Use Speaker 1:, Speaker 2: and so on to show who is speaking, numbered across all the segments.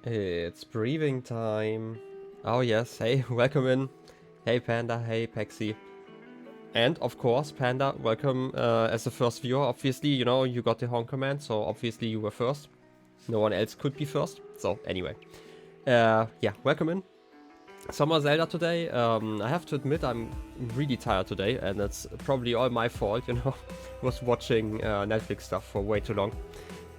Speaker 1: It's breathing time. Oh yes, hey, welcome in. Hey Panda, hey Pexi. And of course, Panda, welcome as the first viewer. Obviously, you know, you got the honk command, so obviously you were first. No one else could be first. So anyway, yeah, welcome in. Summer Zelda today. I have to admit I'm really tired today, and it's probably all my fault, you know. Was watching Netflix stuff for way too long.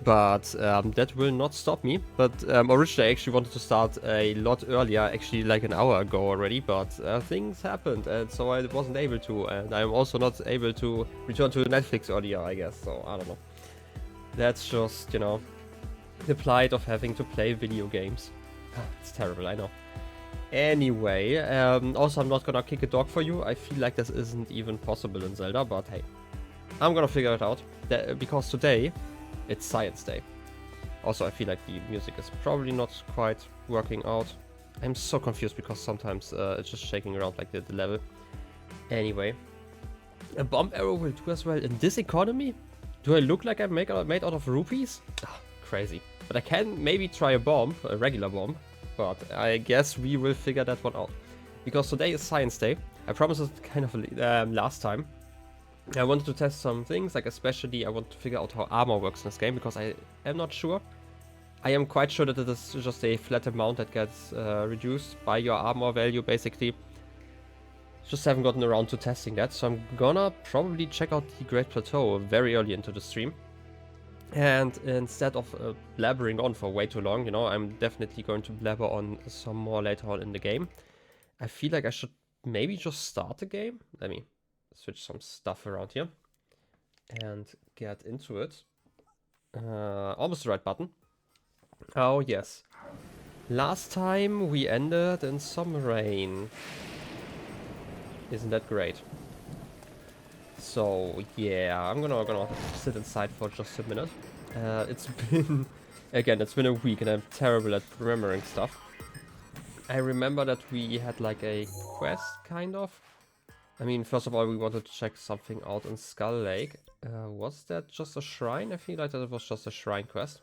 Speaker 1: But that will not stop me. But originally I actually wanted to start a lot earlier, actually like an hour ago already, but things happened, and so I wasn't able to, and I'm also not able to return to Netflix earlier, I guess, so I don't know. That's just, you know, the plight of having to play video games. It's terrible, I know. Anyway, also I'm not gonna kick a dog for you. I feel like this isn't even possible in Zelda, but hey, I'm gonna figure it out. Because today, it's Science Day. Also, I feel like the music is probably not quite working out. I'm so confused because sometimes it's just shaking around like the level. Anyway, a bomb arrow will do as well in this economy? Do I look like I'm made out of rupees? Ah, crazy. But I can maybe try a bomb, a regular bomb. But I guess we will figure that one out. Because today is Science Day. I promised it kind of last time. I wanted to test some things, like especially I want to figure out how armor works in this game, because I am not sure. I am quite sure that it is just a flat amount that gets reduced by your armor value, basically. Just haven't gotten around to testing that, so I'm gonna probably check out the Great Plateau very early into the stream. And instead of blabbering on for way too long, you know, I'm definitely going to blabber on some more later on in the game. I feel like I should maybe just start the game. Let me switch some stuff around here and get into it. Almost the right button. Oh yes. Last time we ended in some rain. Isn't that great? So yeah, I'm gonna sit inside for just a minute. It's been it's been a week and I'm terrible at remembering stuff. I remember that we had like a quest kind of. I mean, first of all, we wanted to check something out in Skull Lake. Was that just a shrine? I feel like that it was just a shrine quest.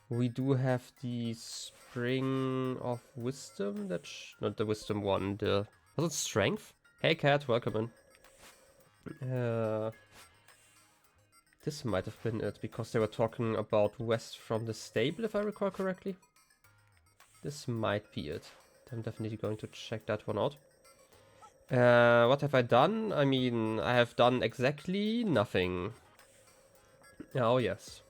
Speaker 1: We do have the Spring of Wisdom. That's not the Wisdom one. Was it Strength? Hey, Cat, welcome in. This might have been it, because they were talking about west from the stable, if I recall correctly. This might be it. I'm definitely going to check that one out. What have I done? I mean, I have done exactly nothing. Oh, yes.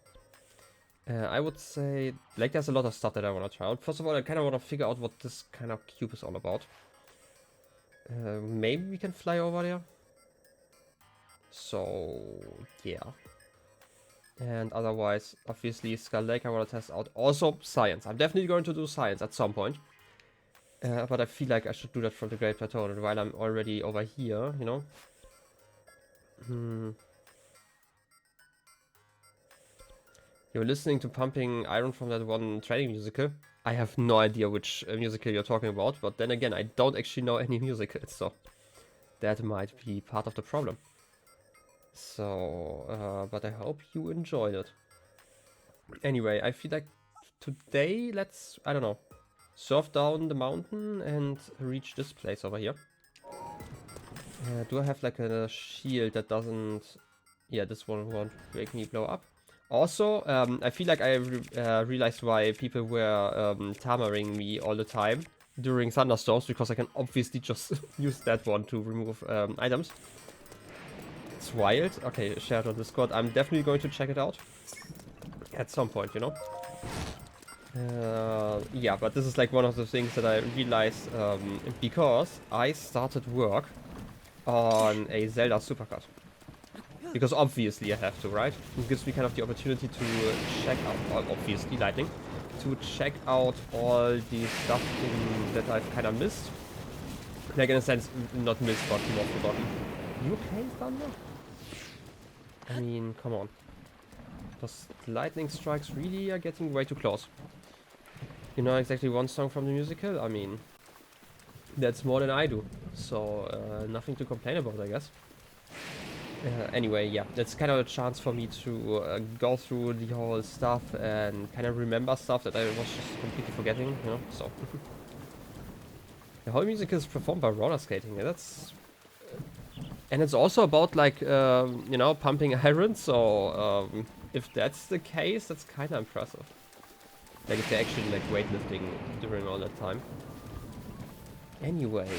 Speaker 1: I would say, like, there's a lot of stuff that I want to try out. First of all, I kind of want to figure out what this kind of cube is all about. Maybe we can fly over there. So, yeah. And otherwise, obviously, Skull Lake I want to test out. Also, science. I'm definitely going to do science at some point. But I feel like I should do that from the Great Plateau, and while I'm already over here, you know. You're listening to Pumping Iron from that one training musical. I have no idea which musical you're talking about, but then again, I don't actually know any musicals, so that might be part of the problem. So, but I hope you enjoyed it. Anyway, I feel like today, I don't know, surf down the mountain and reach this place over here. Do I have like a shield that doesn't... Yeah, this one won't make me blow up. Also, I feel like I realized why people were tamaring me all the time during thunderstorms, because I can obviously just use that one to remove items. It's wild. Okay, shared on Discord. I'm definitely going to check it out at some point, you know. Yeah, but this is like one of the things that I realized because I started work on a Zelda supercut. Because obviously I have to, right? It gives me kind of the opportunity to check out, obviously, lighting, to check out all the stuff that I've kind of missed. Like, in a sense, not missed, but more forgotten. You okay, Thunder? I mean, come on. Those lightning strikes really are getting way too close. You know exactly one song from the musical? I mean, that's more than I do. So, nothing to complain about, I guess. Anyway, yeah, it's kind of a chance for me to go through the whole stuff and kind of remember stuff that I was just completely forgetting, you know, so. The whole music is performed by roller skating, yeah, that's... And it's also about, like, you know, pumping iron, so if that's the case, that's kind of impressive. Like, if they're actually, like, weightlifting during all that time. Anyway.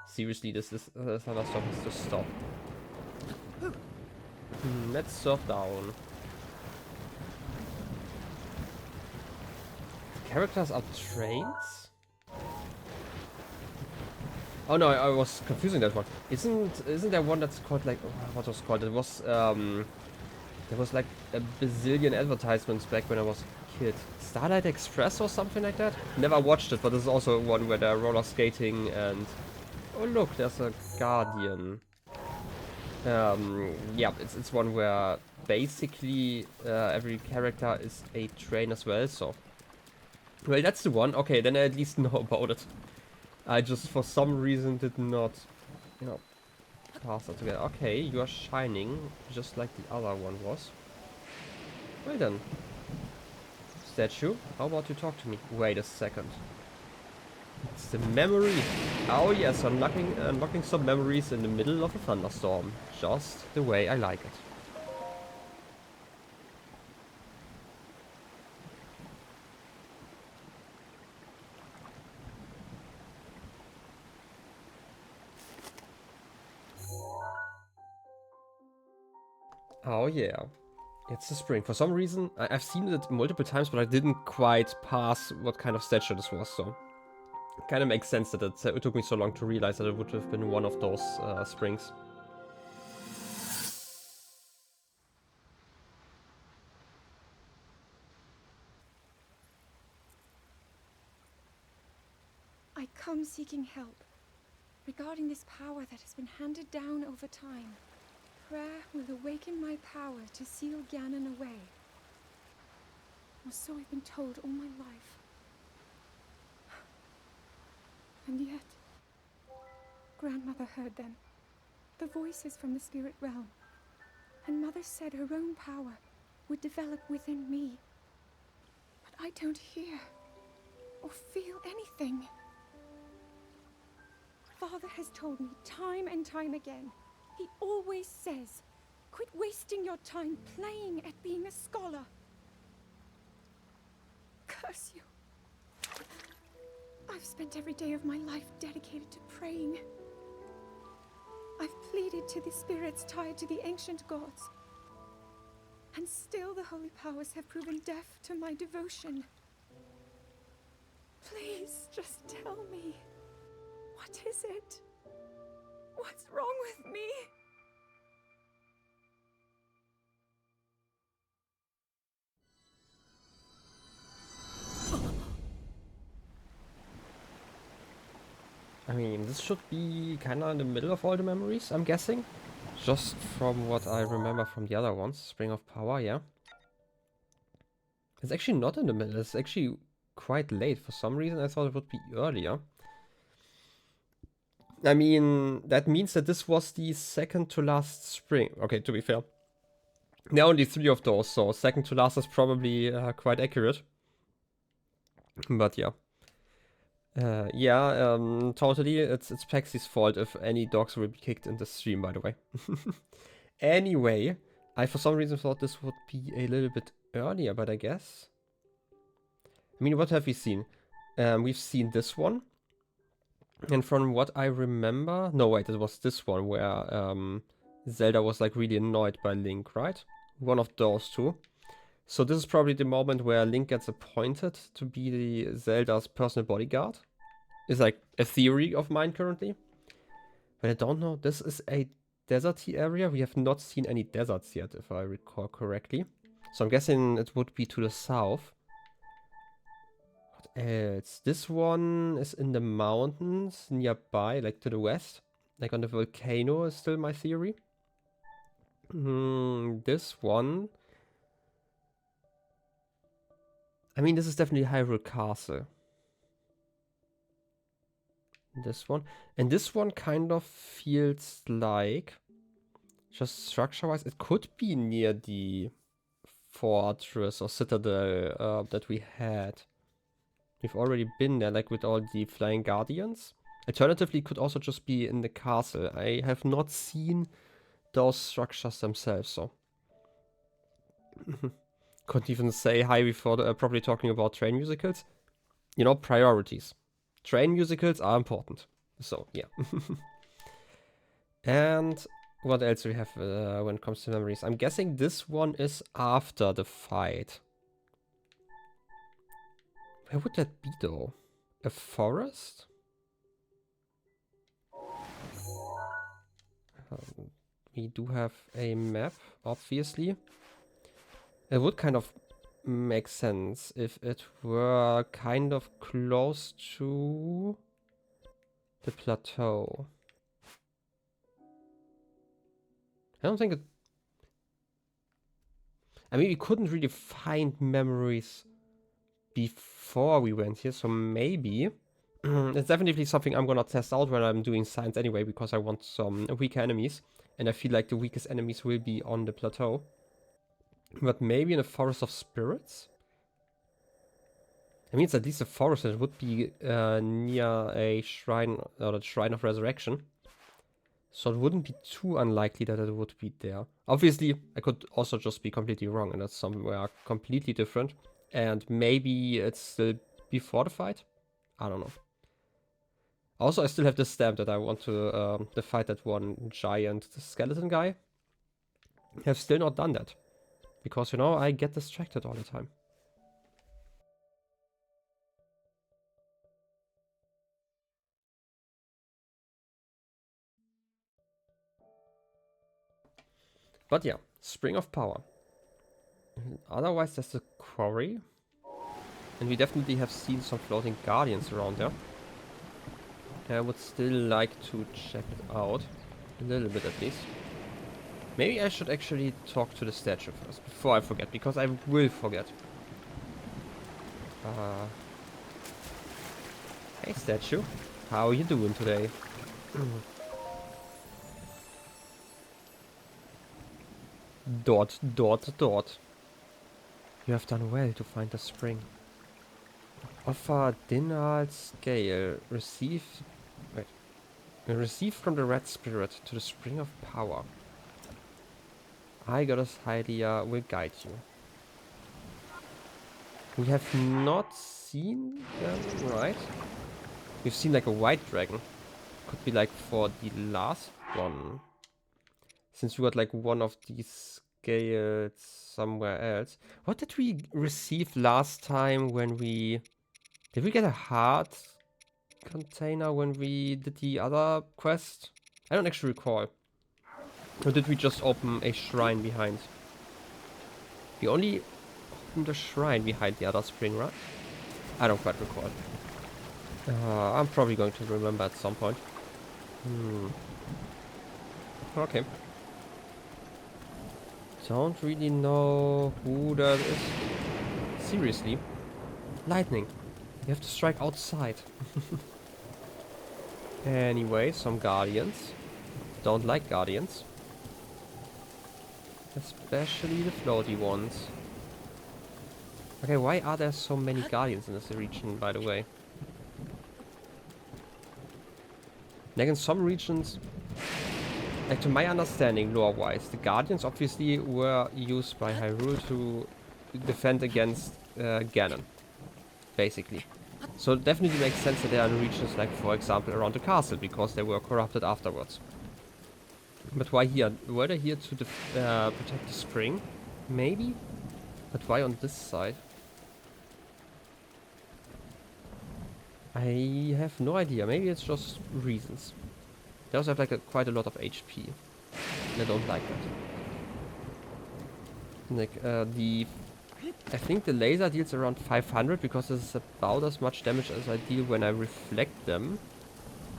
Speaker 1: Seriously, this thunderstorm has to stop. Let's surf down. Characters are trains? Oh no, I was confusing that one. Isn't there one that's called like what was it called? It was there was like a bazillion advertisements back when I was a kid. Starlight Express or something like that? Never watched it, but this is also one where they're roller skating and oh look, there's a guardian. Yeah, it's one where basically every character is a train as well, so... Well, that's the one. Okay, then I at least know about it. I just, for some reason, did not, you know, pass that together. Okay, you are shining, just like the other one was. Well then. Statue, how about you talk to me? Wait a second. It's the memory. Oh yes, unlocking some memories in the middle of a thunderstorm. Just the way I like it. Oh yeah. It's the spring. For some reason, I've seen it multiple times, but I didn't quite pass what kind of statue this was, so... It kind of makes sense that it took me so long to realize that it would have been one of those springs.
Speaker 2: I come seeking help regarding this power that has been handed down over time. Prayer will awaken my power to seal Ganon away. Or so I've been told all my life. And yet, Grandmother heard them, the voices from the spirit realm, and Mother said her own power would develop within me. But I don't hear or feel anything. Father has told me time and time again, he always says, quit wasting your time playing at being a scholar. Curse you. I've spent every day of my life dedicated to praying. I've pleaded to the spirits tied to the ancient gods. And still the holy powers have proven deaf to my devotion. Please, just tell me. What is it? What's wrong with me?
Speaker 1: I mean, this should be kind of in the middle of all the memories, I'm guessing. Just from what I remember from the other ones. Spring of Power, yeah. It's actually not in the middle, it's actually quite late. For some reason I thought it would be earlier. I mean, that means that this was the second to last spring. Okay, to be fair. There are only 3 of those, so second to last is probably quite accurate. But yeah. Yeah, totally. It's Pexy's fault if any dogs will be kicked in the stream, by the way. Anyway, I for some reason thought this would be a little bit earlier, but I guess... I mean, what have we seen? We've seen this one. And from what I remember... No, wait, it was this one where Zelda was like really annoyed by Link, right? One of those two. So this is probably the moment where Link gets appointed to be the Zelda's personal bodyguard. It's like a theory of mine currently. But I don't know. This is a deserty area. We have not seen any deserts yet, if I recall correctly. So I'm guessing it would be to the south. What else? This one is in the mountains nearby, like to the west. Like on the volcano is still my theory. This one... I mean, this is definitely Hyrule Castle. This one. And this one kind of feels like... Just structure-wise, it could be near the fortress or citadel that we had. We've already been there, like with all the flying guardians. Alternatively, it could also just be in the castle. I have not seen those structures themselves, so. Couldn't even say hi before properly talking about train musicals. You know, priorities. Train musicals are important. So, yeah. And what else do we have when it comes to memories? I'm guessing this one is after the fight. Where would that be, though? A forest? We do have a map, obviously. It would kind of make sense if it were kind of close to the plateau. I don't think it... I mean, we couldn't really find memories before we went here, so maybe... It's definitely something I'm gonna test out when I'm doing science anyway, because I want some weaker enemies. And I feel like the weakest enemies will be on the plateau. But maybe in a forest of spirits? I mean, it's at least a forest, and it would be near a shrine, or the Shrine of Resurrection. So it wouldn't be too unlikely that it would be there. Obviously, I could also just be completely wrong, and that's somewhere completely different. And maybe it's still before the fight? I don't know. Also, I still have this stamp that I want to fight that one giant skeleton guy. I have still not done that. Because, you know, I get distracted all the time. But yeah, Spring of Power. Otherwise, there's the quarry. And we definitely have seen some floating guardians around there. I would still like to check it out. A little bit at least. Maybe I should actually talk to the statue first, before I forget, because I will forget. Hey statue, how are you doing today? Dot, dot, dot. You have done well to find the spring. Offer Dinal scale. Receive... Wait. Receive from the red spirit to the spring of power. I, Goddess Hylia, will guide you. We have not seen them, right? We've seen like a white dragon. Could be like for the last one. Since we got like one of these scales somewhere else. What did we receive last time when we... Did we get a heart container when we did the other quest? I don't actually recall. Or did we just open a shrine behind? We only opened a shrine behind the other spring, right? I don't quite recall. I'm probably going to remember at some point. Okay. Don't really know who that is. Seriously? Lightning. You have to strike outside. Anyway, some guardians. Don't like guardians. Especially the floaty ones. Okay, why are there so many guardians in this region, by the way? Like in some regions, like to my understanding, lore-wise, the guardians obviously were used by Hyrule to defend against Ganon, basically. So it definitely makes sense that they are in regions like, for example, around the castle, because they were corrupted afterwards. But why here? Were they here to protect the spring? Maybe? But why on this side? I have no idea. Maybe it's just reasons. They also have like quite a lot of HP. And I don't like that. Like I think the laser deals around 500 because this is about as much damage as I deal when I reflect them.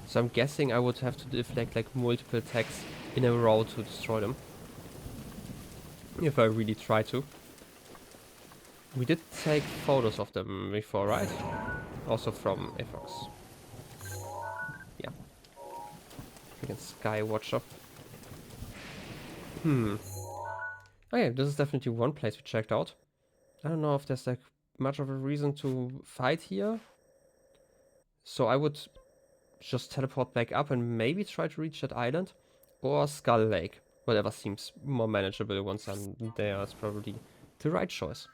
Speaker 1: So I'm guessing I would have to deflect like multiple attacks in a row to destroy them. If I really try to. We did take photos of them before, right? Also from Efox. Yeah. Freaking Sky Watcher. Okay, this is definitely one place we checked out. I don't know if there's like much of a reason to fight here. So I would just teleport back up and maybe try to reach that island. Or Skull Lake. Whatever seems more manageable once I'm there is probably the right choice.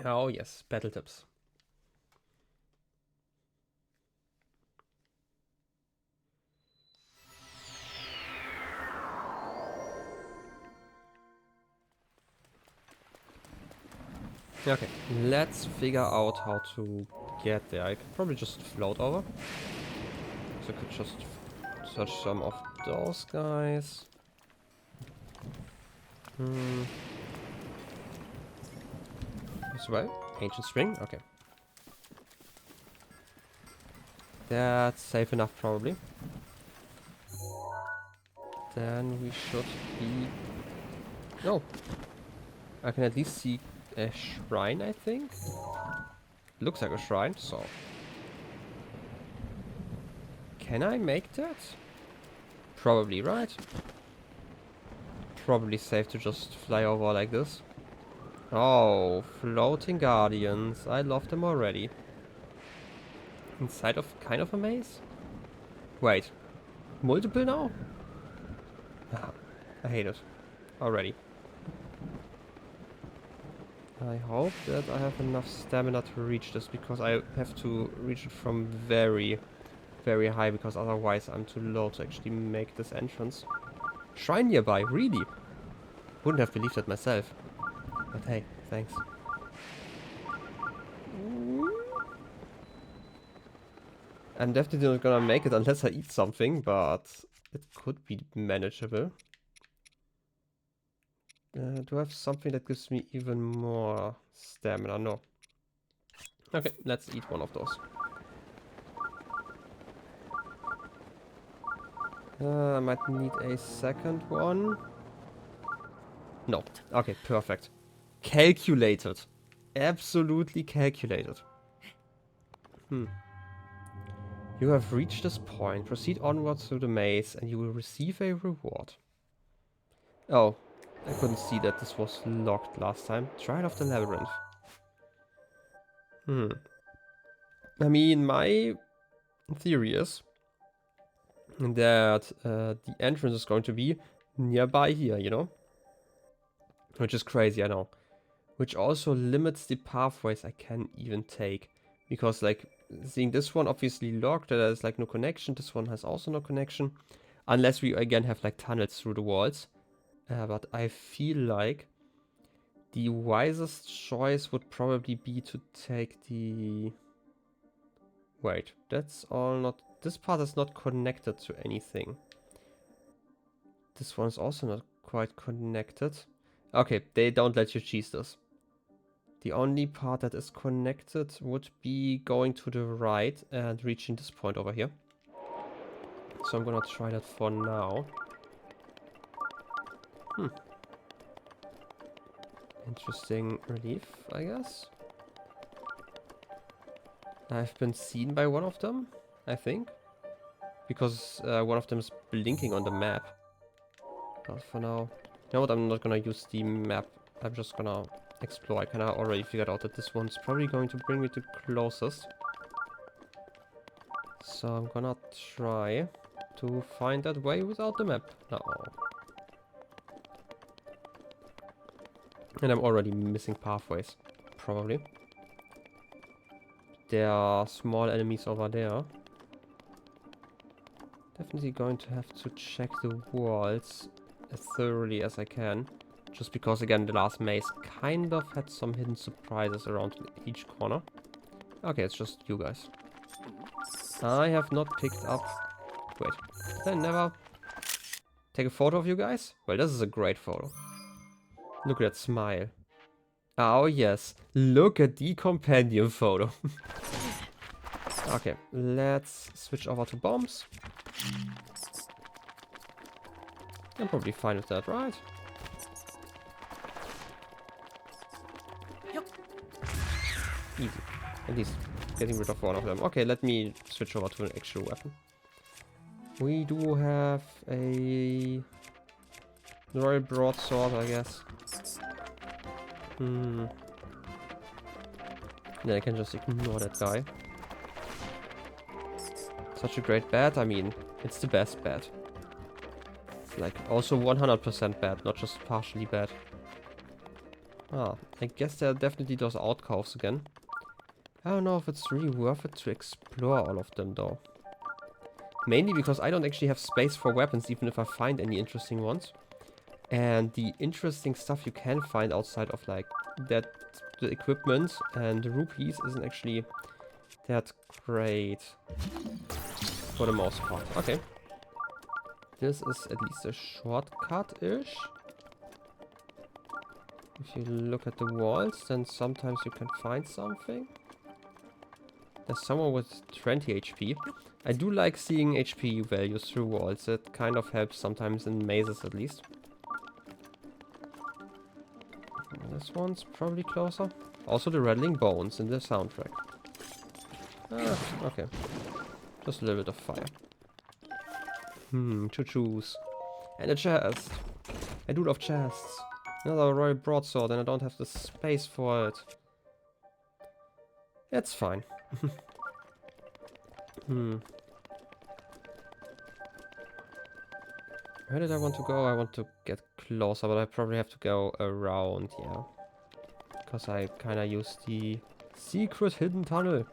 Speaker 1: Oh yes, battle tips. Okay, let's figure out how to get there. I could probably just float over. So I could just search some of those guys. As well. Ancient spring, okay. That's safe enough probably. Then we should be... No! I can at least see a shrine, I think? Looks like a shrine, so... Can I make that? Probably, right? Probably safe to just fly over like this. Oh, floating guardians. I love them already. Inside of kind of a maze? Wait. Multiple now? Ah, I hate it. Already. I hope that I have enough stamina to reach this, because I have to reach it from very, very high, because otherwise I'm too low to actually make this entrance. Shrine nearby, really? Wouldn't have believed it myself. But hey, thanks. I'm definitely not gonna make it unless I eat something, but it could be manageable. Do I have something that gives me even more stamina? No. Okay, let's eat one of those. I might need a second one. No. Okay, perfect. Calculated. Absolutely calculated. You have reached this point. Proceed onwards through the maze and you will receive a reward. Oh, I couldn't see that this was locked last time. Trial of the labyrinth. I mean, my theory is that the entrance is going to be nearby here, you know? Which is crazy, I know. Which also limits the pathways I can even take. Because, like, seeing this one obviously locked, there's like no connection. This one has also no connection. Unless we again have like tunnels through the walls. But I feel like the wisest choice would probably be to take the... Wait, that's all not... This part is not connected to anything. This one is also not quite connected. Okay, they don't let you cheese this. The only part that is connected would be going to the right and reaching this point over here. So I'm gonna try that for now. Interesting relief, I guess. I've been seen by one of them, I think. Because one of them is blinking on the map. But for now... You know what, I'm not gonna use the map. I'm just gonna explore. I kinda already figured out that this one's probably going to bring me the closest. So I'm gonna try to find that way without the map. No. And I'm already missing pathways. Probably. There are small enemies over there. Definitely going to have to check the walls as thoroughly as I can. Just because, again, the last maze kind of had some hidden surprises around each corner. Okay, it's just you guys. I have not picked up... Wait, did I never take a photo of you guys? Well, this is a great photo. Look at that smile. Oh yes, look at the companion photo. Okay, let's switch over to bombs. I'm probably fine with that, right? Easy. At least getting rid of one of them. Okay, let me switch over to an actual weapon. We do have a royal broadsword, I guess. Then I can just ignore that guy. Such a great bat. I mean, it's the best bat. It's like also 100% bad, not just partially bad. Ah, I guess there are definitely those alcoves again. I don't know if it's really worth it to explore all of them though. Mainly because I don't actually have space for weapons, even if I find any interesting ones. And the interesting stuff you can find outside of like that, the equipment and the rupees isn't actually that great for the most part. Okay. This is at least a shortcut-ish. If you look at the walls, then sometimes you can find something. There's someone with 20 HP. I do like seeing HP values through walls. It kind of helps sometimes in mazes at least. This one's probably closer. Also the rattling bones in the soundtrack. Ah, okay. Just a little bit of fire. To choose. And a chest. I do love chests. Another royal broadsword and I don't have the space for it. It's fine. Where did I want to go? I want to get closer, but I probably have to go around, yeah. Because I kinda use the secret hidden tunnel.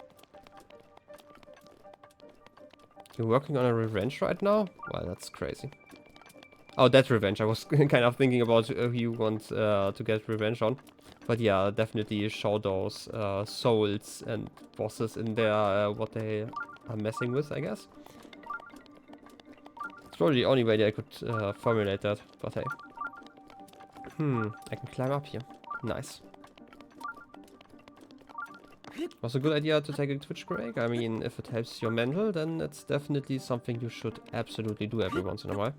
Speaker 1: You're working on a revenge right now? Well, that's crazy. Oh, that revenge. I was kind of thinking about who you want to get revenge on. But yeah, definitely show those souls and bosses in there, what they are messing with, I guess. It's probably the only way that I could formulate that, but hey. I can climb up here. Nice. Was a good idea to take a Twitch break. I mean, if it helps your mental, then it's definitely something you should absolutely do every once in a while.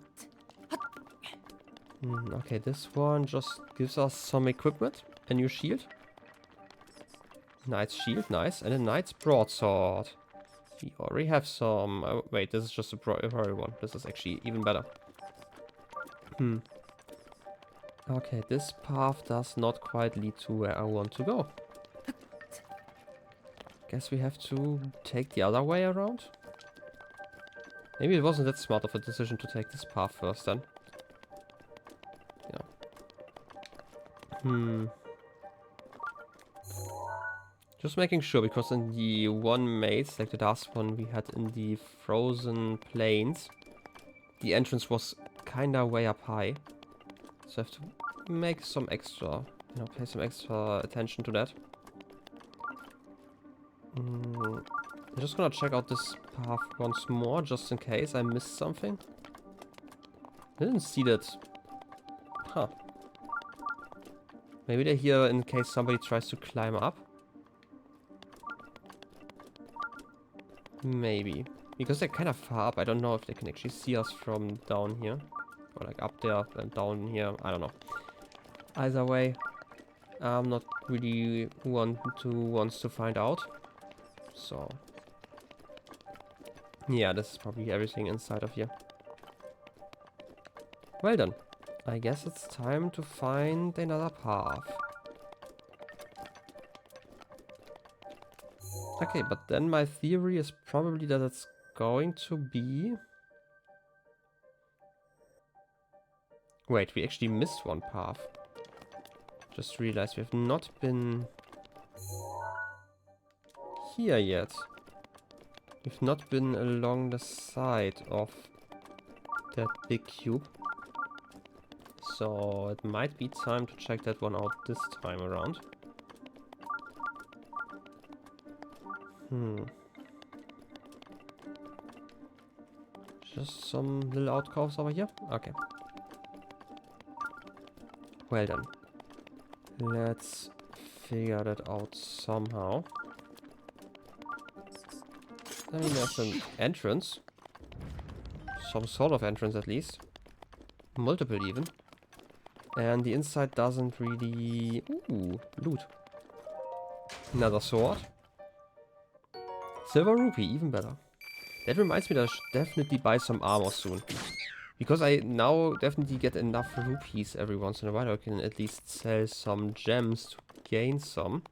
Speaker 1: Okay, this one just gives us some equipment. A new shield. Knight's shield, nice. And a knight's broadsword. We already have some... Oh, wait, this is just a priority one. This is actually even better. Okay, this path does not quite lead to where I want to go. Guess we have to take the other way around. Maybe it wasn't that smart of a decision to take this path first then. Yeah. Just making sure, because in the one maze, like the last one we had in the frozen plains, the entrance was kinda way up high. So I have to make some extra, pay some extra attention to that. I'm just gonna check out this path once more, just in case I missed something. I didn't see that. Huh. Maybe they're here in case somebody tries to climb up. Maybe. Because they're kind of far up. I don't know if they can actually see us from down here. Or like up there and down here. I don't know. Either way, I'm not really wants to find out. So. Yeah, this is probably everything inside of here. Well done. I guess it's time to find another path. Okay, but then my theory is probably that it's going to be... Wait, we actually missed one path. Just realized we have not been here yet. We've not been along the side of that big cube. So it might be time to check that one out this time around. Just some little outcasts over here? Okay. Well done. Let's figure that out somehow. I mean, there's an entrance. Some sort of entrance at least. Multiple even. And the inside doesn't really... Ooh, loot. Another sword. Silver rupee, even better. That reminds me that I should definitely buy some armor soon. Because I now definitely get enough rupees every once in a while. I can at least sell some gems to gain some.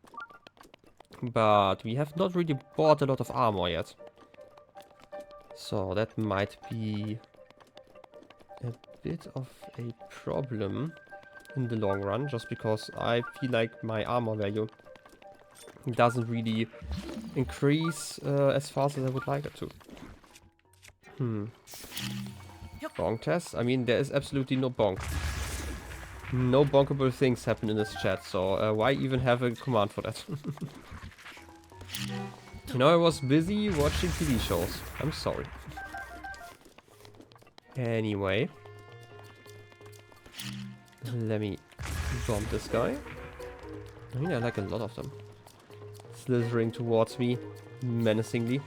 Speaker 1: But we have not really bought a lot of armor yet. So that might be a bit of a problem in the long run. Just because I feel like my armor value doesn't really increase as fast as I would like it to. Bonk test? I mean, there is absolutely no bonk. No bonkable things happen in this chat, so why even have a command for that? You know, I was busy watching TV shows. I'm sorry. Anyway. Let me bomb this guy. I mean, I like a lot of them. Slithering towards me menacingly.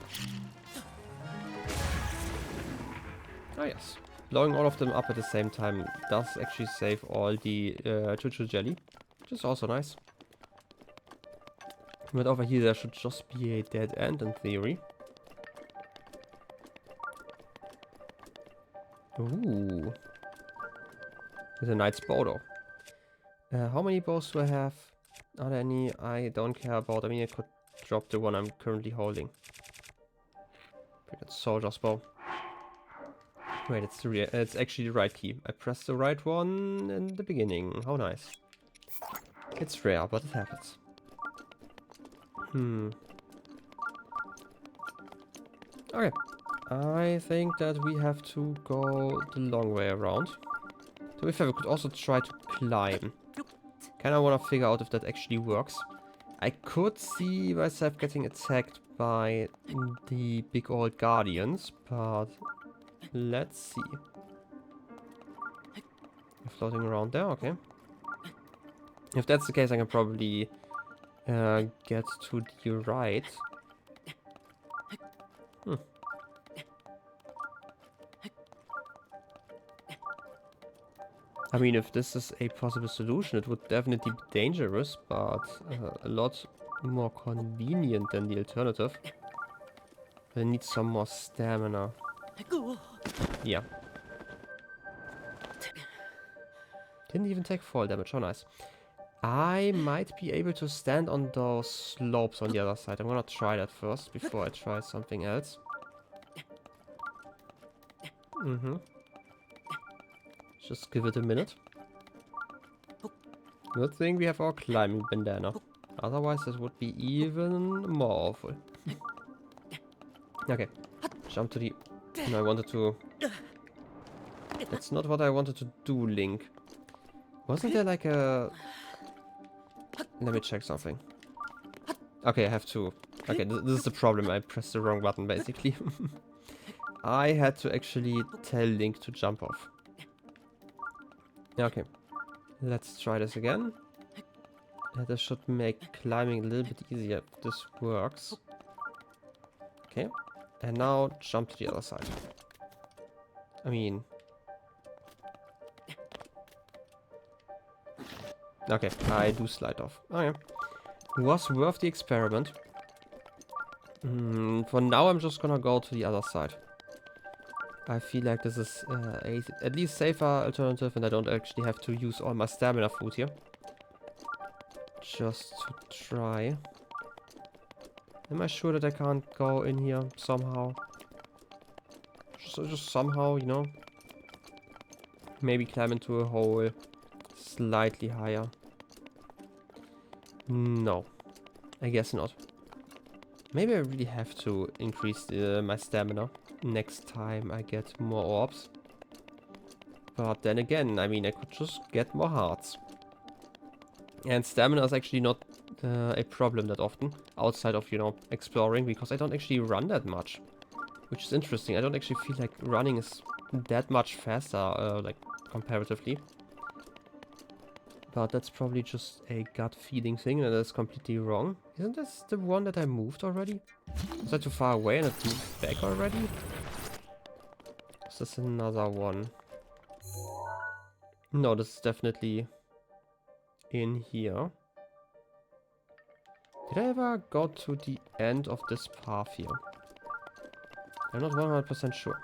Speaker 1: Oh yes. Blowing all of them up at the same time does actually save all the chuchu jelly, which is also nice. But over here there should just be a dead end in theory. Ooh. With a knight's bow though. How many bows do I have? Are there any I don't care about? I mean, I could drop the one I'm currently holding. That's soldier's bow. Wait, it's actually the right key. I pressed the right one in the beginning. How nice. It's rare, but it happens. Okay. I think that we have to go the long way around. To be fair, we could also try to climb. Kinda wanna figure out if that actually works. I could see myself getting attacked by the big old guardians, but let's see. You're floating around there, okay. If that's the case, I can probably get to the right. I mean, if this is a possible solution, it would definitely be dangerous, but a lot more convenient than the alternative. I need some more stamina. Yeah. Didn't even take fall damage, how nice. I might be able to stand on those slopes on the other side. I'm gonna try that first before I try something else. Just give it a minute. Good thing we have our climbing bandana. Otherwise this would be even more awful. Okay. Jump to the... No, I wanted to... That's not what I wanted to do, Link. Wasn't there like a... Let me check something. Okay, I have to... Okay, this is the problem. I pressed the wrong button, basically. I had to actually tell Link to jump off. Okay. Let's try this again. This should make climbing a little bit easier if this works. Okay. And now jump to the other side. I mean... Okay, I do slide off. Okay. Was worth the experiment. For now I'm just gonna go to the other side. I feel like this is a at least safer alternative and I don't actually have to use all my stamina food here. Just to try. Am I sure that I can't go in here somehow? Just somehow, you know? Maybe climb into a hole slightly higher. No. I guess not. Maybe I really have to increase my stamina next time I get more orbs. But then again, I mean, I could just get more hearts. And stamina is actually not a problem that often, outside of, you know, exploring, because I don't actually run that much. Which is interesting. I don't actually feel like running is that much faster, like, comparatively. But that's probably just a gut feeling thing, and that's completely wrong. Isn't this the one that I moved already? Was I too far away and it moved back already? Is this another one? No, this is definitely in here. Did I ever go to the end of this path here? I'm not 100% sure.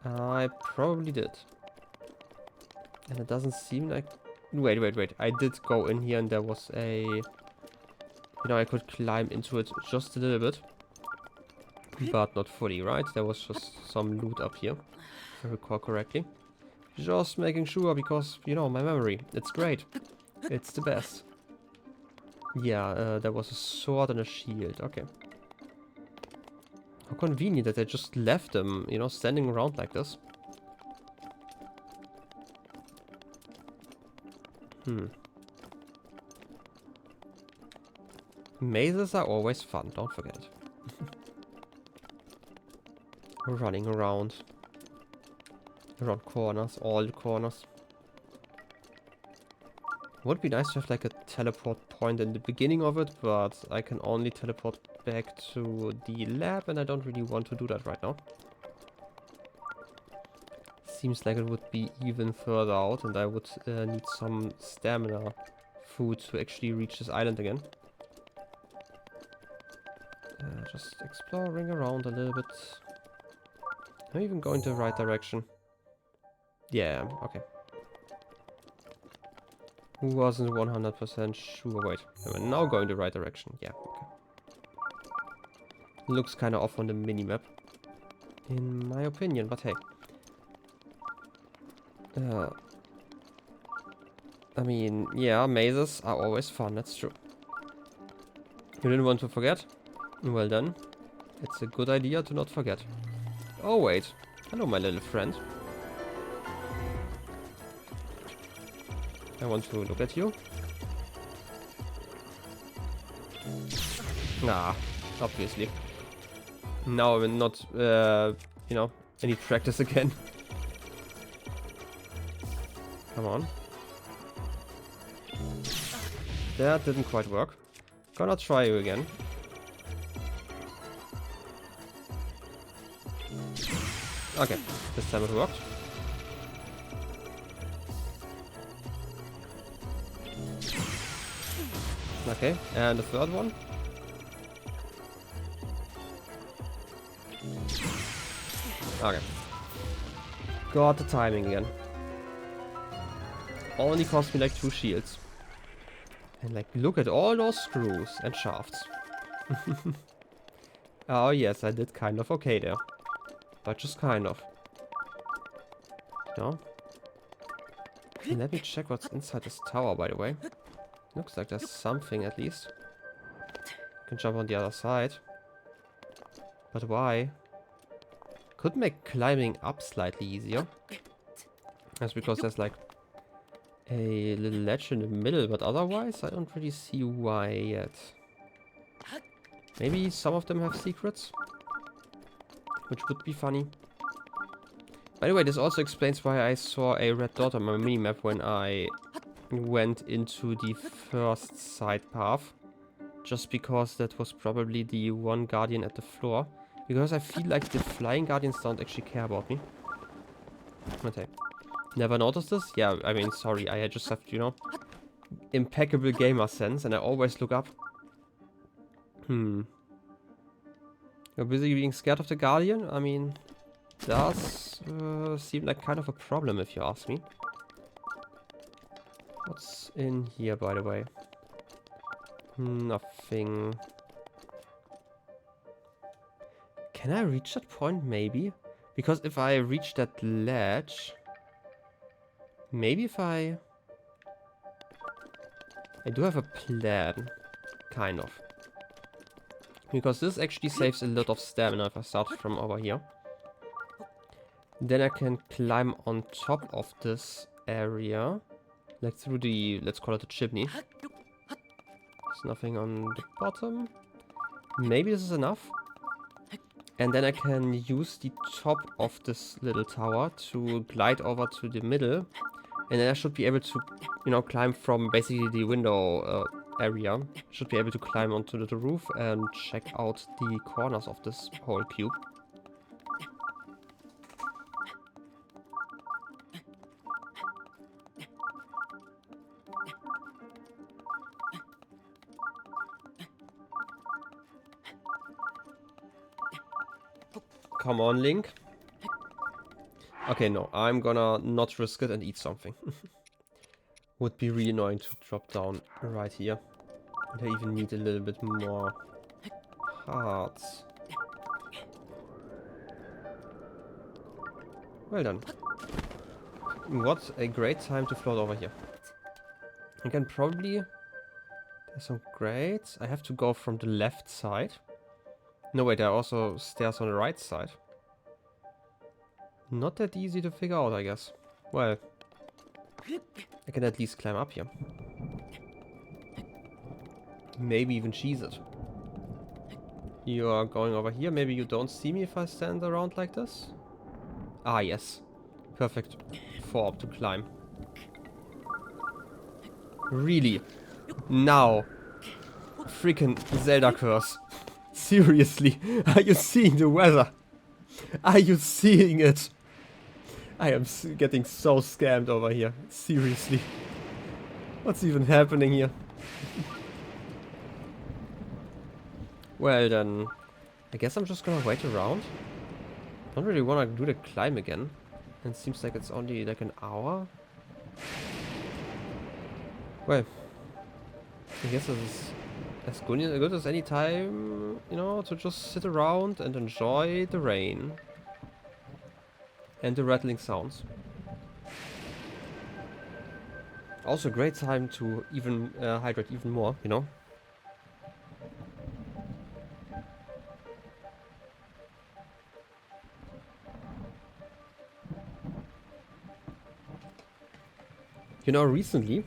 Speaker 1: I probably did. And it doesn't seem like... Wait. I did go in here and there was a... You know, I could climb into it just a little bit. But not fully, right? There was just some loot up here, if I recall correctly. Just making sure, because, you know, my memory. It's great. It's the best. Yeah, there was a sword and a shield. Okay. How convenient that they just left them, you know, standing around like this. Mazes are always fun, don't forget. Running around corners, all the corners. Would be nice to have like a teleport point in the beginning of it, but I can only teleport back to the lab and I don't really want to do that right now. Seems like it would be even further out and I would need some stamina food to actually reach this island again. Just exploring around a little bit. Am I even going the right direction? Yeah, okay. Wasn't 100% sure. Wait, am I now going the right direction? Yeah, okay. Looks kind of off on the minimap, in my opinion, but hey. I mean, yeah, mazes are always fun, that's true. You didn't want to forget? Well then, it's a good idea to not forget. Oh wait, hello my little friend. I want to look at you. Ah, obviously. Now I'm not, you know, any practice again. Come on. That didn't quite work. Gonna try you again. Okay, this time it worked. Okay, and the third one. Okay. Got the timing again. Only cost me like 2 shields. And like, look at all those screws and shafts. Oh yes, I did kind of okay there. But just kind of. No? Let me check what's inside this tower, by the way. Looks like there's something at least. Can jump on the other side. But why? Could make climbing up slightly easier. That's because there's like a little ledge in the middle, but otherwise I don't really see why yet. Maybe some of them have secrets, which would be funny. By the way, this also explains why I saw a red dot on my minimap when I went into the first side path. Just because that was probably the one guardian at the floor. Because I feel like the flying guardians don't actually care about me. Okay. Never noticed this? Yeah, I mean, sorry, I just have, you know, impeccable gamer sense and I always look up. You're busy being scared of the guardian? I mean, does seem like kind of a problem if you ask me. What's in here, by the way? Nothing. Can I reach that point? Maybe. Because if I reach that ledge... Maybe if I do have a plan. Kind of. Because this actually saves a lot of stamina if I start from over here. Then I can climb on top of this area. Like through the, let's call it a chimney. There's nothing on the bottom. Maybe this is enough. And then I can use the top of this little tower to glide over to the middle. And then I should be able to, you know, climb from basically the window area. Should be able to climb onto the roof and check out the corners of this whole cube. Come on, Link. Okay, no, I'm gonna not risk it and eat something. Would be really annoying to drop down right here. And I even need a little bit more hearts. Well done. What a great time to float over here. I can probably... There's some grates. I have to go from the left side. No, wait, there are also stairs on the right side. Not that easy to figure out, I guess. Well, I can at least climb up here. Maybe even cheese it. You are going over here. Maybe you don't see me if I stand around like this. Ah, yes. Perfect form to climb. Really? Now? Freaking Zelda curse. Seriously? Are you seeing the weather? Are you seeing it? I am getting so scammed over here. Seriously. What's even happening here? Well then, I guess I'm just gonna wait around. Don't really wanna do the climb again. And it seems like it's only like an hour. Well, I guess this is as good as any time, you know, to just sit around and enjoy the rain. And the rattling sounds. Also a great time to even hydrate even more, you know. You know, recently,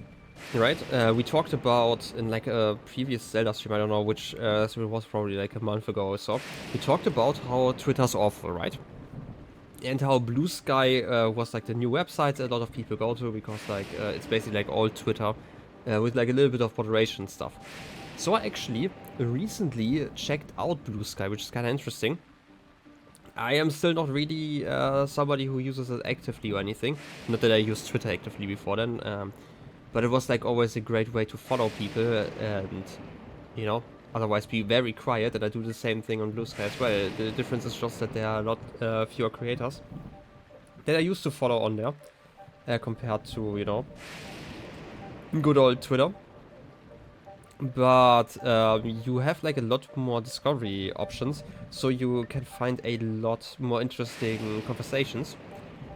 Speaker 1: right, we talked about in like a previous Zelda stream, I don't know which, so it was probably like a month ago or so. We talked about how Twitter's awful, right? And how Blue Sky was like the new website a lot of people go to because like it's basically like all Twitter with like a little bit of moderation stuff. So I actually recently checked out Blue Sky, which is kind of interesting. I am still not really somebody who uses it actively or anything. Not that I used Twitter actively before then, but it was like always a great way to follow people and, you know, otherwise be very quiet. And I do the same thing on Blue Sky as well. The difference is just that there are a lot fewer creators that I used to follow on there compared to, you know, good old Twitter. But you have like a lot more discovery options, so you can find a lot more interesting conversations.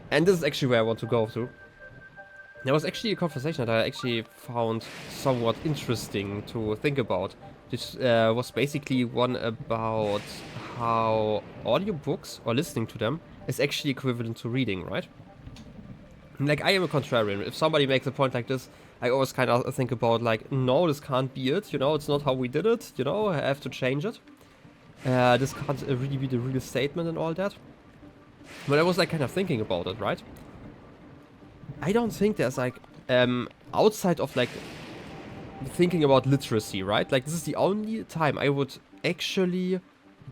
Speaker 1: And this is actually where I want to go to. There was actually a conversation that I actually found somewhat interesting to think about. This was basically one about how audiobooks, or listening to them, is actually equivalent to reading, right? Like, I am a contrarian. If somebody makes a point like this, I always kind of think about, like, no, this can't be it, you know, it's not how we did it, you know, I have to change it. This can't really be the real statement and all that. But I was, like, kind of thinking about it, right? I don't think there's, like, outside of, like, thinking about literacy, right? Like, this is the only time I would actually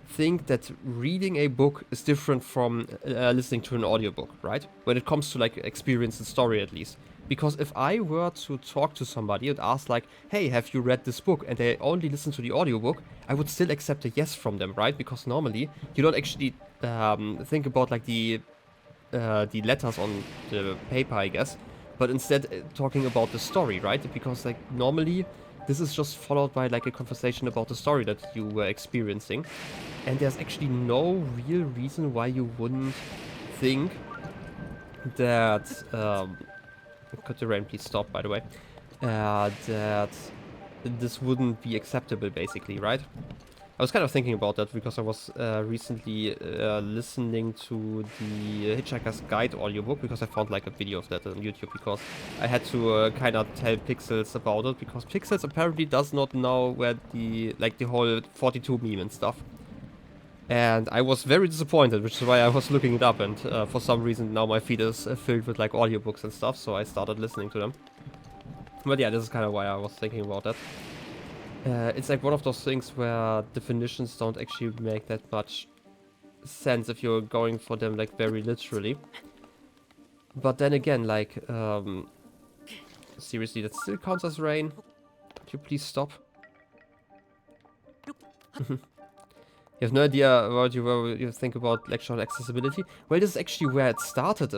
Speaker 1: think that reading a book is different from listening to an audiobook, right? When it comes to, like, experience and story, at least. Because if I were to talk to somebody and ask like, hey, have you read this book? And they only listen to the audiobook, I would still accept a yes from them, right? Because normally you don't actually think about like the letters on the paper, I guess. But instead talking about the story, right? Because like normally this is just followed by like a conversation about the story that you were experiencing. And there's actually no real reason why you wouldn't think that... could the rain please stop, by the way? That this wouldn't be acceptable, basically, right? I was kind of thinking about that because I was recently listening to the Hitchhiker's Guide audiobook because I found like a video of that on YouTube because I had to kind of tell Pixels about it because Pixels apparently does not know where the whole 42 meme and stuff. And I was very disappointed, which is why I was looking it up, and for some reason now my feed is filled with like audiobooks and stuff, so I started listening to them. But yeah, this is kind of why I was thinking about that. It's like one of those things where definitions don't actually make that much sense if you're going for them like very literally. But then again, like, seriously, that still counts as rain. Could you please stop? You have no idea what you think about lecture accessibility? Well, this is actually where it started,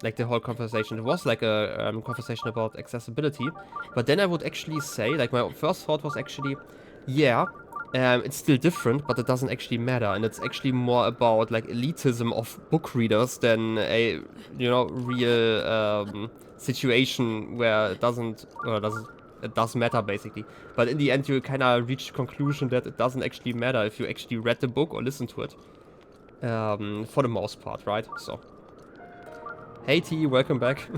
Speaker 1: like the whole conversation. It was like a conversation about accessibility, but then I would actually say, like my first thought was actually, yeah, it's still different, but it doesn't actually matter, and it's actually more about like elitism of book readers than a, you know, real situation where it does matter basically. But in the end, you kind of reach the conclusion that it doesn't actually matter if you actually read the book or listen to it. For the most part, right? So, hey T, welcome back.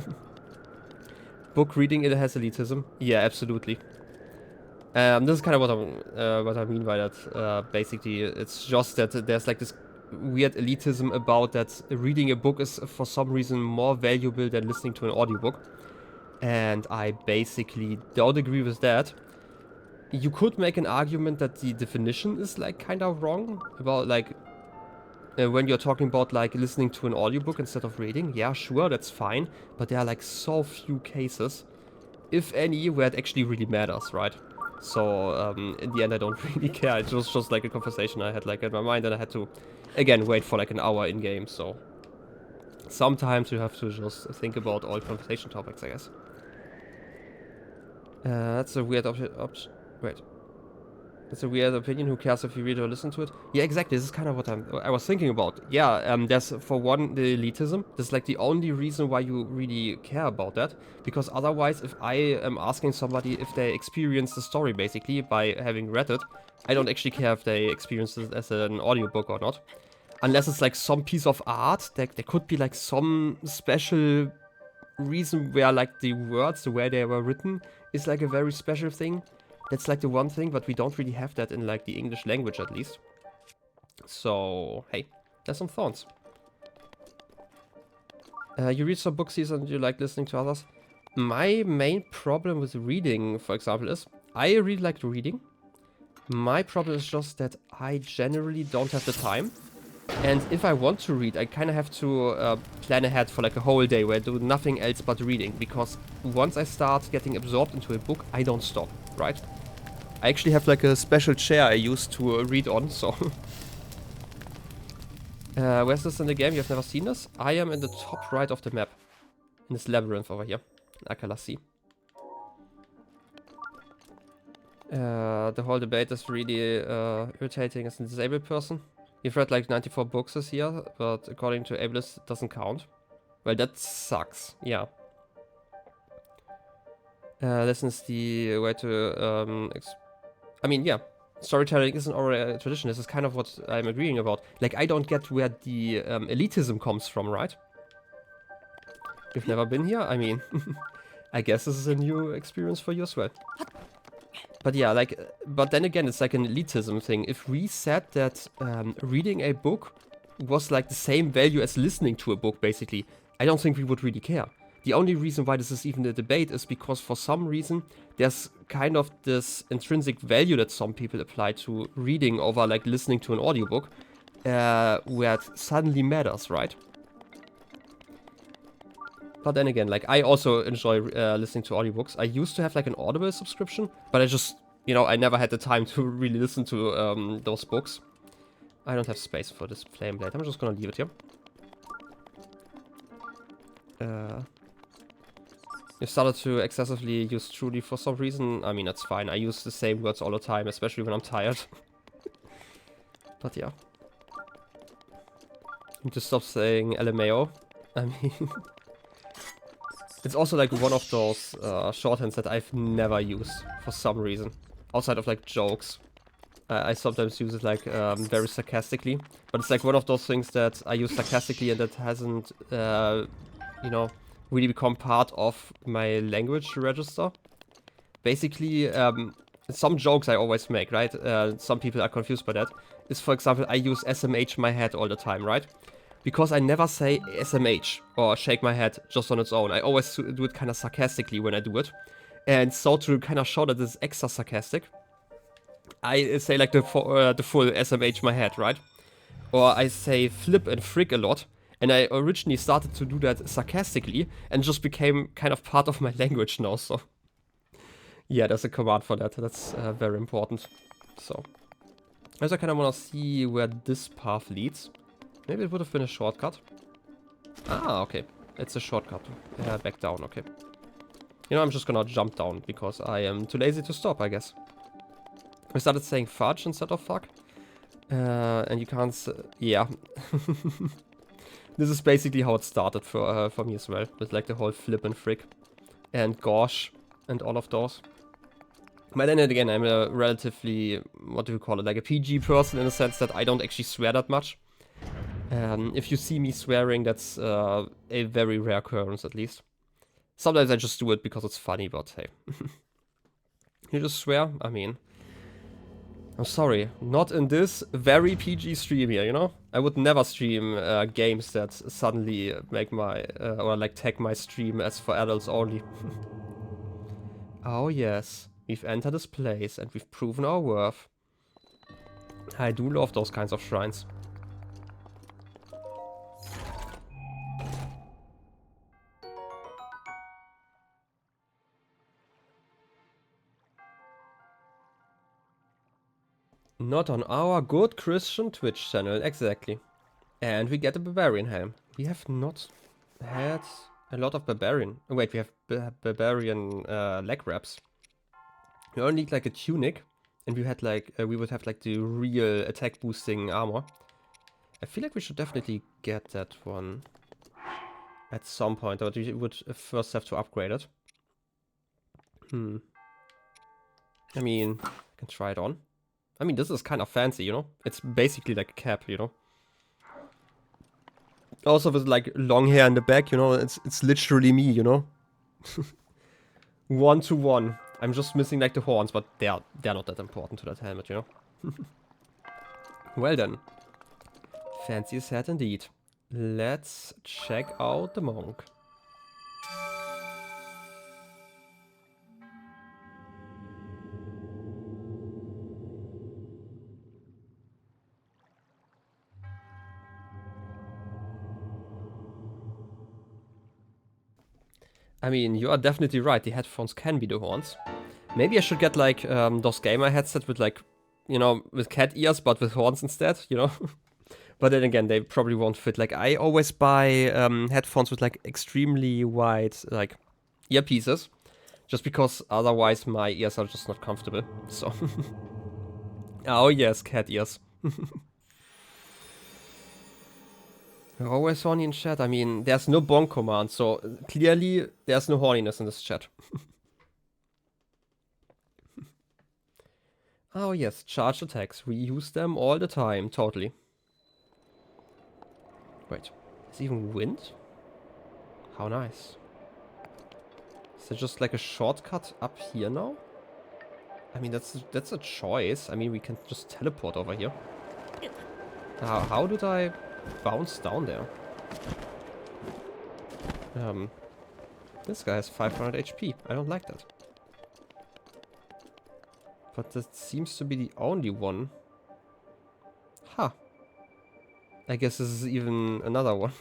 Speaker 1: Book reading, it has elitism. Yeah, absolutely. This is kind of what I mean by that. Basically, it's just that there's like this weird elitism about that reading a book is for some reason more valuable than listening to an audiobook. And I basically don't agree with that. You could make an argument that the definition is like kind of wrong about like when you're talking about like listening to an audiobook instead of reading. Yeah, sure, that's fine, but there are like so few cases, if any, where it actually really matters, right? So in the end, I don't really care. It was just like a conversation I had like in my mind, and I had to again wait for like an hour in game. So sometimes you have to just think about all conversation topics, I guess. That's a weird option. Wait. That's a weird opinion. Who cares if you read or listen to it? Yeah, exactly. This is kind of what I was thinking about. Yeah, there's, for one, the elitism. This is like the only reason why you really care about that. Because otherwise, if I am asking somebody if they experience the story, basically, by having read it, I don't actually care if they experience it as an audiobook or not. Unless it's like some piece of art, there could be like some special reason where like the words, the way they were written, is like a very special thing. That's like the one thing, but we don't really have that in like the English language at least. So, hey, there's some thorns. You read some books and you like listening to others. My main problem with reading, for example, is I really like reading. My problem is just that I generally don't have the time. And if I want to read, I kind of have to plan ahead for like a whole day where I do nothing else but reading. Because once I start getting absorbed into a book, I don't stop, right? I actually have like a special chair I use to read on, so... where's this in the game? You've never seen this? I am in the top right of the map. In this labyrinth over here. Akalasi. The whole debate is really irritating as a disabled person. You've read like 94 books this year, but according to ableist, it doesn't count. Well, that sucks. Yeah. This is the way to... I mean, yeah. Storytelling isn't already a tradition. This is kind of what I'm agreeing about. Like, I don't get where the elitism comes from, right? You've never been here? I mean, I guess this is a new experience for you as well. But yeah, like, but then again, it's like an elitism thing. If we said that reading a book was like the same value as listening to a book, basically, I don't think we would really care. The only reason why this is even a debate is because for some reason there's kind of this intrinsic value that some people apply to reading over like listening to an audiobook, where it suddenly matters, right? But then again, like I also enjoy listening to audiobooks. I used to have like an Audible subscription, but I just, you know, I never had the time to really listen to those books. I don't have space for this flame blade. I'm just gonna leave it here. You started to excessively use truly for some reason. I mean, that's fine. I use the same words all the time, especially when I'm tired. But yeah. I need to stop saying LMAO. I mean... It's also like one of those shorthands that I've never used for some reason. Outside of like jokes. I sometimes use it like very sarcastically. But it's like one of those things that I use sarcastically and that hasn't, you know, really become part of my language register. Basically, some jokes I always make, right? Some people are confused by that. Is, for example, I use SMH my head all the time, right? Because I never say SMH or shake my head just on its own. I always do it kind of sarcastically when I do it. And so to kind of show that this is extra sarcastic, I say like the full SMH my head, right? Or I say flip and frick a lot. And I originally started to do that sarcastically and just became kind of part of my language now, so... Yeah, there's a command for that. That's very important. So... Also I kind of want to see where this path leads. Maybe it would have been a shortcut. Ah, okay. It's a shortcut. Back down, okay. You know, I'm just gonna jump down because I am too lazy to stop, I guess. I started saying fudge instead of fuck. And you can't yeah. This is basically how it started for me as well. With like the whole flip and frick. And gosh. And all of those. But then again, I'm a relatively, what do you call it, like a PG person in the sense that I don't actually swear that much. If you see me swearing, that's a very rare occurrence at least. Sometimes I just do it because it's funny, but hey. You just swear? I mean, I'm sorry, not in this very PG stream here, you know? I would never stream games that suddenly make my, or like tag my stream as for adults only. Oh yes, we've entered this place and we've proven our worth. I do love those kinds of shrines. Not on our good Christian Twitch channel, exactly. And we get a barbarian helm. We have not had a lot of barbarian. Oh, wait, we have barbarian leg wraps. We only need like a tunic, and we had like we would have like the real attack boosting armor. I feel like we should definitely get that one at some point, but we would first have to upgrade it. I mean, I can try it on. I mean, this is kind of fancy, you know? It's basically like a cap, you know? Also with like long hair in the back, you know? It's literally me, you know? 1-to-1. I'm just missing like the horns, but they're not that important to that helmet, you know? Well then. Fancy set indeed. Let's check out the monk. I mean, you are definitely right, the headphones can be the horns. Maybe I should get like those gamer headsets with like, you know, with cat ears but with horns instead, you know? But then again, they probably won't fit. Like, I always buy headphones with like extremely wide like earpieces. Just because otherwise my ears are just not comfortable, so. Oh yes, cat ears. You're always horny in chat. I mean, there's no bonk command, so clearly there's no horniness in this chat. Oh yes, charged attacks. We use them all the time, totally. Wait, is even wind? How nice. Is there just like a shortcut up here now? I mean, that's a choice. I mean, we can just teleport over here. How did I bounce down there? This guy has 500 HP. I don't like that. But that seems to be the only one. Huh. I guess this is even another one.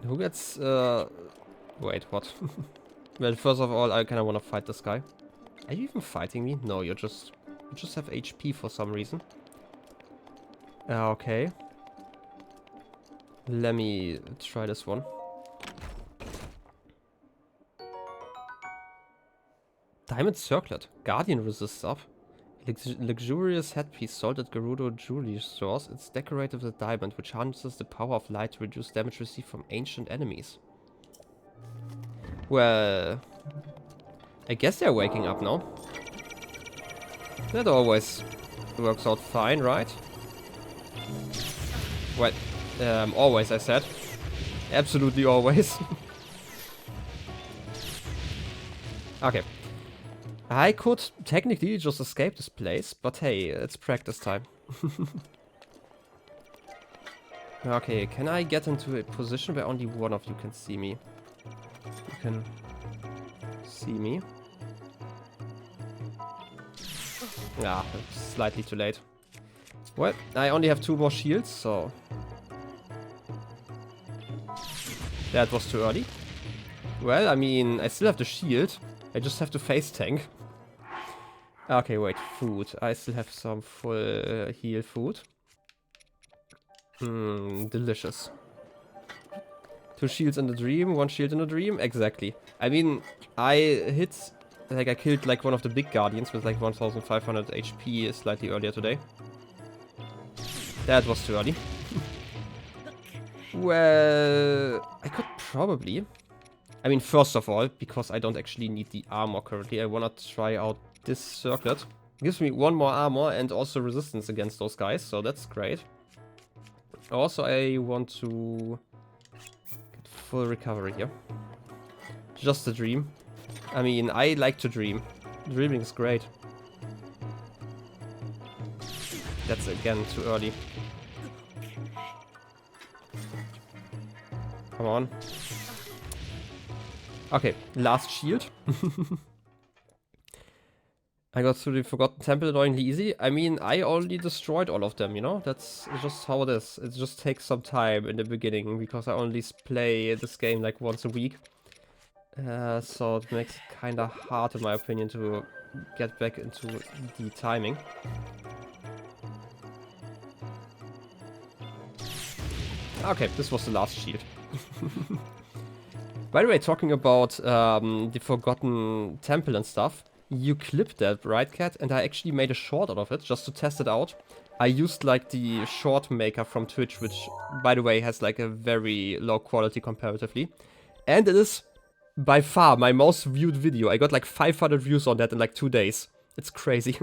Speaker 1: Who gets... Wait, what? Well, first of all, I kind of want to fight this guy. Are you even fighting me? No, you just have HP for some reason. Okay. Let me try this one. Diamond circlet. Guardian resists up. Luxurious headpiece sold at Gerudo jewelry stores. It's decorated with a diamond, which harnesses the power of light to reduce damage received from ancient enemies. Well, I guess they're waking up now. That always works out fine, right? Well, always, I said. Absolutely always. Okay. I could technically just escape this place, but hey, it's practice time. Okay, can I get into a position where only one of you can see me? You can see me. Ah, slightly too late. Well, I only have 2 more shields, so... That was too early. Well, I mean, I still have the shield. I just have to face tank. Okay, wait, food. I still have some full heal food. Delicious. 2 shields in the dream, 1 shield in the dream. Exactly. I mean, I killed like one of the big guardians with like 1500 HP slightly earlier today. That was too early. Well, I could probably. I mean, first of all, because I don't actually need the armor currently, I wanna try out this circlet. Gives me 1 more armor and also resistance against those guys, so that's great. Also, I want to get full recovery here. Just a dream. I mean, I like to dream. Dreaming is great. That's again too early. Come on. Okay, last shield. I got through the Forgotten Temple annoyingly easy. I mean, I only destroyed all of them, you know? That's just how it is. It just takes some time in the beginning, because I only play this game like once a week. So it makes it kinda hard, in my opinion, to get back into the timing. Okay, this was the last shield. By the way, talking about the Forgotten Temple and stuff, you clipped that, right, Cat? And I actually made a short out of it, just to test it out. I used, like, the short maker from Twitch, which, by the way, has, like, a very low quality comparatively. And it is, by far, my most viewed video. I got, like, 500 views on that in, like, 2 days. It's crazy.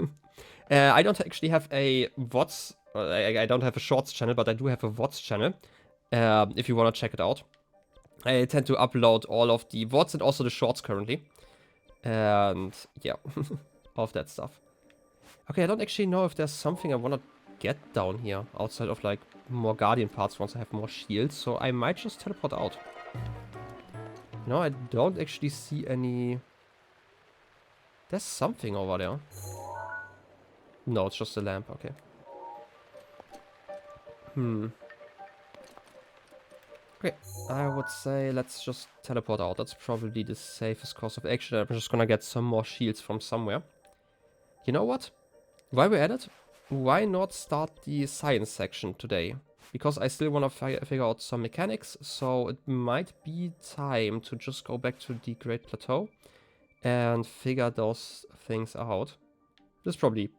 Speaker 1: I don't actually have a VODs, I don't have a Shorts channel, but I do have a VODs channel, if you want to check it out. I tend to upload all of the VODs and also the shorts currently. And yeah, all of that stuff. Okay, I don't actually know if there's something I want to get down here outside of like more guardian parts once I have more shields. So I might just teleport out. No, I don't actually see any... There's something over there. No, it's just a lamp, okay. Okay, I would say let's just teleport out. That's probably the safest course of action. I'm just gonna get some more shields from somewhere. You know what? While we're at it, why not start the science section today? Because I still want to figure out some mechanics, so it might be time to just go back to the Great Plateau and figure those things out. This is probably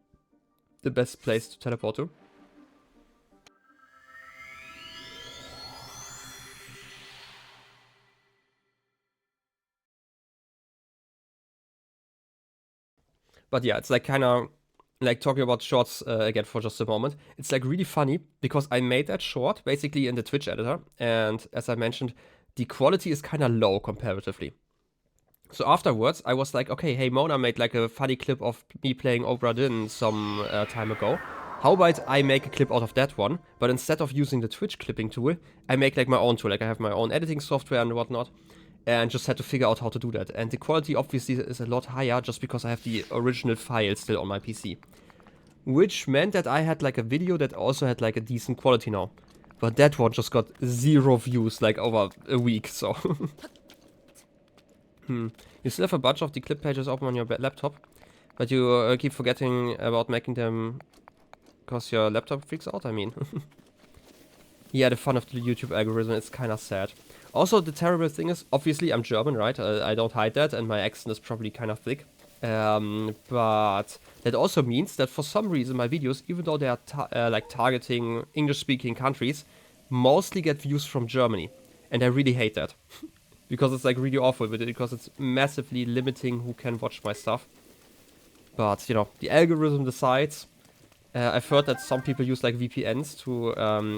Speaker 1: the best place to teleport to. But yeah, it's like kind of like talking about shorts again for just a moment. It's like really funny because I made that short basically in the Twitch editor. And as I mentioned, the quality is kind of low comparatively. So afterwards, I was like, okay, hey, Mona made like a funny clip of me playing Obra Dinn some time ago. How about I make a clip out of that one, but instead of using the Twitch clipping tool, I make like my own tool. Like I have my own editing software and whatnot. And just had to figure out how to do that. And the quality obviously is a lot higher just because I have the original file still on my PC. Which meant that I had like a video that also had like a decent quality now. But that one just got 0 views like over a week, so... You still have a bunch of the clip pages open on your laptop. But you keep forgetting about making them because your laptop freaks out, I mean. Yeah, the fun of the YouTube algorithm is kinda sad. Also, the terrible thing is, obviously I'm German, right? I don't hide that, and my accent is probably kind of thick. But that also means that for some reason my videos, even though they are like targeting English-speaking countries, mostly get views from Germany. And I really hate that. Because it's like really awful with it, because it's massively limiting who can watch my stuff. But, you know, the algorithm decides. I've heard that some people use like VPNs to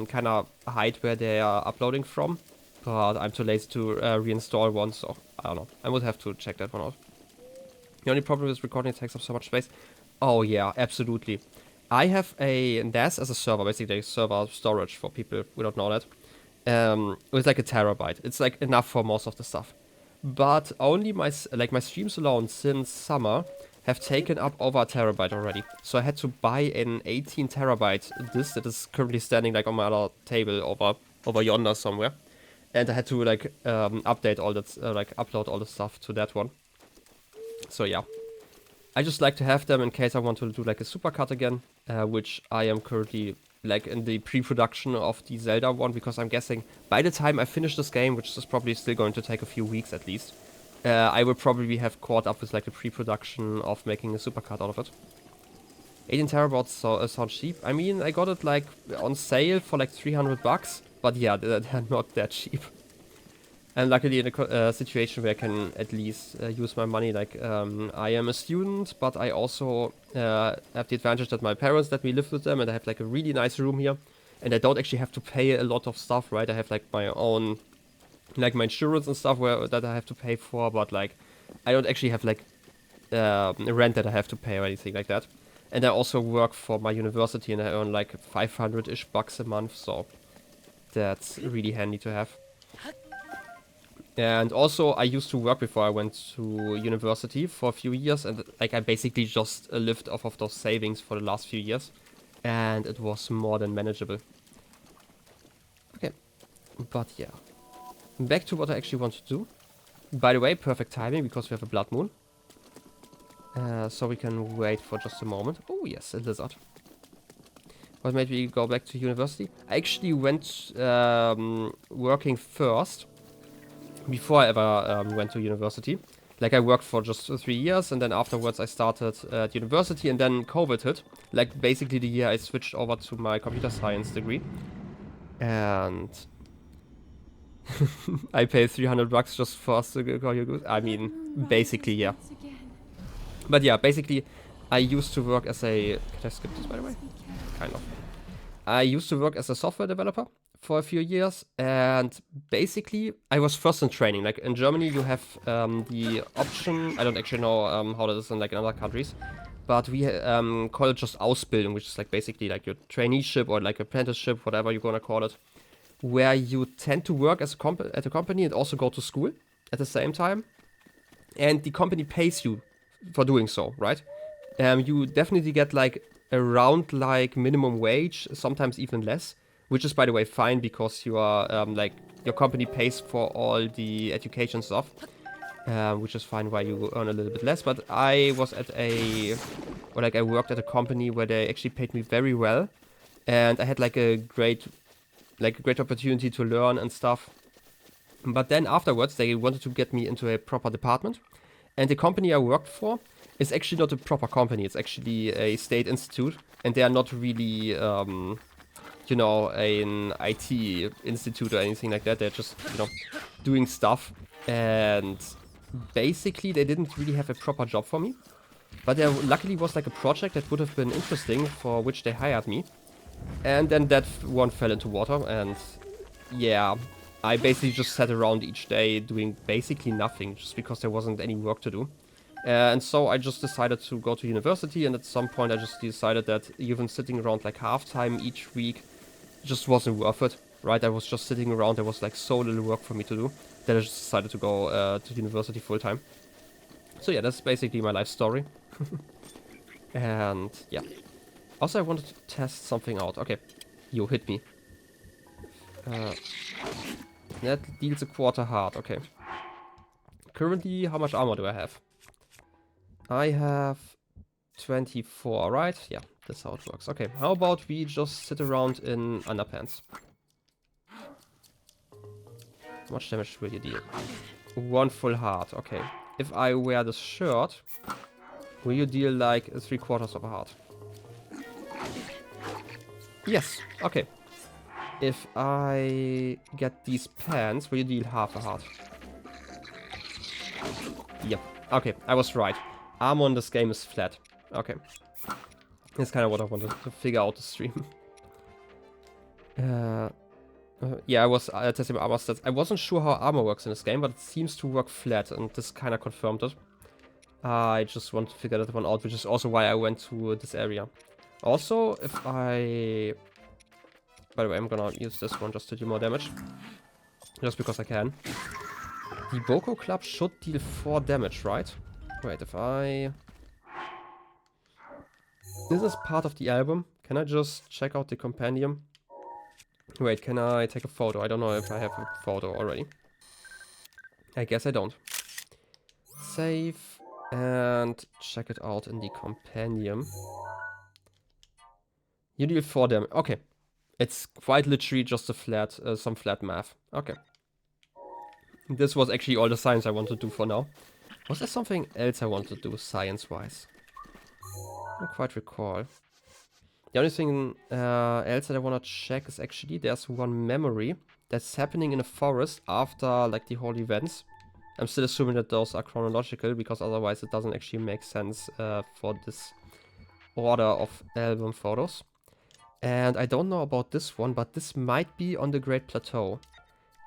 Speaker 1: kind of hide where they are uploading from. But I'm too lazy to reinstall one, so I don't know. I would have to check that one out. The only problem is recording takes up so much space. Oh yeah, absolutely. I have a NAS as a server, basically a server storage for people who don't know that. With like a terabyte. It's like enough for most of the stuff. But only my streams alone since summer have taken up over a terabyte already. So I had to buy an 18 terabyte disk that is currently standing like on my other table over yonder somewhere. And I had to like update all that, like upload all the stuff to that one. So yeah, I just like to have them in case I want to do like a supercut again, which I am currently like in the pre-production of the Zelda one, because I'm guessing by the time I finish this game, which is probably still going to take a few weeks at least, I will probably have caught up with like the pre-production of making a supercut out of it. 18 terabytes sound cheap. I mean, I got it like on sale for like 300 bucks, but yeah, they're not that cheap. I'm luckily in a situation where I can at least use my money. Like, I am a student, but I also have the advantage that my parents let me live with them, and I have like a really nice room here. And I don't actually have to pay a lot of stuff, right? I have like my own, like my insurance and stuff that I have to pay for, but like, I don't actually have like rent that I have to pay or anything like that. And I also work for my university, and I earn like 500-ish bucks a month, so that's really handy to have. And also, I used to work before I went to university for a few years, and like I basically just lived off of those savings for the last few years, and it was more than manageable. Okay, but yeah, back to what I actually want to do. By the way, perfect timing because we have a blood moon, so we can wait for just a moment. Oh yes, a lizard. What made me go back to university? I actually went working first. Before I ever went to university. Like, I worked for just 3 years, and then afterwards I started at university, and then COVID hit. Like, basically the year I switched over to my computer science degree. And I paid 300 bucks just for us to go. I mean, basically, yeah. But yeah, basically, I used to work as a... Can I skip this, by the way? Kind of. I used to work as a software developer for a few years, and basically I was first in training. Like in Germany you have the option, I don't actually know how that is in like in other countries, but we call it just Ausbildung, which is like basically like your traineeship or like apprenticeship, whatever you're gonna call it, where you tend to work as at a company and also go to school at the same time, and the company pays you for doing so, right? You definitely get like around like minimum wage, sometimes even less. Which is, by the way, fine because you are, like, your company pays for all the education stuff. Which is fine why you earn a little bit less. But I was at I worked at a company where they actually paid me very well. And I had like a great opportunity to learn and stuff. But then afterwards, they wanted to get me into a proper department. And the company I worked for is actually not a proper company. It's actually a state institute. And they are not really... you know, an IT institute or anything like that. They're just, you know, doing stuff. And basically they didn't really have a proper job for me. But there luckily was like a project that would have been interesting for which they hired me. And then that one fell into water, and yeah, I basically just sat around each day doing basically nothing just because there wasn't any work to do. And so I just decided to go to university, and at some point I just decided that even sitting around like half-time each week just wasn't worth it, right? I was just sitting around, there was like so little work for me to do that I just decided to go to university full-time. So yeah, that's basically my life story. And yeah. Also, I wanted to test something out. Okay, you hit me. That deals a quarter heart, okay. Currently, how much armor do I have? I have 24, right? Yeah, that's how it works. Okay, how about we just sit around in underpants? How much damage will you deal? 1 full heart, okay. If I wear this shirt, will you deal like 3/4 of a heart? Yes, okay. If I get these pants, will you deal half a heart? Yep, okay, I was right. Armor in this game is flat. Okay. That's kind of what I wanted to figure out the stream. Yeah, I was testing my armor stats. I wasn't sure how armor works in this game, but it seems to work flat, and this kind of confirmed it. I just want to figure that one out, which is also why I went to this area. Also, if I... By the way, I'm gonna use this one just to do more damage. Just because I can. The Boko Club should deal 4 damage, right? Wait, if I... This is part of the album. Can I just check out the compendium? Wait, can I take a photo? I don't know if I have a photo already. I guess I don't. Save. And check it out in the compendium. You deal 4 damage. Okay. It's quite literally just a flat, some flat math. Okay. This was actually all the science I wanted to do for now. Was there something else I wanted to do science-wise? I don't quite recall. The only thing else that I want to check is actually there's one memory that's happening in a forest after like the whole events. I'm still assuming that those are chronological because otherwise it doesn't actually make sense for this order of album photos. And I don't know about this one, but this might be on the Great Plateau.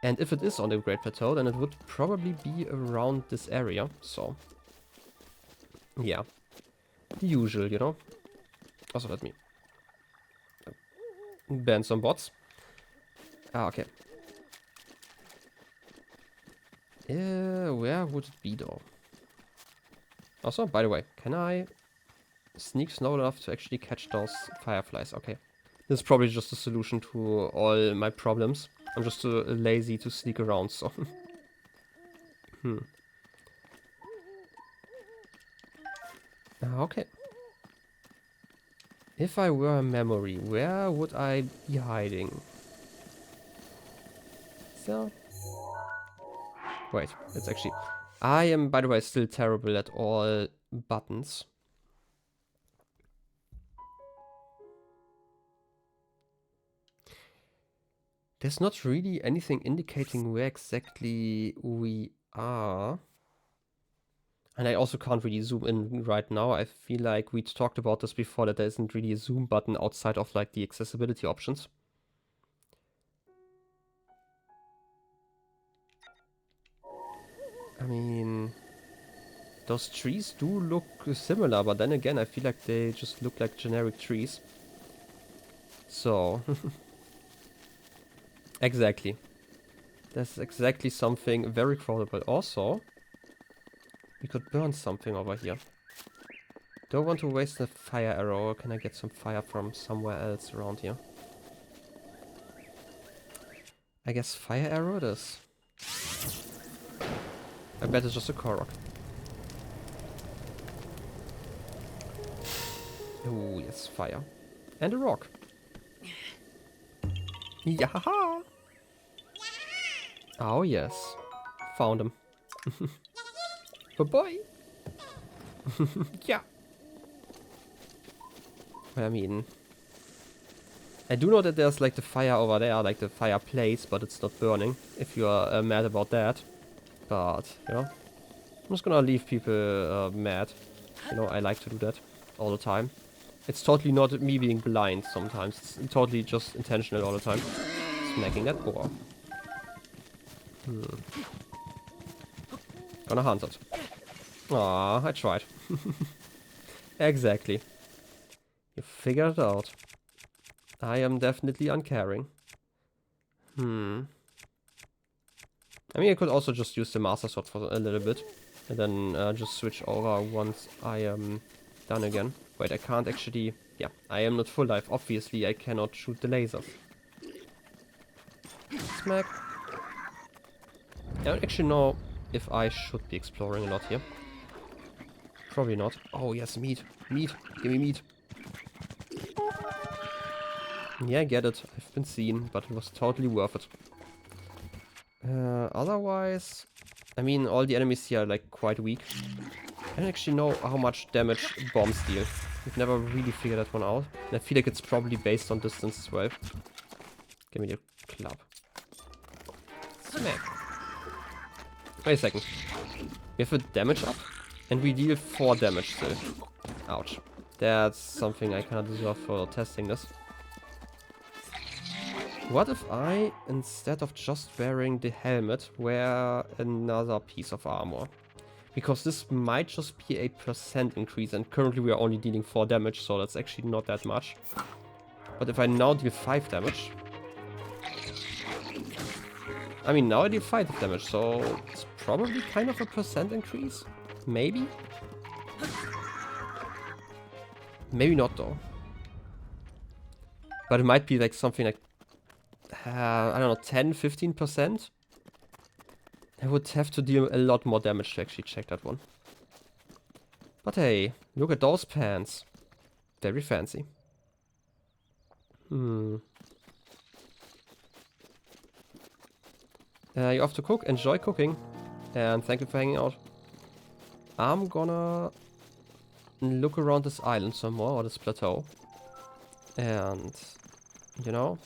Speaker 1: And if it is on the Great Plateau, then it would probably be around this area. So, yeah. The usual, you know. Also, let me ban some bots. Ah, okay. Where would it be though? Also, by the way, can I sneak slow enough to actually catch those fireflies? Okay. This is probably just a solution to all my problems. I'm just too lazy to sneak around, so. Okay. If I were a memory, where would I be hiding? So. Wait, it's actually... I am, by the way, still terrible at all buttons. There's not really anything indicating where exactly we are. And I also can't really zoom in right now. I feel like we talked about this before, that there isn't really a zoom button outside of like the accessibility options. I mean, those trees do look similar, but then again, I feel like they just look like generic trees. So, exactly. That's exactly something very crawlable. Also, we could burn something over here. Don't want to waste a fire arrow. Or can I get some fire from somewhere else around here? I guess fire arrow it is. I bet it's just a Korok. Oh, yes, fire. And a rock. Yahaha! Oh, yes. Found him. Good boy! Yeah! I mean... I do know that there's like the fire over there, like the fireplace, but it's not burning, if you are mad about that. But, you know, I'm just gonna leave people mad. You know, I like to do that all the time. It's totally not me being blind sometimes. It's totally just intentional all the time. Smacking that boar. Gonna hunt it. Aw, I tried. Exactly. You figured it out. I am definitely uncaring. I mean, I could also just use the Master Sword for a little bit. And then just switch over once I am done again. Wait, I can't actually... Yeah, I am not full life. Obviously, I cannot shoot the lasers. Smack. I don't actually know if I should be exploring a lot here. Probably not. Oh, yes, meat. Meat. Give me meat. Yeah, I get it. I've been seen, but it was totally worth it. Otherwise... I mean, all the enemies here are, like, quite weak. I don't actually know how much damage bombs deal. We've never really figured that one out. And I feel like it's probably based on distance as well. Give me the club. Smack. Wait a second. We have a damage up? And we deal 4 damage still. Ouch. That's something I cannot deserve for testing this. What if I, instead of just wearing the helmet, wear another piece of armor? Because this might just be a % increase, and currently we are only dealing 4 damage, so that's actually not that much. But if I now deal 5 damage... I mean, now I deal 5 damage, so it's probably kind of a % increase? Maybe? Maybe not, though. But it might be like something like... I don't know, 10-15%? I would have to deal a lot more damage to actually check that one. But hey, look at those pants. Very fancy. You have to cook. Enjoy cooking. And thank you for hanging out. I'm gonna look around this island some more, or this plateau. And, you know,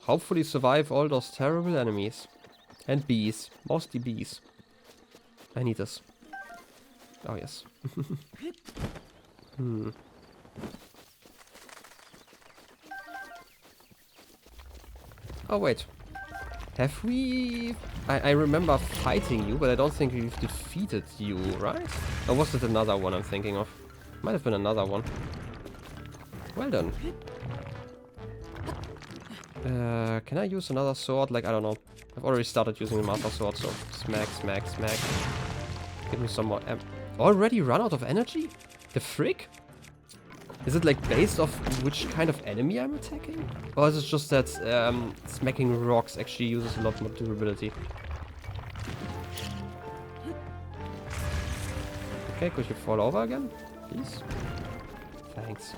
Speaker 1: hopefully survive all those terrible enemies. And bees. Mostly bees. I need this. Oh, yes. Oh, wait. Have we... I remember fighting you, but I don't think we've defeated you, right? Or was it another one I'm thinking of? Might have been another one. Well done. Can I use another sword? Like, I don't know. I've already started using the Master Sword, so smack, smack, smack. Give me some more already run out of energy? The frick? Is it like based off which kind of enemy I'm attacking? Or is it just that smacking rocks actually uses a lot more durability? Okay, could you fall over again? Please? Thanks.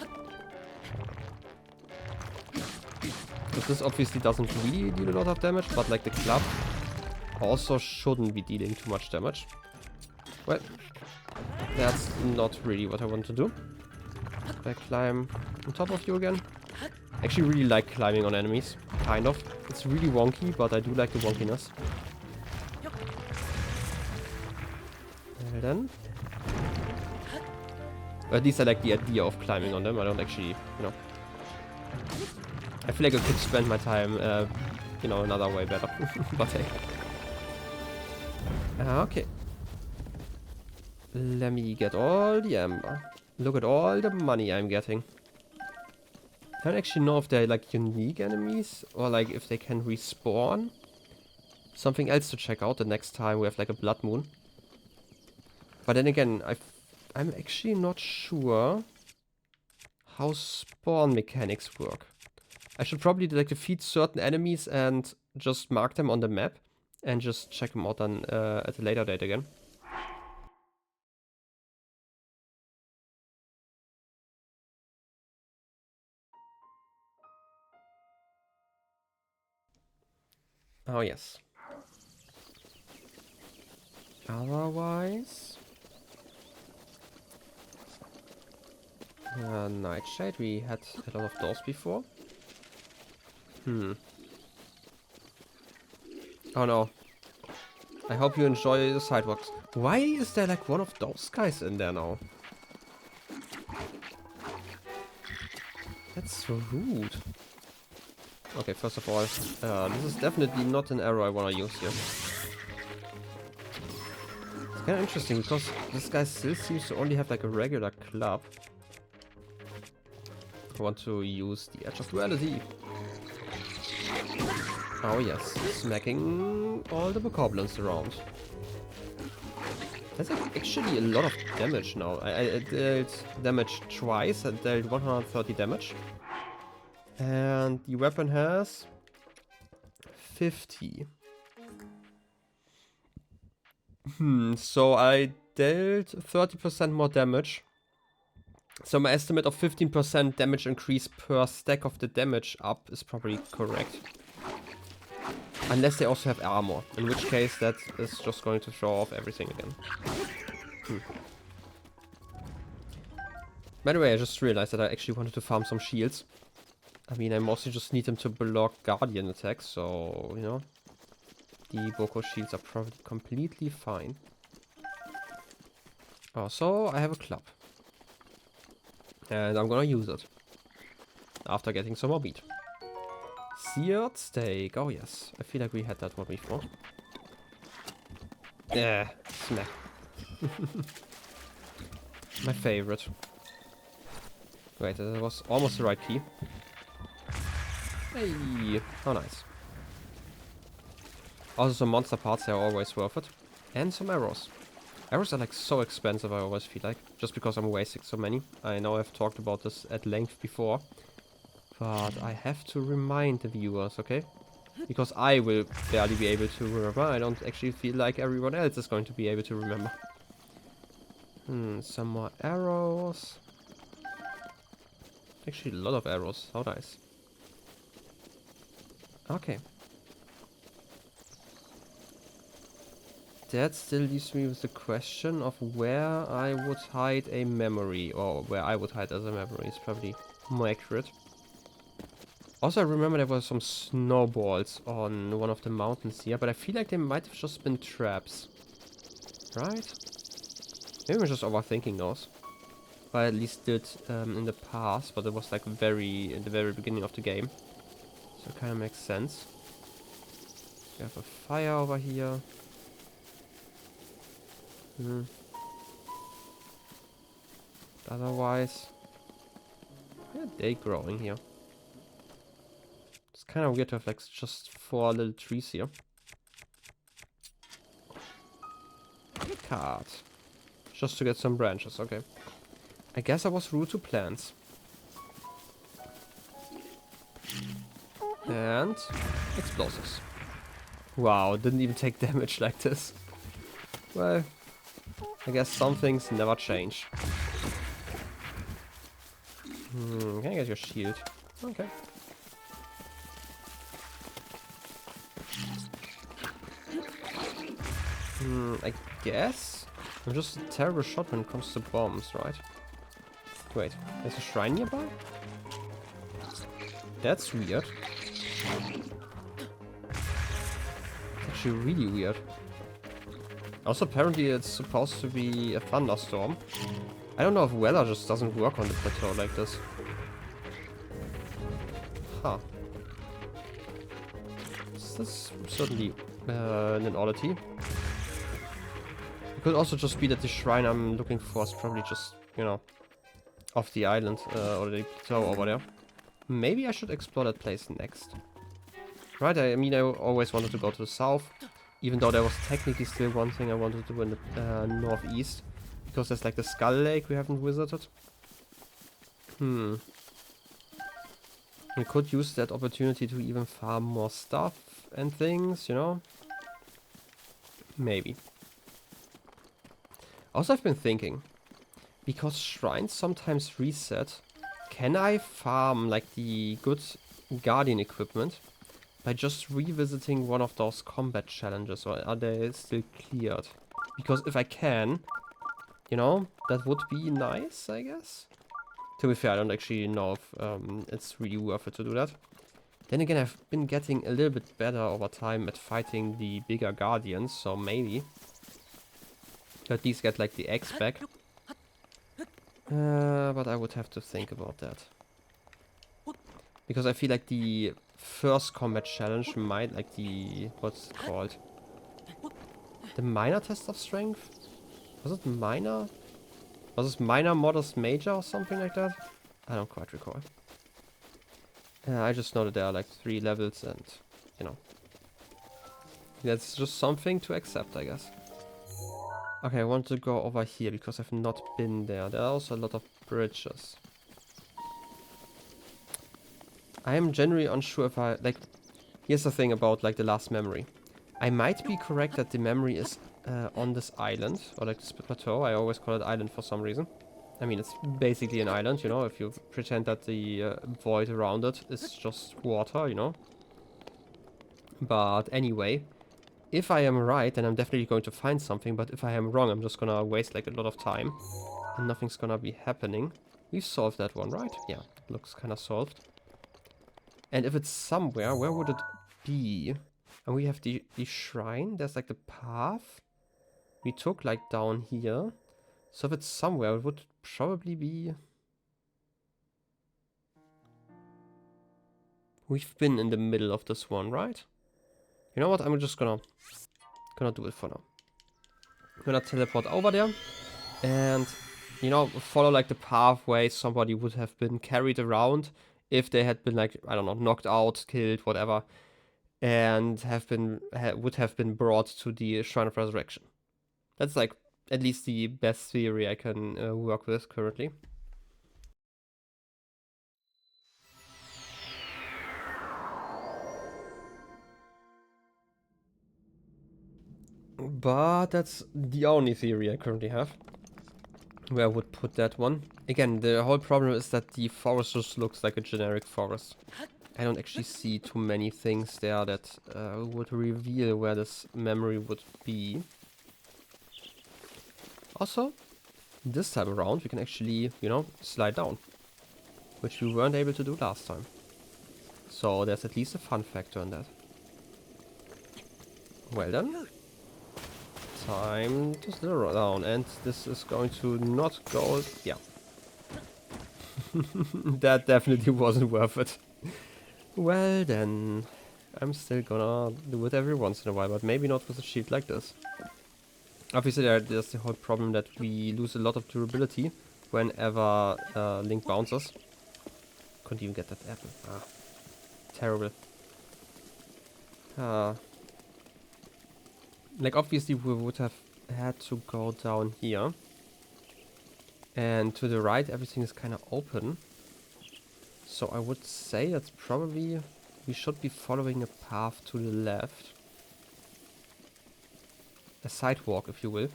Speaker 1: Because this obviously doesn't really deal a lot of damage, but like the club also shouldn't be dealing too much damage. Well, that's not really what I want to do. I climb on top of you again. I actually really like climbing on enemies, kind of. It's really wonky, but I do like the wonkiness. And then... Or at least I like the idea of climbing on them. I don't actually, you know... I feel like I could spend my time, you know, another way better. But hey. Okay. Let me get all the amber. Look at all the money I'm getting. I don't actually know if they're like unique enemies or like if they can respawn. Something else to check out the next time we have like a blood moon. But then again, I'm actually not sure how spawn mechanics work. I should probably like defeat certain enemies and just mark them on the map and just check them out on, at a later date again. Oh yes. Otherwise... Nightshade, we had a lot of those before. Oh no. I hope you enjoy the sidewalks. Why is there like one of those guys in there now? That's so rude. Okay, first of all, this is definitely not an arrow I want to use here. It's kind of interesting because this guy still seems to only have like a regular club. I want to use the Edge of Duality. Oh yes, smacking all the bokoblins around. That's actually a lot of damage now. I dealt damage twice, I dealt 130 damage. And the weapon has 50. So I dealt 30% more damage. So my estimate of 15% damage increase per stack of the damage up is probably correct. Unless they also have armor, in which case that is just going to throw off everything again. By the way, I just realized that I actually wanted to farm some shields. I mean, I mostly just need them to block guardian attacks, so, you know. The Boko shields are probably completely fine. Oh, so I have a club. And I'm gonna use it. After getting some more meat. Seared steak. Oh yes. I feel like we had that one before. Yeah, smack. My favorite. Wait, that was almost the right key. Hey, how nice. Also some monster parts, they are always worth it. And some arrows. Arrows are like so expensive, I always feel like. Just because I'm wasting so many. I know I've talked about this at length before. But I have to remind the viewers, okay? Because I will barely be able to remember. I don't actually feel like everyone else is going to be able to remember. Some more arrows. Actually, a lot of arrows. How nice. Okay. That still leaves me with the question of where I would hide a memory, or where I would hide as a memory is probably more accurate. Also, I remember there were some snowballs on one of the mountains here, but I feel like they might have just been traps. Right? Maybe I'm just overthinking those. I at least did in the past, but it was like in the very beginning of the game. So it kind of makes sense. We have a fire over here. Otherwise, where are they growing here? It's kind of weird to have like just 4 little trees here. Card. Just to get some branches, okay. I guess I was rude to plants. And explosives. Wow, didn't even take damage like this. Well, I guess some things never change. Can I get your shield? Okay. I guess I'm just a terrible shot when it comes to bombs, right? Wait, there's a shrine nearby? That's weird. It's actually really weird. Also, apparently it's supposed to be a thunderstorm. I don't know if weather just doesn't work on the plateau like this. Huh. This is certainly an oddity. It could also just be that the shrine I'm looking for is probably just, you know, off the island or the plateau over there. Maybe I should explore that place next. Right, I mean, I always wanted to go to the south, even though there was technically still one thing I wanted to do in the northeast, because there's like the Skull Lake we haven't visited. We could use that opportunity to even farm more stuff and things, you know? Maybe. Also, I've been thinking, because shrines sometimes reset, can I farm like the good guardian equipment by just revisiting one of those combat challenges, or are they still cleared? Because if I can, you know, that would be nice, I guess. To be fair, I don't actually know if it's really worth it to do that. Then again, I've been getting a little bit better over time at fighting the bigger guardians, so maybe at least get like the X back. But I would have to think about that. Because I feel like the first combat challenge might, like the, what's it called? The minor test of strength? Was it minor? Was it minor, modest, major or something like that? I don't quite recall. I just know that there are like 3 levels and, you know. That's just something to accept, I guess. Okay, I want to go over here because I've not been there. There are also a lot of bridges. I am generally unsure if I, like, here's the thing about like the last memory. I might be correct that the memory is on this island, or like this plateau. I always call it island for some reason. I mean, it's basically an island, you know, if you pretend that the void around it is just water, you know. But anyway, if I am right, then I'm definitely going to find something, but if I am wrong, I'm just gonna waste like a lot of time, and nothing's gonna be happening. We solved that one, right? Yeah, looks kind of solved. And if it's somewhere, where would it be? And we have the shrine. There's like the path we took like down here. So if it's somewhere, it would probably be... We've been in the middle of this one, right? You know what? I'm just gonna do it for now. I'm gonna teleport over there. And, you know, follow like the pathway somebody would have been carried around if they had been like, I don't know, knocked out, killed, whatever. And would have been brought to the Shrine of Resurrection. That's like at least the best theory I can work with currently. But that's the only theory I currently have. where I would put that one. Again, the whole problem is that the forest just looks like a generic forest. I don't actually see too many things there that would reveal where this memory would be. Also, this time around we can actually, you know, slide down, which we weren't able to do last time. So there's at least a fun factor in that. Well then, time to slow down, and this is going to not go, yeah. That definitely wasn't worth it. Well then, I'm still gonna do it every once in a while, but maybe not with a shield like this. Obviously there's the whole problem that we lose a lot of durability whenever Link bounces. Couldn't even get that apple. Ah, terrible. Like obviously we would have had to go down here. And to the right everything is kind of open. So I would say that's probably... we should be following a path to the left. A sidewalk, if you will.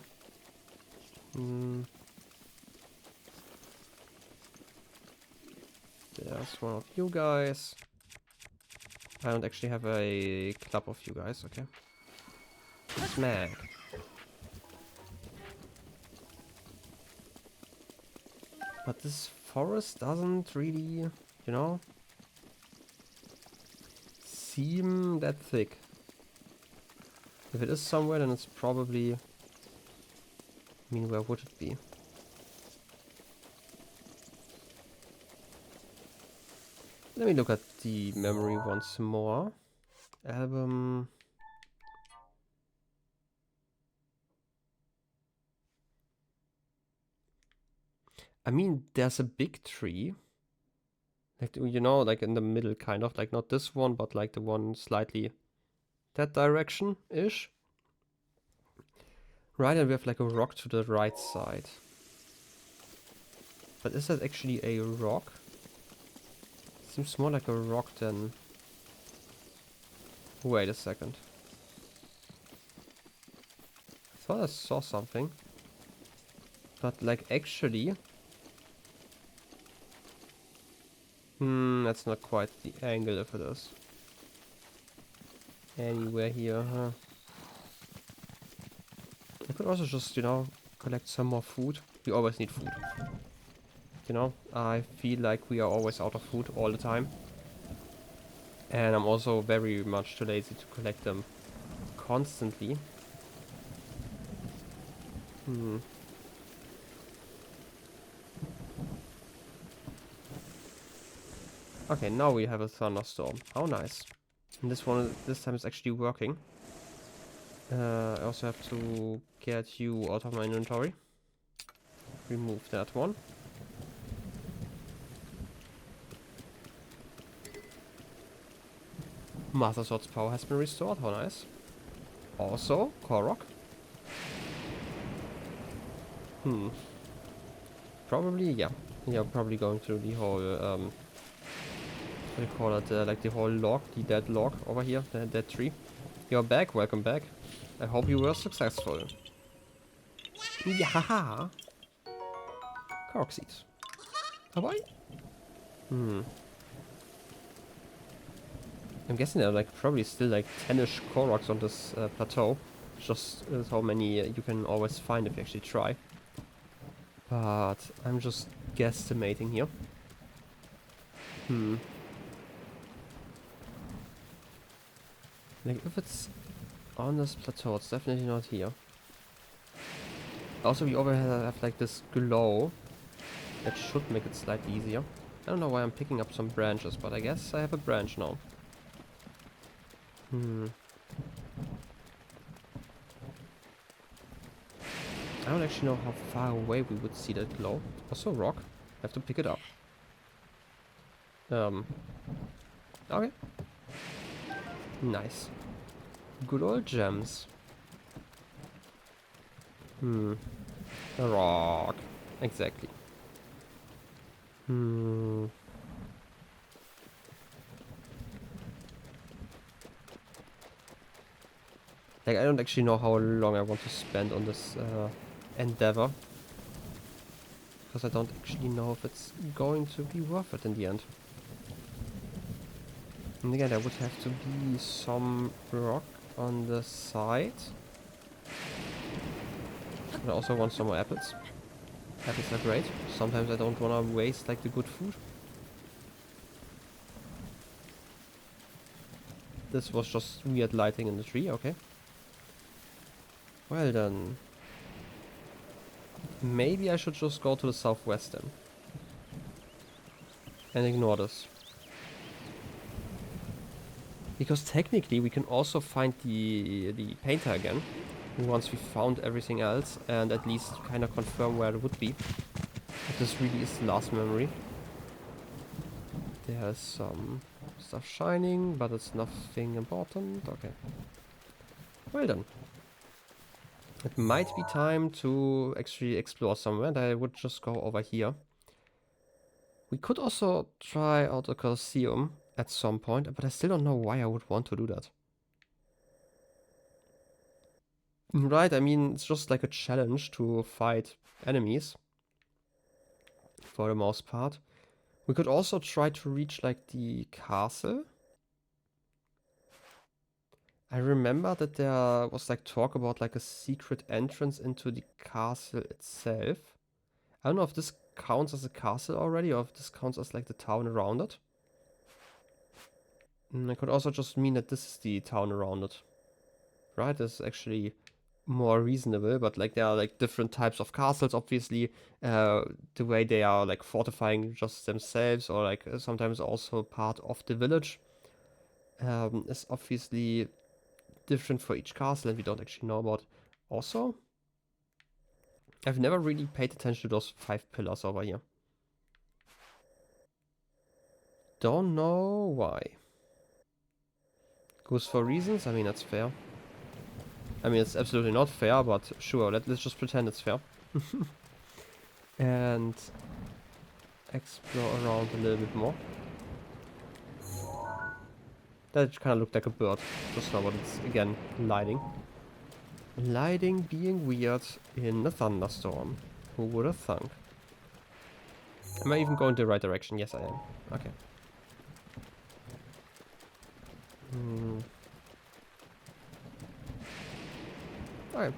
Speaker 1: There's one of you guys. I don't actually have a club of you guys, okay. Smack. But this forest doesn't really, you know, seem that thick. If it is somewhere, then it's probably... I mean, where would it be? Let me look at the memory once more. Album... I mean, there's a big tree. Like, you know, like in the middle, kind of. Like, not this one, but like the one slightly that direction-ish. Right, and we have like a rock to the right side. But is that actually a rock? Seems more like a rock than... Wait a second. I thought I saw something. But like actually... that's not quite the angle if it is. Anywhere here, huh? I could also just, you know, collect some more food. We always need food. You know, I feel like we are always out of food all the time. And I'm also very much too lazy to collect them constantly. Okay, now we have a thunderstorm. How nice. And this time is actually working. I also have to get you out of my inventory. Remove that one. Master Sword's power has been restored. How nice. Also, Korok. Probably, yeah. Yeah, probably going through the whole, what do you call it, like the whole log, the dead log over here, the dead tree. You're back, welcome back. I hope you were successful. Yeah. Korok seeds. Bye-bye. I'm guessing there are like probably still like 10-ish Koroks on this plateau. Just how many you can always find if you actually try. But I'm just guesstimating here. Like if it's on this plateau, it's definitely not here. Also, we over have like this glow that should make it slightly easier. I don't know why I'm picking up some branches, but I guess I have a branch now. I don't actually know how far away we would see that glow. Also rock. I have to pick it up. Okay. Nice. Good old gems. A rock. Exactly. Like, I don't actually know how long I want to spend on this endeavor. because I don't actually know if it's going to be worth it in the end. And again, there would have to be some rock on the side. I also want some more apples. Apples are great. Sometimes I don't want to waste like the good food. This was just weird lighting in the tree, okay. Well then. Maybe I should just go to the southwest then. And ignore this. Because technically we can also find the painter again. Once we found everything else and at least kind of confirm where it would be. If this really is the last memory. There's some stuff shining, but it's nothing important. Okay. Well then. It might be time to actually explore somewhere, and I would just go over here. We could also try out a Colosseum at some point, but I still don't know why I would want to do that. Right, I mean, it's just like a challenge to fight enemies. For the most part. We could also try to reach like the castle. I remember that there was like talk about like a secret entrance into the castle itself. I don't know if this counts as a castle already or if this counts as like the town around it. It could also just mean that this is the town around it. Right, this is actually more reasonable, but like there are like different types of castles, obviously. The way they are like fortifying just themselves or like sometimes also part of the village is obviously different for each castle and we don't actually know about. Also, I've never really paid attention to those 5 pillars over here. Don't know why. Goes for reasons, I mean that's fair. I mean it's absolutely not fair, but sure, let's just pretend it's fair. And explore around a little bit more. That kind of looked like a bird, just now, but it's again lighting. Lighting being weird in a thunderstorm. Who would have thunk? Am I even going the right direction? Yes, I am. Okay. Alright.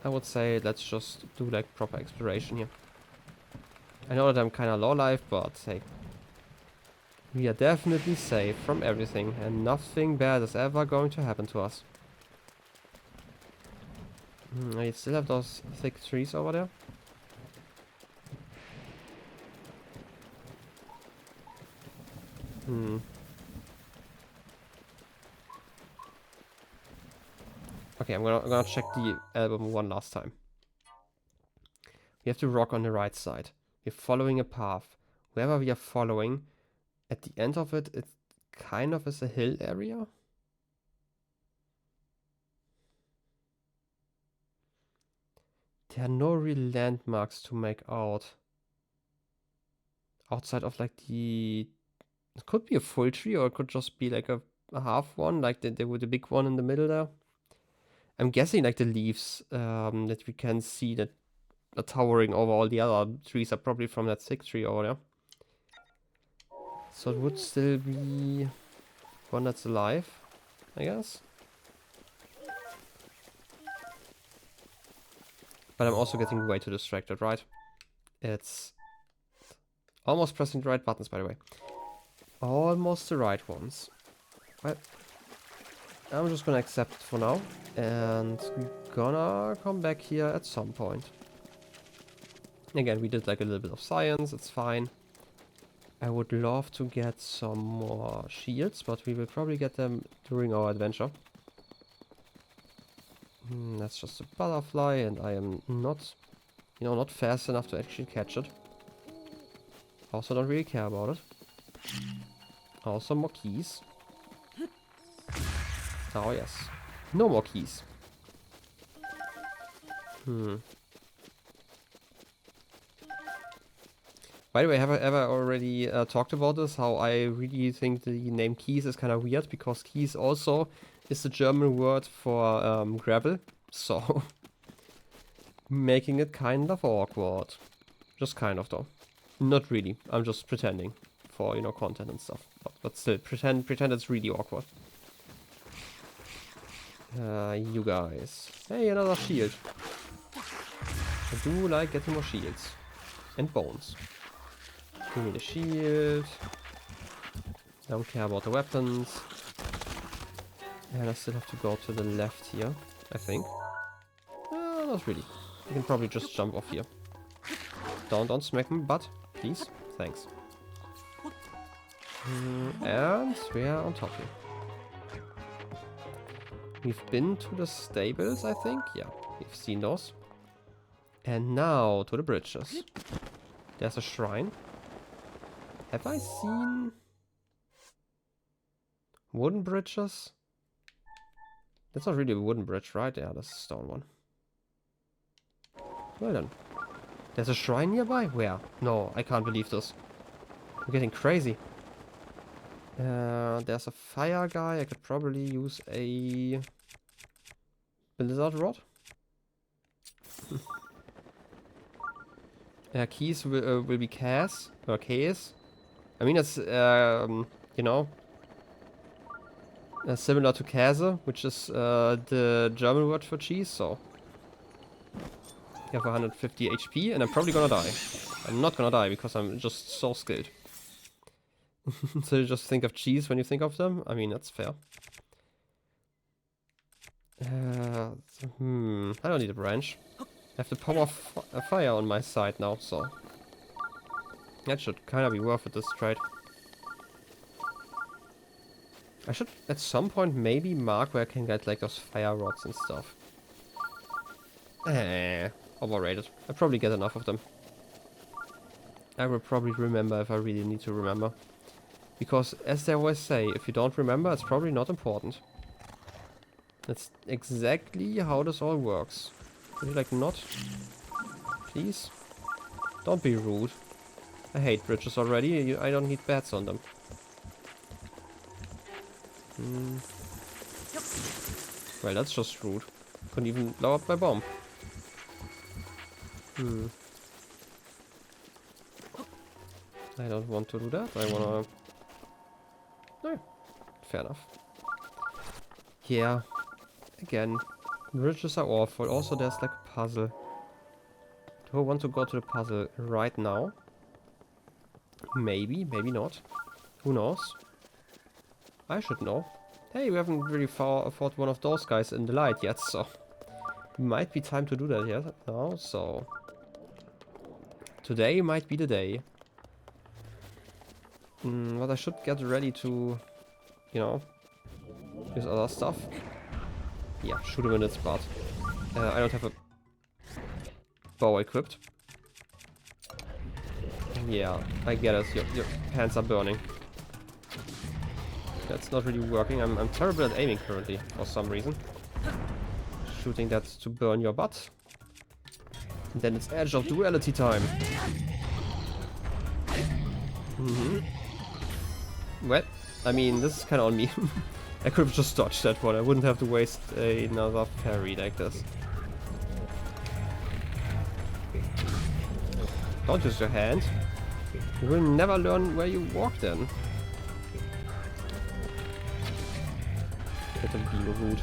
Speaker 1: I would say let's just do like proper exploration here. I know that I'm kind of low life, but hey. We are definitely safe from everything and nothing bad is ever going to happen to us. I still have those thick trees over there. Okay, I'm gonna check the album one last time. We have the rock on the right side. We're following a path. Wherever we are following, at the end of it, it kind of is a hill area. There are no real landmarks to make out. Outside of like the... It could be a full tree or it could just be like a half one, like the big one in the middle there. I'm guessing like the leaves that we can see that are towering over all the other trees are probably from that thick tree over there. So it would still be one that's alive, I guess. But I'm also getting way too distracted, right? It's almost pressing the right buttons, by the way. Almost the right ones. But I'm just gonna accept it for now. And we're gonna come back here at some point. Again, we did like a little bit of science, it's fine. I would love to get some more shields, but we will probably get them during our adventure. That's just a butterfly, and I am not, not fast enough to actually catch it. Also don't really care about it. Also more keys. Oh yes. No more keys. By the way, have I ever already talked about this? How I really think the name keys is kind of weird, because keys also is the German word for gravel. So, making it kind of awkward. Just kind of, though. Not really. I'm just pretending for, you know, content and stuff. But still, pretend it's really awkward. You guys. Hey, another shield. I do like getting more shields. And bones. Give me the shield. Don't care about the weapons. And I still have to go to the left here, I think. Not really. You can probably just jump off here. Don't smack my butt, please. Thanks. And we are on top here. We've been to the stables, I think. Yeah, we've seen those. And now to the bridges. There's a shrine. Have I seen wooden bridges? That's not really a wooden bridge, right? Yeah, that's a stone one. Well then. There's a shrine nearby? Where? No, I can't believe this. I'm getting crazy. There's a fire guy. I could probably use a blizzard rod. Keys will be Cas or Ks. I mean, it's you know, similar to Käse, which is the German word for cheese. So you have 150 HP, and I'm probably gonna die. I'm not gonna die because I'm just so skilled. So you just think of cheese when you think of them? I mean, that's fair. I don't need a branch. I have the power of fire on my side now, so that should kind of be worth it, this trade. I should at some point maybe mark where I can get like those fire rods and stuff. Overrated. I probably get enough of them. I will probably remember if I really need to remember. Because, as they always say, if you don't remember, it's probably not important. That's exactly how this all works. Would you like not? Please? Don't be rude. I hate bridges already. I don't need bats on them. Well, that's just rude. Couldn't even blow up my bomb. I don't want to do that. I wanna... No. Fair enough. Yeah. Again. Bridges are awful. Also, there's like a puzzle. Do I want to go to the puzzle right now? Maybe. Maybe not. Who knows? I should know. Hey, we haven't really fought one of those guys in the light yet, so... Might be time to do that yet now, so... Today might be the day. But I should get ready to, you know, use other stuff. Yeah, shoot him in its butt. I don't have a bow equipped. Yeah, I get it. Your hands are burning. That's not really working. I'm terrible at aiming currently, for some reason. Shooting that to burn your butt. And then it's Edge of Duality time. Well, I mean, this is kind of on me. I could have just dodged that one. I wouldn't have to waste another parry like this. Don't use your hand. You will never learn where you walk then. Get him being rude.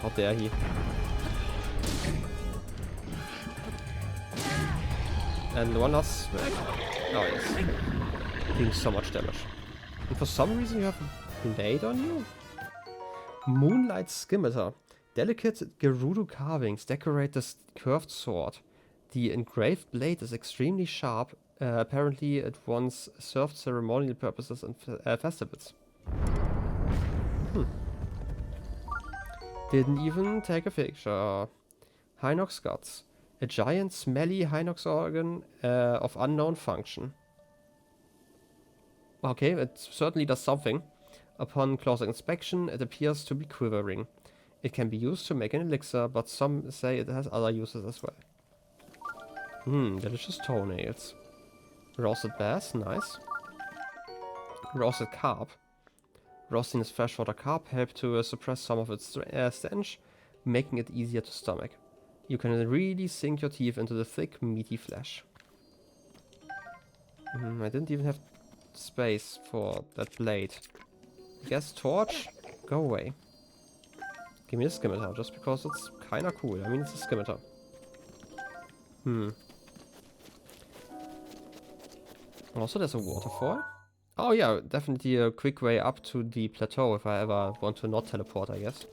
Speaker 1: How dare he? And one last smack. Oh yes. Doing so much damage. And for some reason you have a blade on you? Moonlight Scimitar. Delicate gerudo carvings decorate this curved sword. The engraved blade is extremely sharp. Apparently it once served ceremonial purposes and festivals. Didn't even take a picture. Hinox Guts. A giant smelly Hinox organ of unknown function. Okay, it certainly does something. Upon closer inspection, it appears to be quivering. It can be used to make an elixir, but some say it has other uses as well. Delicious toenails. Roasted bass, nice. Roasted carp. Roasting this freshwater carp helped to suppress some of its stench, making it easier to stomach. You can really sink your teeth into the thick, meaty flesh. I didn't even have space for that blade. Guess torch? Go away. Give me a scimitar, just because it's kinda cool. I mean, it's a scimitar. Also, there's a waterfall. Oh yeah, definitely a quick way up to the plateau if I ever want to not teleport, I guess.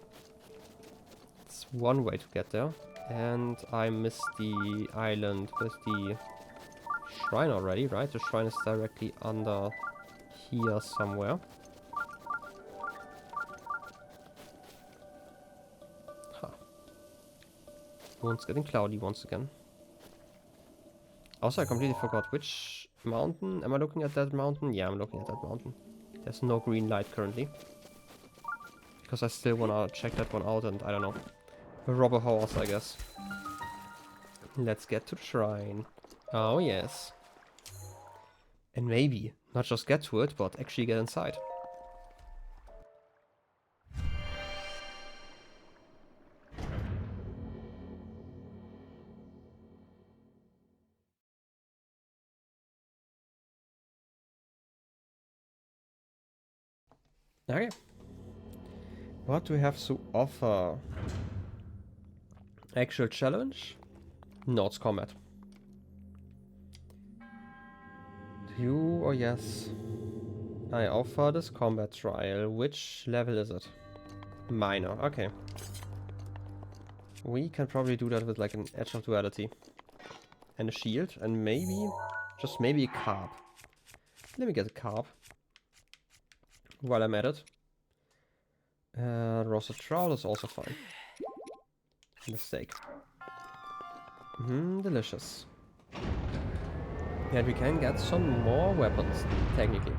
Speaker 1: It's one way to get there. And I missed the island with the shrine already, right? The shrine is directly under here somewhere. Huh. Moon's getting cloudy once again. Also, I completely forgot which mountain. Am I looking at that mountain? Yeah, I'm looking at that mountain. There's no green light currently. Because I still wanna check that one out and I don't know. Rob a horse, I guess. Let's get to the shrine. Oh, yes. And maybe not just get to it, but actually get inside. Okay. What do we have to offer? Actual challenge? No, it's combat. You or yes? I offer this combat trial. Which level is it? Minor. Okay. We can probably do that with like an edge of duality. And a shield. And maybe, just maybe a carb. Let me get a carb. While I'm at it. Roasted trout is also fine. And a steak. Delicious. And we can get some more weapons, technically.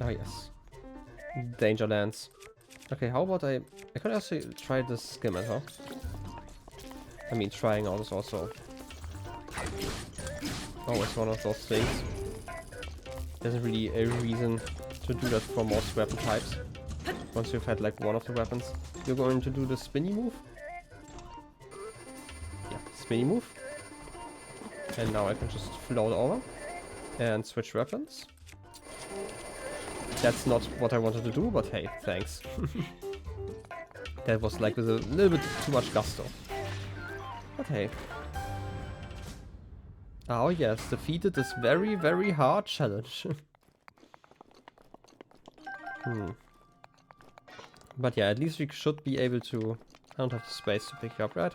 Speaker 1: Oh yes. Danger lands. Okay, how about I could also try this scimitar. I mean, trying out is also always one of those things. There's really a reason to do that for most weapon types. Once you've had like one of the weapons. You're going to do the spinny move? Yeah, spinny move. And now I can just float over and switch weapons. That's not what I wanted to do, but hey, thanks. That was like with a little bit too much gusto. But hey. Oh yes, defeated this very, very hard challenge. But yeah, at least we should be able to... I don't have the space to pick you up, right?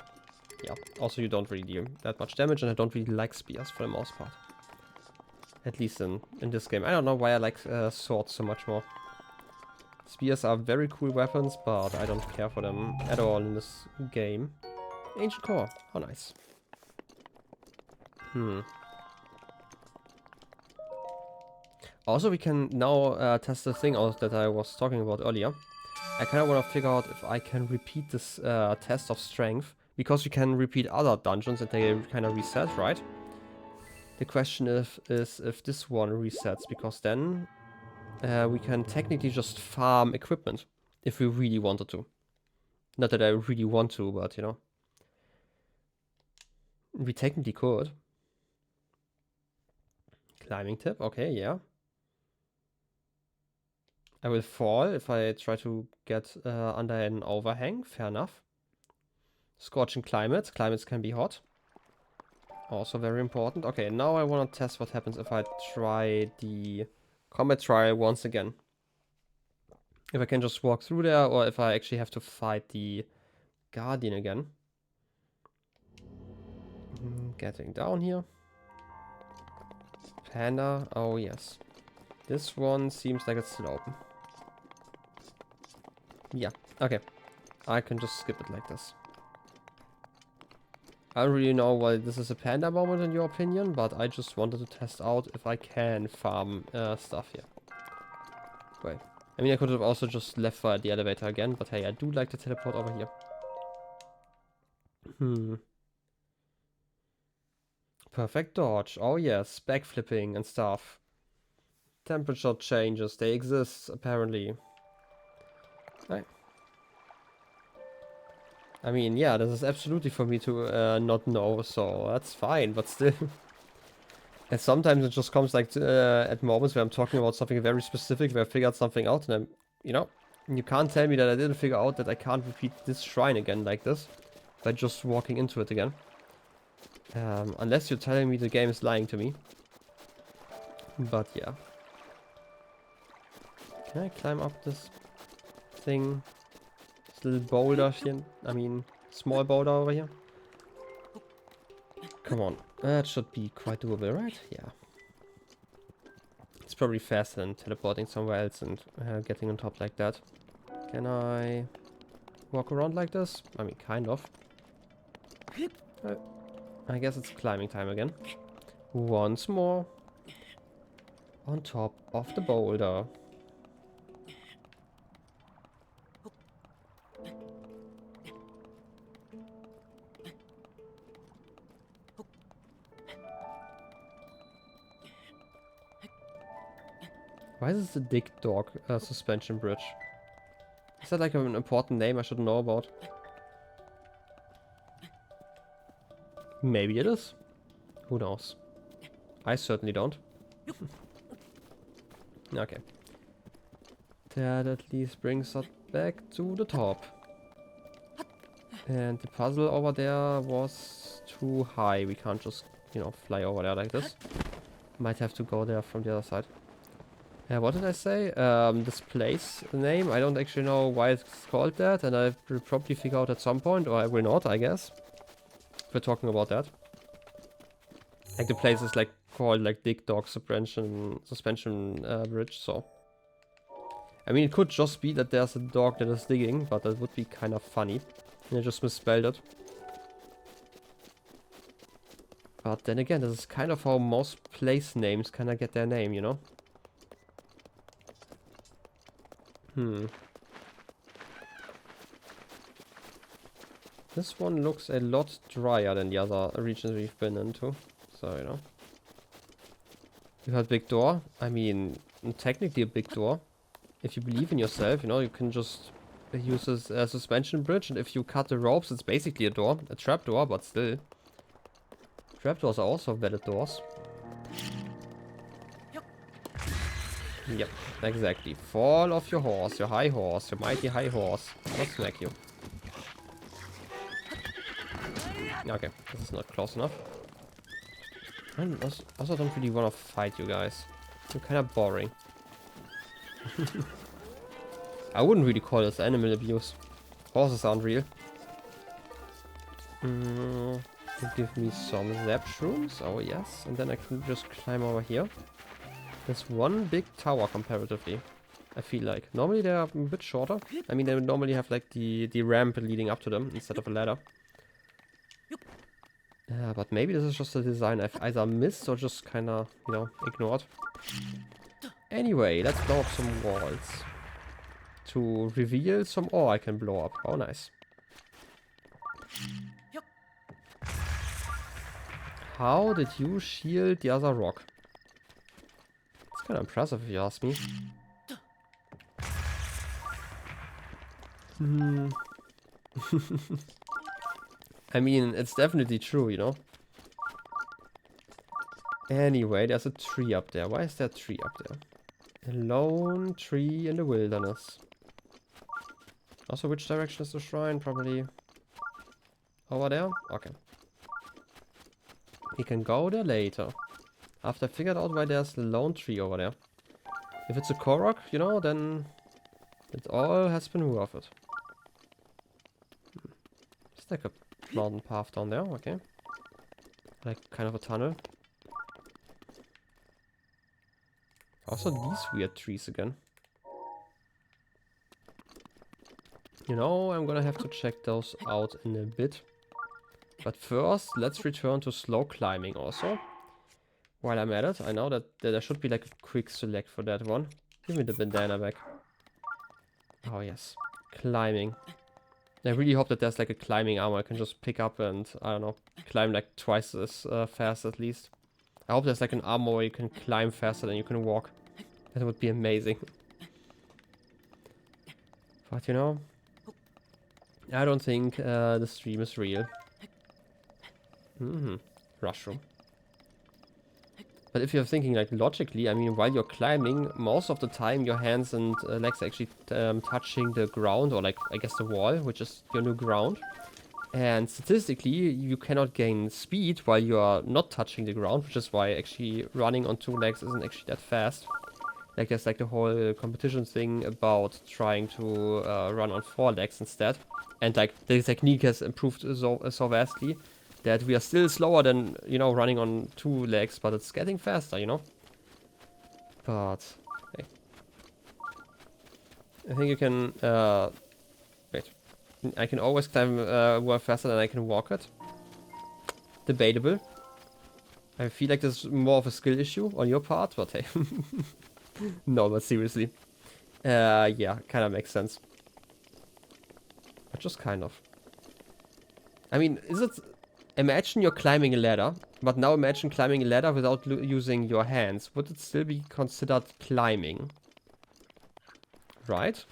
Speaker 1: Yeah. Also, you don't really deal that much damage, and I don't really like spears for the most part. At least in this game. I don't know why I like swords so much more. Spears are very cool weapons, but I don't care for them at all in this game. Ancient core. How nice. Also, we can now test the thing out that I was talking about earlier. I kind of want to figure out if I can repeat this test of strength. Because we can repeat other dungeons and they kind of reset, right? The question is if this one resets, because then we can technically just farm equipment if we really wanted to. Not that I really want to, but you know. We technically could. Climbing tip, okay, yeah. I will fall if I try to get under an overhang, fair enough. Scorching climates, climates can be hot. Also very important. Okay, now I want to test what happens if I try the combat trial once again. If I can just walk through there, or if I actually have to fight the guardian again. Getting down here. Panda, oh yes. This one seems like it's still open. Yeah, okay. I can just skip it like this. I don't really know why this is a panda moment in your opinion, but I just wanted to test out if I can farm stuff here. Wait. I mean, I could have also just left via the elevator again, but hey, I do like to teleport over here. Perfect dodge. Oh yes, backflipping and stuff. Temperature changes, they exist apparently. Right. I mean, yeah, this is absolutely for me to not know, so that's fine, but still. And sometimes it just comes like at moments where I'm talking about something very specific, where I figured something out, and I'm, you know, you can't tell me that I didn't figure out that I can't repeat this shrine again like this by just walking into it again. Unless you're telling me the game is lying to me. But yeah. Can I climb up this thing? This little boulder here? I mean, small boulder over here? Come on. That should be quite doable, right? Yeah. It's probably faster than teleporting somewhere else and getting on top like that. Can I walk around like this? I mean, kind of. I guess it's climbing time again. Once more. On top of the boulder. Why is this the Dick Dog suspension bridge? Is that like an important name I should know about? Maybe it is. Who knows? I certainly don't. Okay. That at least brings us back to the top. And the puzzle over there was too high. We can't just, you know, fly over there like this. Might have to go there from the other side. What did I say? This place name, I don't actually know why it's called that, and I will probably figure out at some point, or I will not, I guess. If we're talking about that. Like the place is like called like Dick Dog suspension bridge, so. I mean, it could just be that there's a dog that is digging, but that would be kind of funny. And I just misspelled it. But then again, this is kind of how most place names kind of get their name, you know? This one looks a lot drier than the other regions we've been into. So, you know. You had big door. I mean, technically a big door. If you believe in yourself, you know, you can just use this suspension bridge. And if you cut the ropes, it's basically a door. A trap door, but still. Trapdoors are also valid doors. Yep, exactly. Fall off your horse, your high horse, your mighty high horse. I'll smack you. Okay, this is not close enough. I also don't really want to fight you guys. You're kind of boring. I wouldn't really call this animal abuse. Horses aren't real. Give me some zap shrooms. Oh yes, and then I can just climb over here. There's one big tower comparatively, I feel like. Normally they're a bit shorter. I mean, they would normally have like the ramp leading up to them instead of a ladder. But maybe this is just a design I've either missed or just kind of, you know, ignored. Anyway, let's blow up some walls. To reveal some ore I can blow up. Oh, nice. How did you shield the other rock? It's kind of impressive if you ask me. I mean, it's definitely true, you know. Anyway, there's a tree up there. Why is there a tree up there? A lone tree in the wilderness. Also, which direction is the shrine? Probably over there? Okay. We can go there later. After I figured out why there's a lone tree over there. If it's a Korok, you know, then it all has been worth it. It's like a mountain path down there, okay. Like kind of a tunnel. Also these weird trees again. You know, I'm gonna have to check those out in a bit. But first, let's return to slow climbing also. While I'm at it, I know that there should be like a quick select for that one. Give me the bandana back. Oh yes, climbing. I really hope that there's like a climbing armor I can just pick up and, I don't know, climb like twice as fast at least. I hope there's like an armor where you can climb faster than you can walk. That would be amazing. But you know, I don't think the stream is real. Rushroom. But if you're thinking like logically, I mean, while you're climbing, most of the time your hands and legs are actually touching the ground, or like, I guess the wall, which is your new ground. And statistically, you cannot gain speed while you are not touching the ground, which is why actually running on 2 legs isn't actually that fast. Like there's like the whole competition thing about trying to run on 4 legs instead. And like the technique has improved so vastly that we are still slower than, you know, running on 2 legs, but it's getting faster, you know? But, hey. I think you can, wait. I can always climb a wall faster than I can walk it. Debatable. I feel like this is more of a skill issue on your part, but hey. No, but seriously. Yeah, kind of makes sense. But just kind of. I mean, is it... Imagine you're climbing a ladder, but now imagine climbing a ladder without using your hands. Would it still be considered climbing? Right?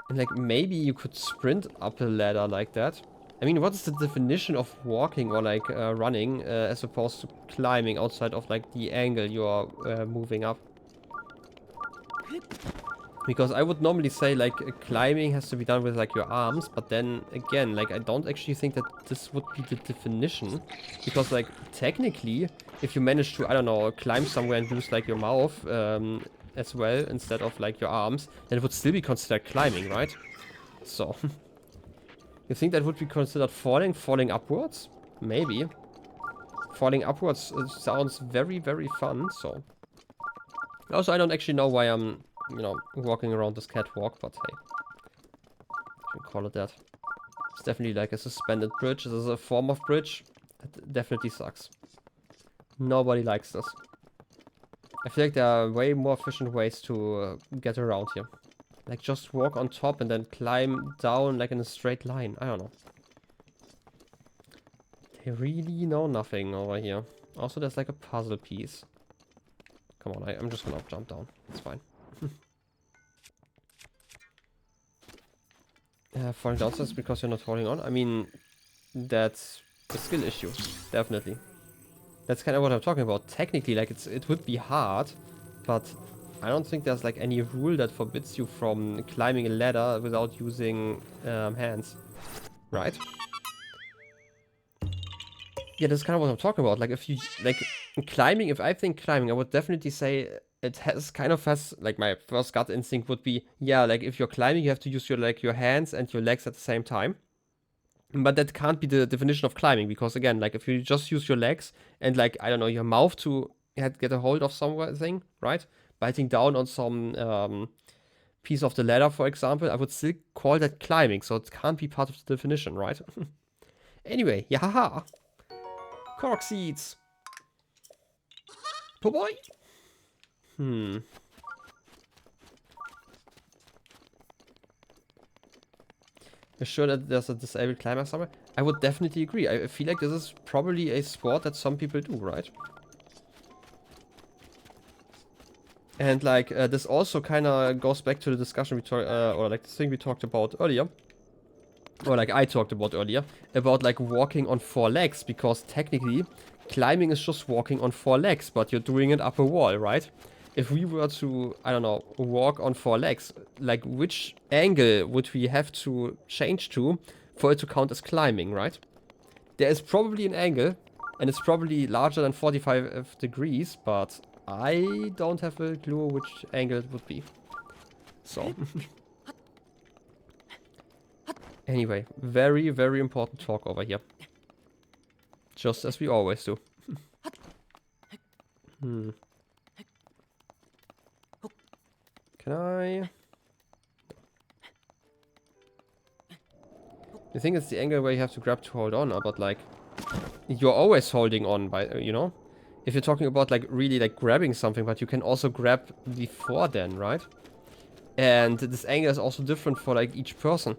Speaker 1: And like, maybe you could sprint up a ladder like that. I mean, what is the definition of walking or like running as opposed to climbing outside of like the angle you're moving up? Because I would normally say like climbing has to be done with like your arms, but then again, like I don't actually think that this would be the definition. Because like technically, if you manage to, I don't know, climb somewhere and use like your mouth as well instead of like your arms, then it would still be considered climbing, right? So, you think that would be considered falling? Falling upwards? Maybe. Falling upwards sounds very, very fun, so. Also, I don't actually know why I'm, you know, walking around this catwalk, but hey. You can call it that. It's definitely like a suspended bridge. This is a form of bridge. It definitely sucks. Nobody likes this. I feel like there are way more efficient ways to get around here. Like just walk on top and then climb down like in a straight line. I don't know. They really know nothing over here. Also, there's like a puzzle piece. Come on, I'm just gonna jump down. It's fine. Falling downstairs because you're not holding on. I mean, that's a skill issue. Definitely. That's kind of what I'm talking about. Technically, like it would be hard, but I don't think there's like any rule that forbids you from climbing a ladder without using hands. Right? Yeah, that's kind of what I'm talking about. Like if you like climbing, if I think climbing, I would definitely say it has like my first gut instinct would be, yeah, like if you're climbing, you have to use your hands and your legs at the same time. But that can't be the definition of climbing, because again, like if you just use your legs and like, I don't know, your mouth to get a hold of something, right? Biting down on some piece of the ladder, for example, I would still call that climbing, so it can't be part of the definition, right? Anyway, yeah, haha. Cork seeds. Oh boy. You sure that there's a disabled climber somewhere? I would definitely agree. I feel like this is probably a sport that some people do, right? And like this also kind of goes back to the discussion we talked, or like the thing we talked about earlier, or like I talked about earlier, about like walking on 4 legs, because technically climbing is just walking on 4 legs, but you're doing it up a wall, right? If we were to, I don't know, walk on 4 legs, like which angle would we have to change to for it to count as climbing, right? There is probably an angle, and it's probably larger than 45 degrees, but I don't have a clue which angle it would be. So. Anyway, very, very important talk over here. Just as we always do. Can I... I think it's the angle where you have to grab to hold on, but like... You're always holding on by, you know? If you're talking about like really like grabbing something, but you can also grab before then, right? And this angle is also different for like each person.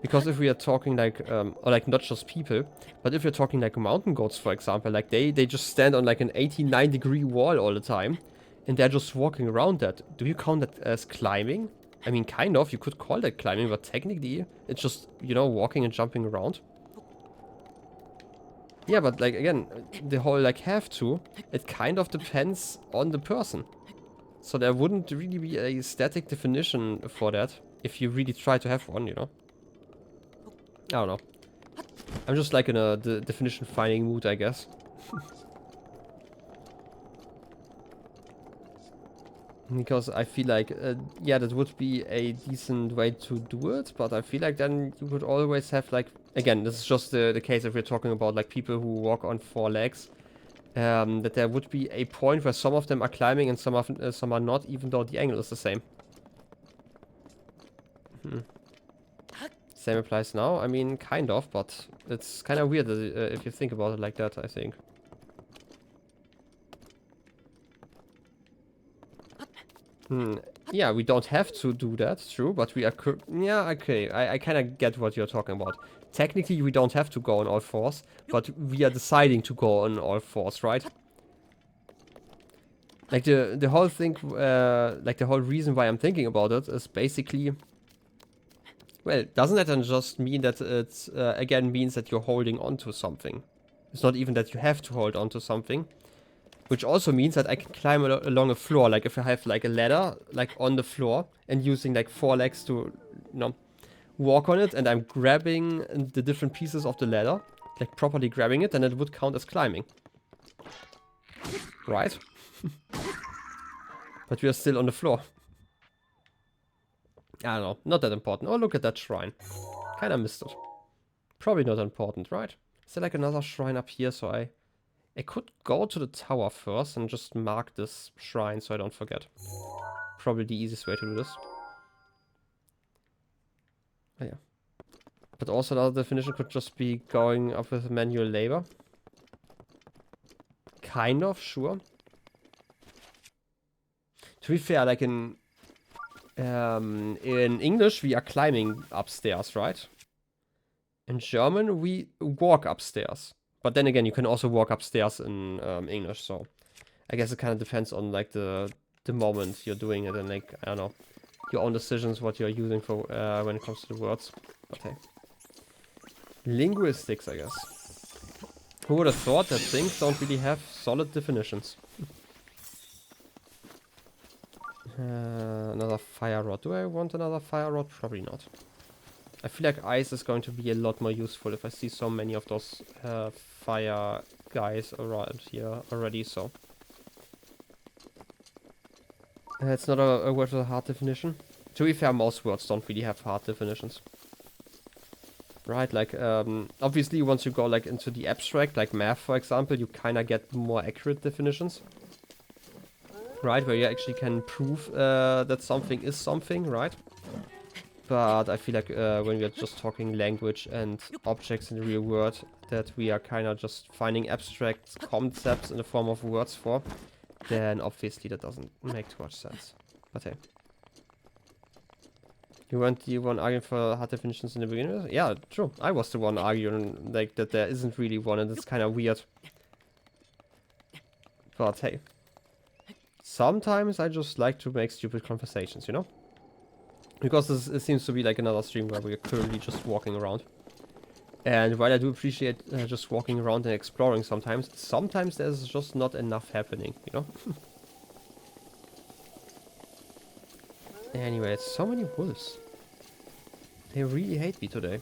Speaker 1: Because if we are talking like, or like not just people, but if you're talking like mountain goats, for example, like they just stand on like an 89-degree wall all the time, and they're just walking around that. Do you count that as climbing? I mean, kind of, you could call that climbing, but technically, it's just, you know, walking and jumping around. Yeah, but like, again, the whole, like, have to, it kind of depends on the person. So there wouldn't really be a static definition for that, if you really try to have one, you know? I don't know. I'm just like in a definition finding mood, I guess. Because I feel like, yeah, that would be a decent way to do it, but I feel like then you would always have, like, again, this is just the case if we're talking about, like, people who walk on 4 legs, that there would be a point where some of them are climbing and some are not, even though the angle is the same. Same applies now. I mean, kind of, but it's kind of weird if you think about it like that, I think. Yeah, we don't have to do that, true, but we are... Yeah, okay, I kind of get what you're talking about. Technically, we don't have to go on all fours, but we are deciding to go on all fours, right? Like, the whole thing, like, the whole reason why I'm thinking about it is basically... Well, doesn't that then just mean that it, again, means that you're holding on to something? It's not even that you have to hold on to something. Which also means that I can climb along a floor, like if I have like a ladder, like on the floor, and using like 4 legs to, you know, walk on it, and I'm grabbing the different pieces of the ladder, like properly grabbing it, then it would count as climbing. Right? But we are still on the floor. I don't know, not that important. Oh, look at that shrine. Kinda missed it. Probably not important, right? Is there like another shrine up here, so I could go to the tower first and just mark this shrine so I don't forget. Probably the easiest way to do this. Oh, yeah. But also another definition could just be going up with manual labor. Kind of, sure. To be fair, like in English we are climbing upstairs, right? In German we walk upstairs. But then again, you can also walk upstairs in English, so I guess it kind of depends on like the moment you're doing it and like, I don't know, your own decisions, what you're using for when it comes to the words. Okay. Linguistics, I guess. Who would have thought that things don't really have solid definitions? Another fire rod. Do I want another fire rod? Probably not. I feel like ice is going to be a lot more useful if I see so many of those fire guys around here already, so. It's not a word with a hard definition. To be fair, most words don't really have hard definitions. Right, like, obviously once you go like into the abstract, like math for example, you kinda get more accurate definitions. Right, where you actually can prove that something is something, right? But I feel like when we are just talking language and objects in the real world, that we are kind of just finding abstract concepts in the form of words for, then obviously that doesn't make too much sense. But hey. You weren't the one arguing for hard definitions in the beginning? Yeah, true. I was the one arguing like that there isn't really one and it's kind of weird. But hey. Sometimes I just like to make stupid conversations, you know? Because it seems to be like another stream where we're currently just walking around. And while I do appreciate just walking around and exploring sometimes there's just not enough happening, you know? Anyway, so many wolves. They really hate me today.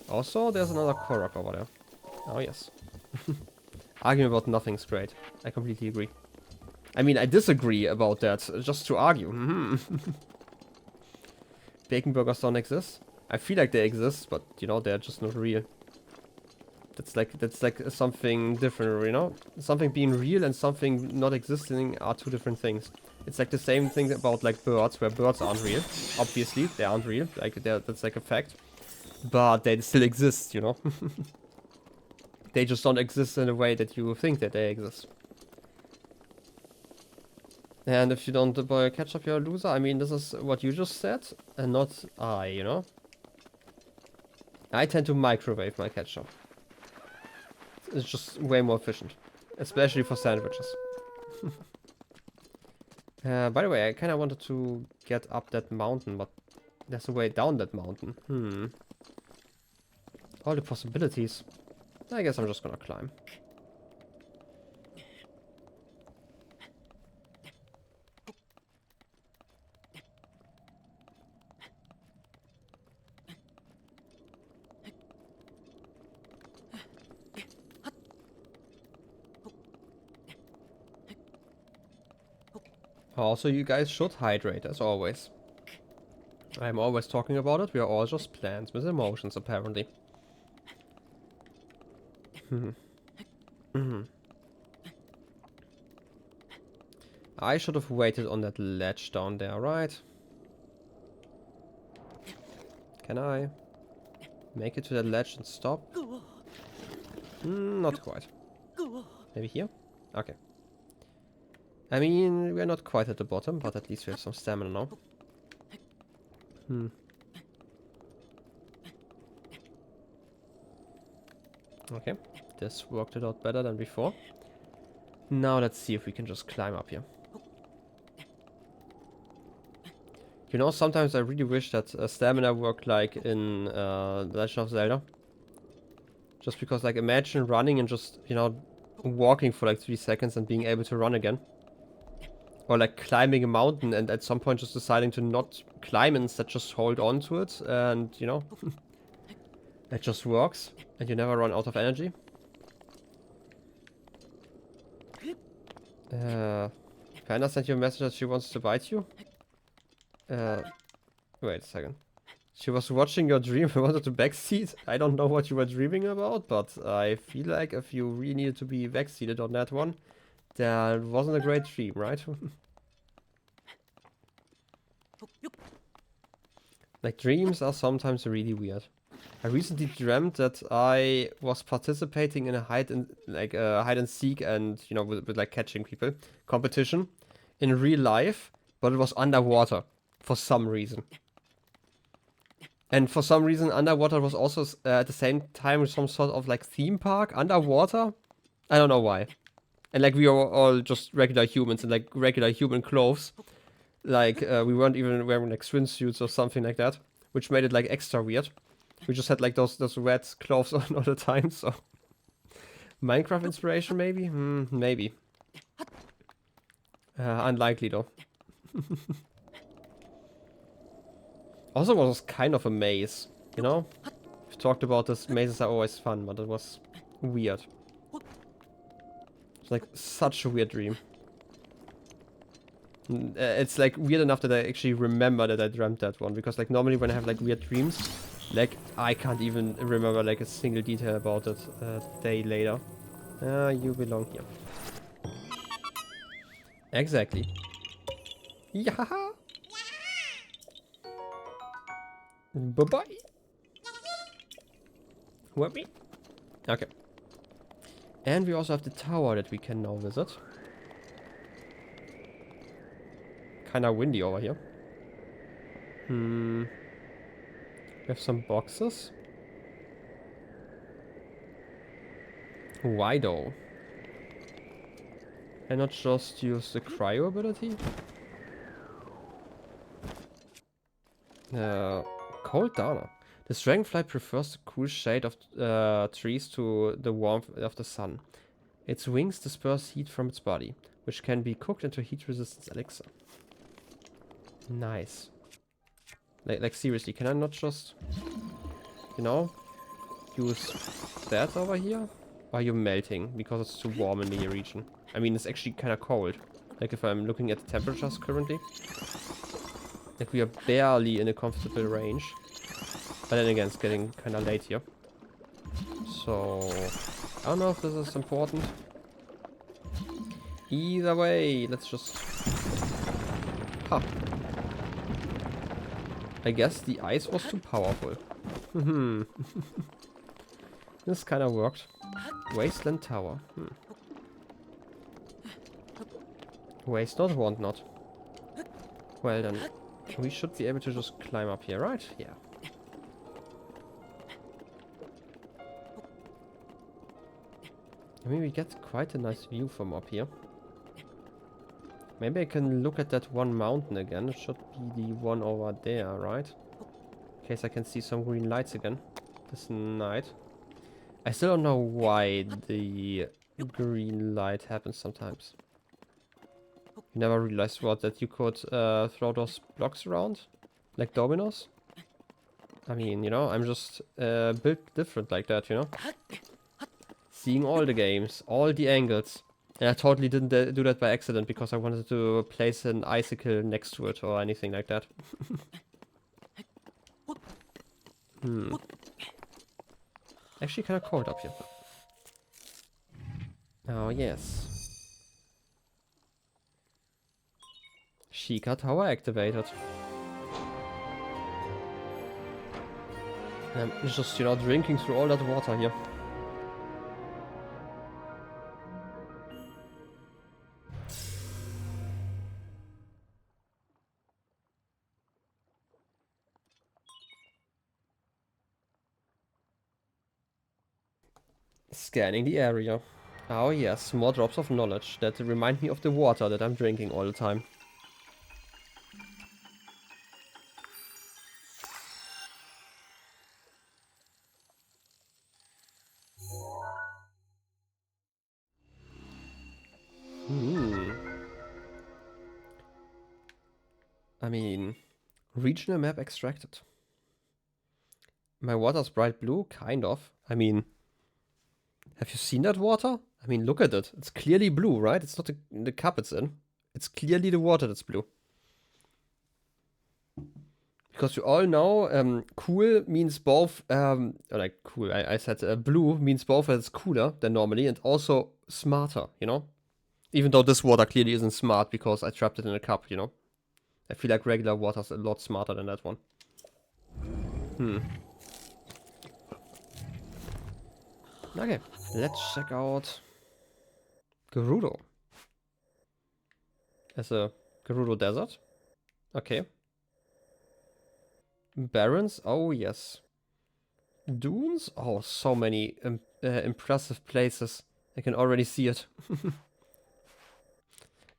Speaker 1: Also, there's another Korok over there. Oh yes. Arguing about nothing's great. I completely agree. I mean, I disagree about that, just to argue. Bacon burgers don't exist. I feel like they exist, but you know, they're just not real. That's like something different, you know? Something being real and something not existing are two different things. It's like the same thing about like birds, where birds aren't real. Obviously, they aren't real. Like that's like a fact. But they still exist, you know? They just don't exist in a way that you think that they exist. And if you don't boil ketchup, you're a loser. I mean, this is what you just said, and not I, you know? I tend to microwave my ketchup. It's just way more efficient. Especially for sandwiches. By the way, I kind of wanted to get up that mountain, but there's a way down that mountain. All the possibilities. I guess I'm just gonna climb. Also, you guys should hydrate, as always. I'm always talking about it. We are all just plants with emotions, apparently. I should have waited on that ledge down there, right? Can I make it to that ledge and stop? Not quite. Maybe here? Okay. I mean, we're not quite at the bottom, but at least we have some stamina now. Okay, this worked a lot better than before. Now let's see if we can just climb up here. You know, sometimes I really wish that stamina worked like in The Legend of Zelda. Just because, like, imagine running and just, you know, walking for like 3 seconds and being able to run again. Or like climbing a mountain and at some point just deciding to not climb and instead just hold on to it. And, you know, it just works. And you never run out of energy. Panda sent you a message that she wants to bite you. Wait a second. She was watching your dream and wanted to backseat. I don't know what you were dreaming about, but I feel like if you really needed to be backseated on that one, that wasn't a great dream, right? Like, dreams are sometimes really weird. I recently dreamt that I was participating in a hide and seek and, you know, with like catching people competition in real life, but it was underwater for some reason. And for some reason, underwater was also at the same time some sort of like theme park underwater. I don't know why. And like we were all just regular humans in like regular human clothes. Like we weren't even wearing like swimsuits or something like that, which made it like extra weird. We just had like those red clothes on all the time. So Minecraft inspiration maybe? Maybe. Unlikely though. Also, it was kind of a maze, you know? We've talked about this, mazes are always fun, but it was weird. It's like such a weird dream. It's like weird enough that I actually remember that I dreamt that one, because like normally when I have like weird dreams, like I can't even remember like a single detail about it a day later. You belong here. Exactly. Yeah. Bye-bye. Whoopee. Okay. And we also have the tower that we can now visit. Kinda windy over here. We have some boxes. Why though? Can I not just use the cryo ability? Cold Downer. This dragonfly prefers the cool shade of trees to the warmth of the sun. Its wings disperse heat from its body, which can be cooked into heat-resistant elixir. Nice. Like seriously, can I not just, you know, use that over here? Or are you melting because it's too warm in the region? I mean, it's actually kind of cold. Like if I'm looking at the temperatures currently. Like we are barely in a comfortable range. But then again, it's getting kind of late here. So, I don't know if this is important. Either way, let's just... Huh. I guess the ice was too powerful. This kind of worked. Wasteland Tower. Waste not, want not. Well then, we should be able to just climb up here, right? Yeah. I mean, we get quite a nice view from up here. Maybe I can look at that one mountain again. It should be the one over there, right? In case I can see some green lights again this night. I still don't know why the green light happens sometimes. You never realized what, that you could throw those blocks around? Like dominoes? I mean, you know, I'm just built different like that, you know? Seeing all the games, all the angles. And I totally didn't do that by accident because I wanted to place an icicle next to it or anything like that. Actually kind of cold up here. Oh, yes. Sheikah Tower activated. And I'm just, you know, drinking through all that water here. Scanning the area. Oh yes, more drops of knowledge that remind me of the water that I'm drinking all the time. I mean, regional map extracted. My water's bright blue? Kind of. I mean, have you seen that water? I mean, look at it. It's clearly blue, right? It's not the cup it's in. It's clearly the water that's blue. Because you all know, cool means both, like cool, I said blue means both that it's cooler than normally and also smarter, you know? Even though this water clearly isn't smart because I trapped it in a cup, you know? I feel like regular water's a lot smarter than that one. Okay, let's check out Gerudo. As a Gerudo desert. Okay. Barrens? Oh, yes. Dunes? Oh, so many impressive places. I can already see it.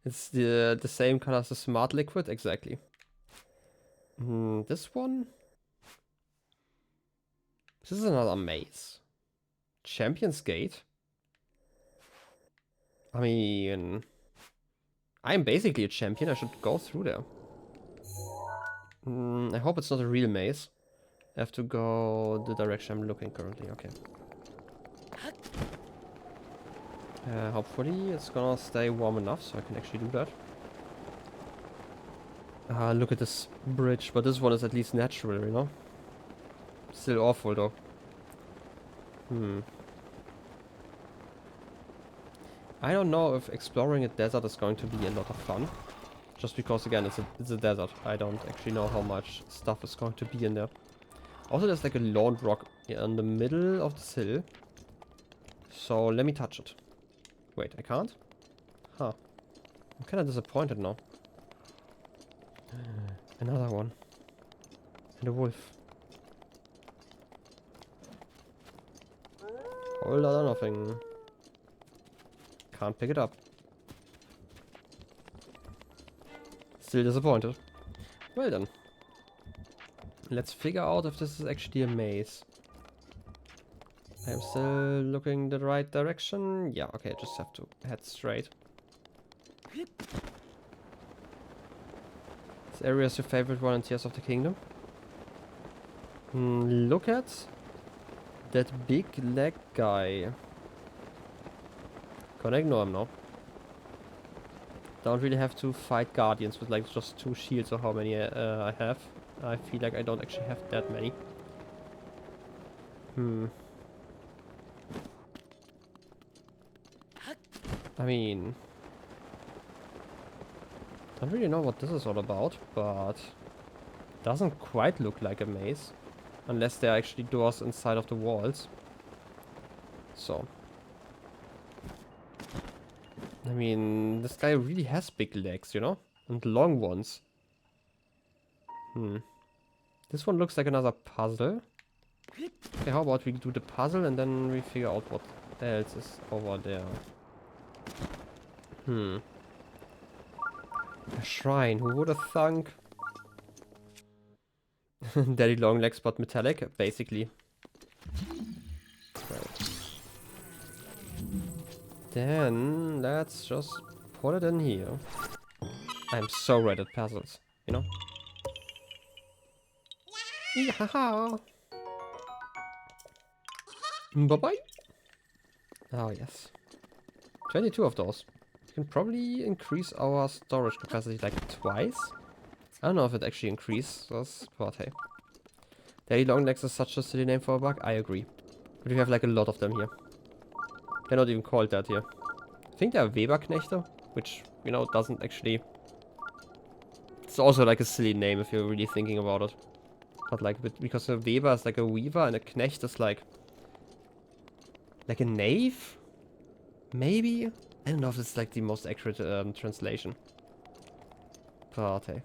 Speaker 1: It's the same color as the smart liquid? Exactly. This one? This is another maze. Champion's Gate? I mean, I'm basically a champion. I should go through there. I hope it's not a real maze. I have to go the direction I'm looking currently. Okay. Hopefully it's gonna stay warm enough so I can actually do that. Look at this bridge, but this one is at least natural, you know? Still awful though. I don't know if exploring a desert is going to be a lot of fun. Just because, again, it's a desert. I don't actually know how much stuff is going to be in there. Also, there's like a lone rock in the middle of this hill. So, let me touch it. Wait, I can't? Huh. I'm kind of disappointed now. Another one. And a wolf. Whole lot of nothing. Can't pick it up. Still disappointed. Well then. Let's figure out if this is actually a maze. I'm still looking the right direction. Yeah, okay, just have to head straight. This area is your favorite one in Tears of the Kingdom? Look at that big leg guy. Gonna ignore him now. Don't really have to fight guardians with like just 2 shields or how many I have. I feel like I don't actually have that many. I mean, don't really know what this is all about, but doesn't quite look like a maze. Unless there are actually doors inside of the walls. So. I mean, this guy really has big legs, you know? And long ones. This one looks like another puzzle. Okay, how about we do the puzzle and then we figure out what else is over there. A shrine, who would have thunk? Daddy long legs but metallic, basically. Right. Then let's just put it in here. I'm so red at puzzles, you know? Yeah. Bye-bye. Oh, yes. 22 of those. We can probably increase our storage capacity like twice. I don't know if it actually increases, but hey. Daddy long legs is such a silly name for a bug, I agree. But we have like a lot of them here. They're not even called that here. I think they're Weberknechte, which, you know, doesn't actually... It's also like a silly name if you're really thinking about it. But like, because a Weber is like a weaver and a Knecht is like a knave? Maybe? I don't know if it's like the most accurate translation. But hey.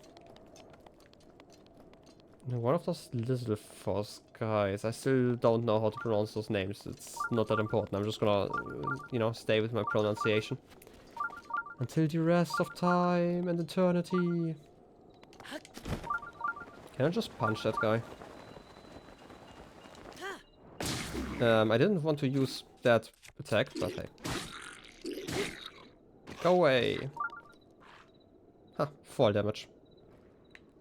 Speaker 1: One of those little force guys. I still don't know how to pronounce those names. It's not that important. I'm just gonna, you know, stay with my pronunciation. Until the rest of time and eternity. Can I just punch that guy? I didn't want to use that attack, but hey. Go away. Ha, fall damage.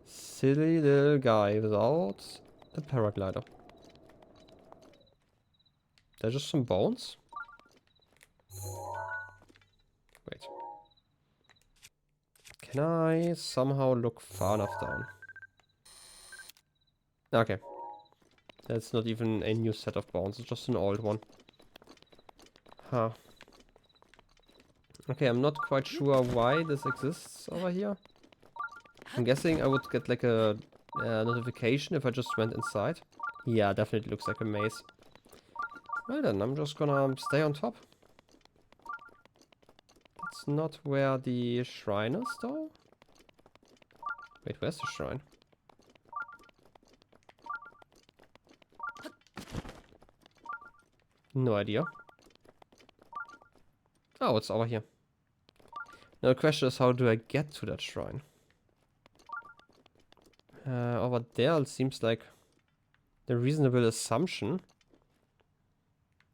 Speaker 1: Silly little guy without a paraglider. There's just some bones? Wait. Can I somehow look far enough down? Okay. That's not even a new set of bones, it's just an old one. Huh. Okay, I'm not quite sure why this exists over here. I'm guessing I would get like a notification if I just went inside. Yeah, definitely looks like a maze. Well then, I'm just gonna stay on top. That's not where the shrine is though. Wait, where's the shrine? No idea. Oh, it's over here. Now the question is, how do I get to that shrine? Over there it seems like the reasonable assumption.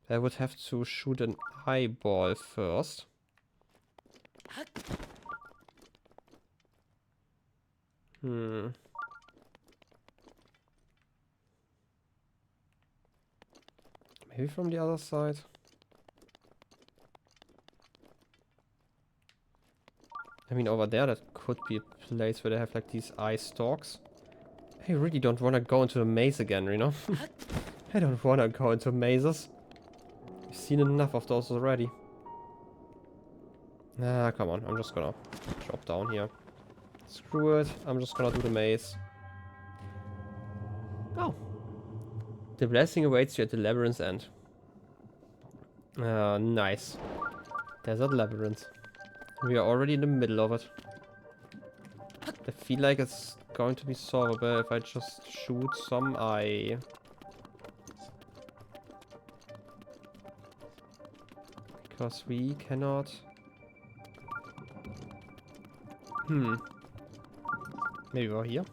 Speaker 1: I would have to shoot an eyeball first. Maybe from the other side. I mean, over there, that could be a place where they have like these eye stalks. I really don't want to go into a maze again, you know? I don't want to go into mazes. I've seen enough of those already. Ah, come on. I'm just gonna drop down here. Screw it. I'm just gonna do the maze. Oh. The blessing awaits you at the labyrinth's end. Nice. Desert labyrinth. We are already in the middle of it. I feel like it's going to be solvable if I just shoot some eye. Because we cannot... Maybe over here?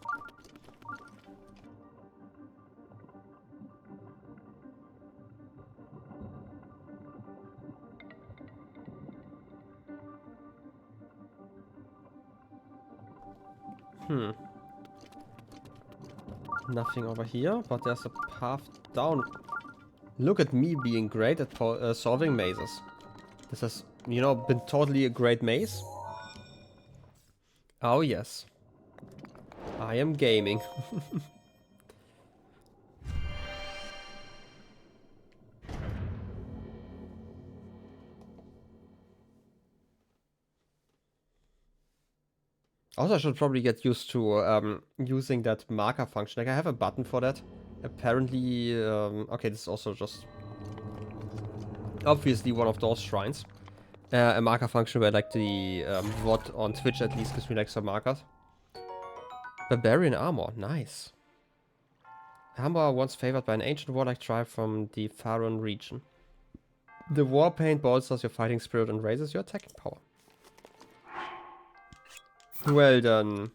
Speaker 1: Nothing over here, but there's a path down. Look at me being great at solving mazes. This has, you know, been totally a great maze. Oh yes. I am gaming. Also, I should probably get used to using that marker function. Like, I have a button for that. Apparently, okay, this is also just obviously one of those shrines. A marker function where, like, the VOD on Twitch at least gives me, like, some markers. Barbarian armor, nice. Armor once favored by an ancient warlike tribe from the Faron region. The war paint bolsters your fighting spirit and raises your attacking power. Well done.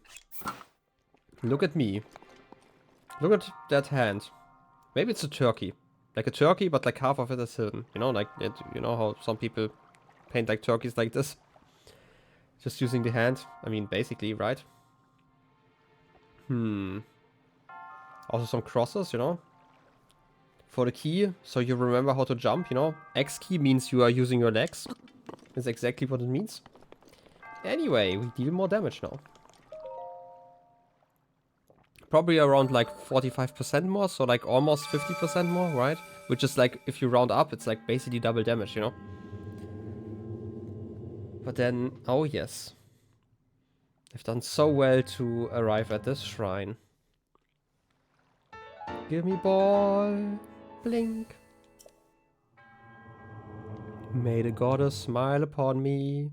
Speaker 1: Look at me. Look at that hand. Maybe it's a turkey. Like a turkey, but like half of it is hidden. You know, like it, you know how some people paint like turkeys like this? Just using the hand. I mean, basically, right? Also some crosses, you know? For the key, so you remember how to jump, you know? X key means you are using your legs. That's exactly what it means. Anyway, we deal more damage now. Probably around like 45% more, so like almost 50% more, right? Which is like, if you round up, it's like basically double damage, you know? But then, oh yes. I've done so well to arrive at this shrine. Give me ball. Blink. May the goddess smile upon me.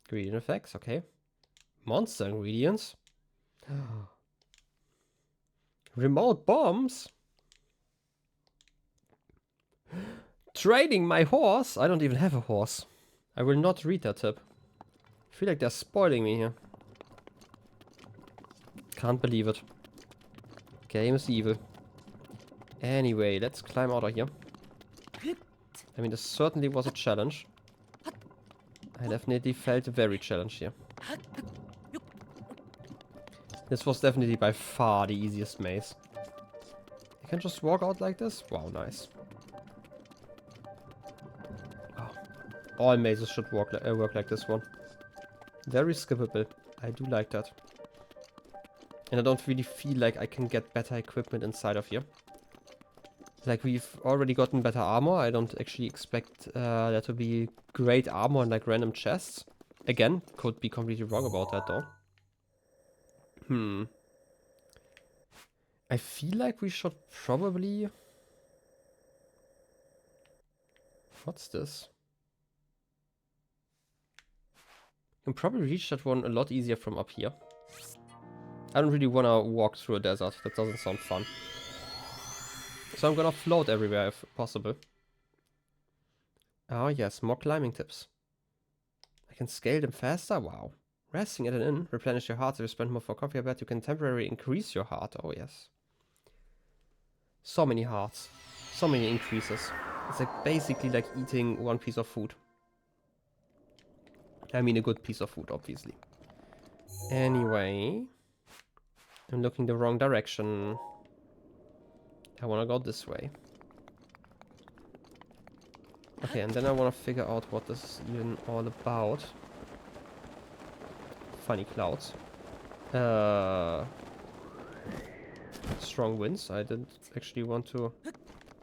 Speaker 1: Ingredient effects, okay. Monster ingredients. Remote bombs. Trading my horse. I don't even have a horse. I will not read that tip. I feel like they're spoiling me here. Can't believe it. Game is evil. Anyway, let's climb out of here. I mean, this certainly was a challenge. I definitely felt very challenged here. This was definitely by far the easiest maze. I can just walk out like this? Wow, nice. Oh. All mazes should work like this one. Very skippable. I do like that. And I don't really feel like I can get better equipment inside of here. Like, we've already gotten better armor. I don't actually expect there to be great armor and like random chests. Again, could be completely wrong about that though. I feel like we should probably... What's this? You can probably reach that one a lot easier from up here. I don't really want to walk through a desert. That doesn't sound fun. So I'm gonna float everywhere if possible. Oh yes, more climbing tips. I can scale them faster? Wow. Resting at an inn. Replenish your heart. If you spend more for coffee, I bet you can temporarily increase your heart. Oh yes. So many hearts. So many increases. It's like basically like eating one piece of food. I mean a good piece of food, obviously. Anyway. I'm looking the wrong direction. I want to go this way. Okay, and then I want to figure out what this is even all about. Funny clouds. Strong winds. I didn't actually want to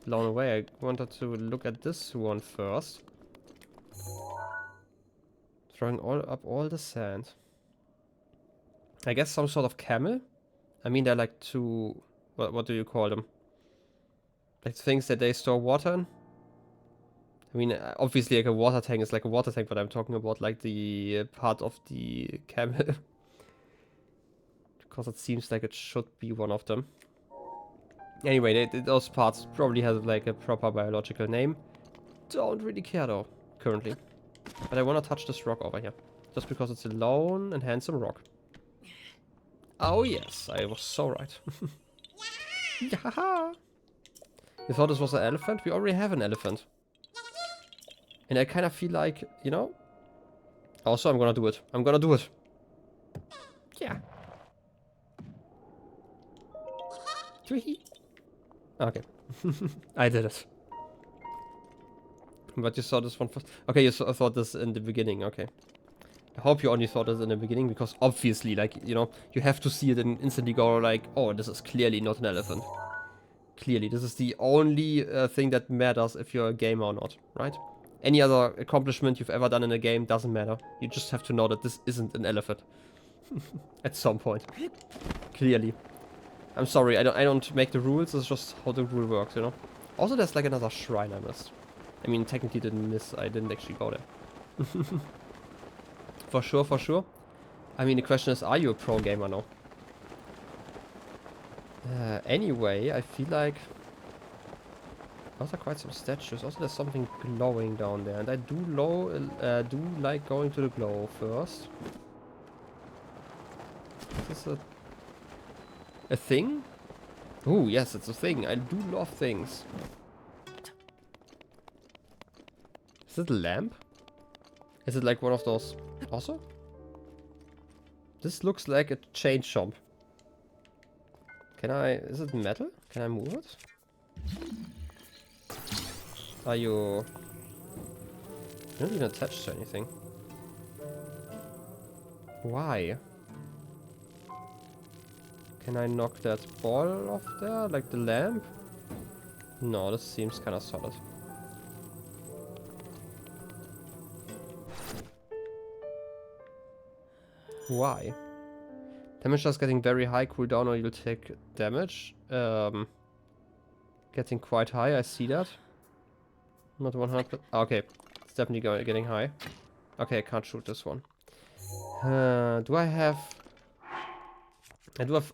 Speaker 1: blown away. I wanted to look at this one first. Throwing all the sand. I guess some sort of camel? I mean, they're like two... What do you call them? Like things that they store water in? I mean, obviously like a water tank is like a water tank, but I'm talking about like the part of the camel. Because it seems like it should be one of them. Anyway, those parts probably have like a proper biological name. Don't really care though, currently. But I want to touch this rock over here. Just because it's a lone and handsome rock. Oh yes, I was so right. Yahaha! You thought this was an elephant? We already have an elephant. And I kind of feel like, you know... Also, I'm gonna do it. I'm gonna do it. Yeah. Okay. I did it. But you saw this one first. Okay, you thought this in the beginning. Okay. I hope you only thought this in the beginning, because obviously, like, you know, you have to see it and instantly go like, oh, this is clearly not an elephant. Clearly, this is the only thing that matters if you're a gamer or not, right? Any other accomplishment you've ever done in a game doesn't matter. You just have to know that this isn't an elephant. At some point. Clearly. I'm sorry, I don't make the rules, it's just how the rule works, you know? Also, there's like another shrine I missed. I mean, technically didn't miss, I didn't actually go there. For sure, for sure. I mean, the question is, are you a pro gamer now? Anyway, I feel like... Those are quite some statues. Also, there's something glowing down there, and I do like going to the glow first. Is this a thing? Oh yes, it's a thing. I do love things. Is it a lamp? Is it like one of those? Also, this looks like a chain chomp. Can I? Is it metal? Can I move it? Are you? You're not even attached to anything. Why? Can I knock that ball off there, like the lamp? No, this seems kind of solid. Why? Damage is getting very high, cooldown or you'll take damage. Getting quite high, I see that. Not 100. Okay, it's definitely getting high. Okay, I can't shoot this one. Do I have... I do have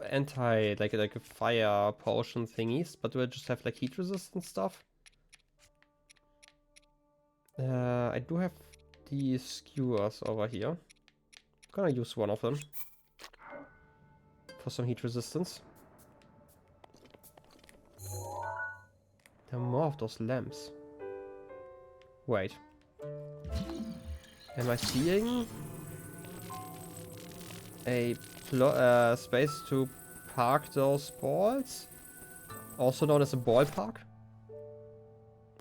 Speaker 1: like a fire potion thingies, but do I just have like heat resistant stuff? I do have these skewers over here. I'm gonna use one of them for some heat resistance. There are more of those lamps. Wait. Am I seeing a space to park those balls? Also known as a ballpark?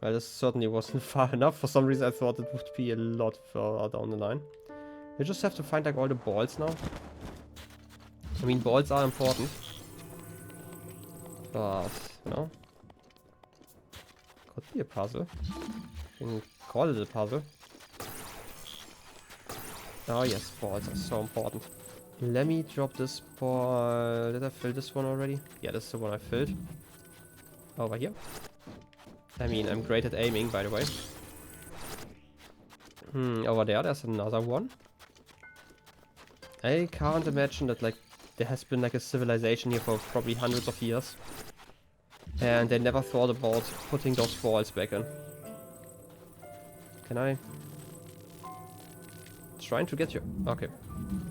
Speaker 1: Well, this certainly wasn't far enough. For some reason I thought it would be a lot further down the line. You just have to find like all the balls now. I mean, balls are important. But, you know. Could be a puzzle. You can call it a puzzle. Oh yes, balls are so important. Let me drop this ball. Did I fill this one already? Yeah, this is the one I filled. Over here. I mean, I'm great at aiming, by the way. Over there's another one. I can't imagine that, like, there has been, like, a civilization here for probably hundreds of years. And they never thought about putting those balls back in. Can I? Trying to get you. Okay.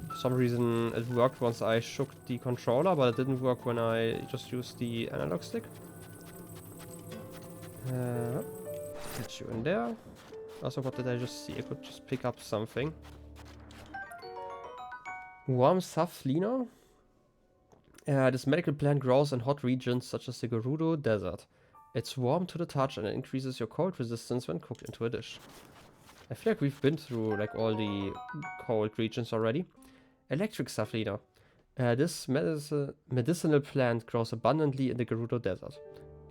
Speaker 1: For some reason it worked once I shook the controller, but it didn't work when I just used the analog stick. Get you in there. Also, what did I just see? I could just pick up something. Warm Saflino. This medical plant grows in hot regions such as the Gerudo Desert. It's warm to the touch and it increases your cold resistance when cooked into a dish. I feel like we've been through like all the cold regions already. Electric Saflino. This medicinal plant grows abundantly in the Gerudo Desert.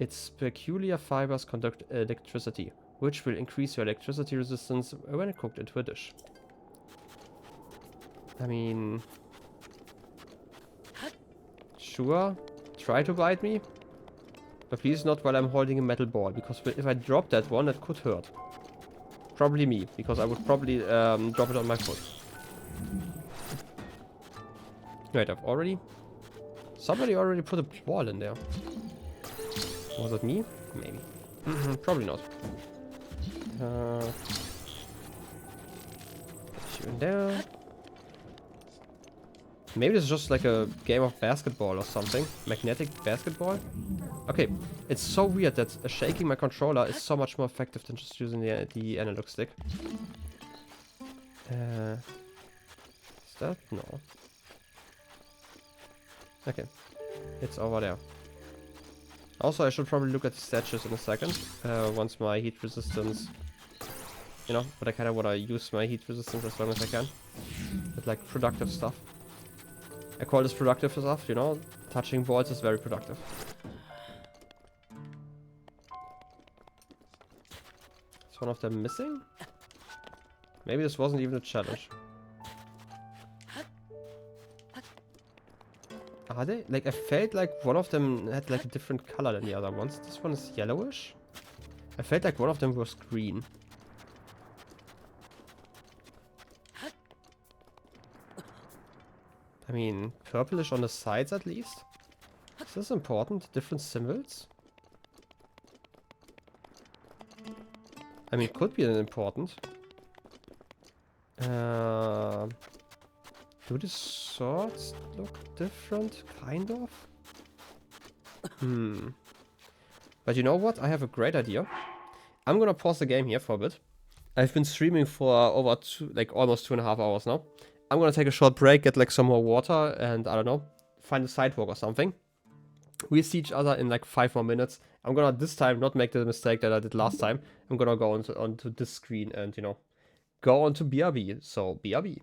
Speaker 1: Its peculiar fibers conduct electricity, which will increase your electricity resistance when cooked into a dish. I mean... Sure, try to bite me. But please not while I'm holding a metal ball, because if I drop that one, that could hurt. Probably me, because I would probably drop it on my foot. Wait, somebody already put a ball in there. Was it me? Maybe. Probably not. Put you in there. Maybe this is just like a game of basketball or something. Magnetic basketball? Okay, it's so weird that shaking my controller is so much more effective than just using the analog stick. Is that? No. Okay, it's over there. Also, I should probably look at the statues in a second, once my heat resistance... You know, but I kind of want to use my heat resistance as long as I can. With like productive stuff. I call this productive stuff, you know, touching balls is very productive. Is one of them missing? Maybe this wasn't even a challenge. Are they? Like, I felt like one of them had like a different color than the other ones. This one is yellowish. I felt like one of them was green. I mean, purplish on the sides at least. Is this important? Different symbols? I mean, could be important. Do the swords look different? Kind of? But you know what? I have a great idea. I'm gonna pause the game here for a bit. I've been streaming for over almost 2.5 hours now. I'm gonna take a short break, get like some more water, and I don't know, find a sidewalk or something. We'll see each other in like 5 more minutes. I'm gonna this time not make the mistake that I did last time. I'm gonna go onto this screen and, you know, go on to BRB. So, BRB.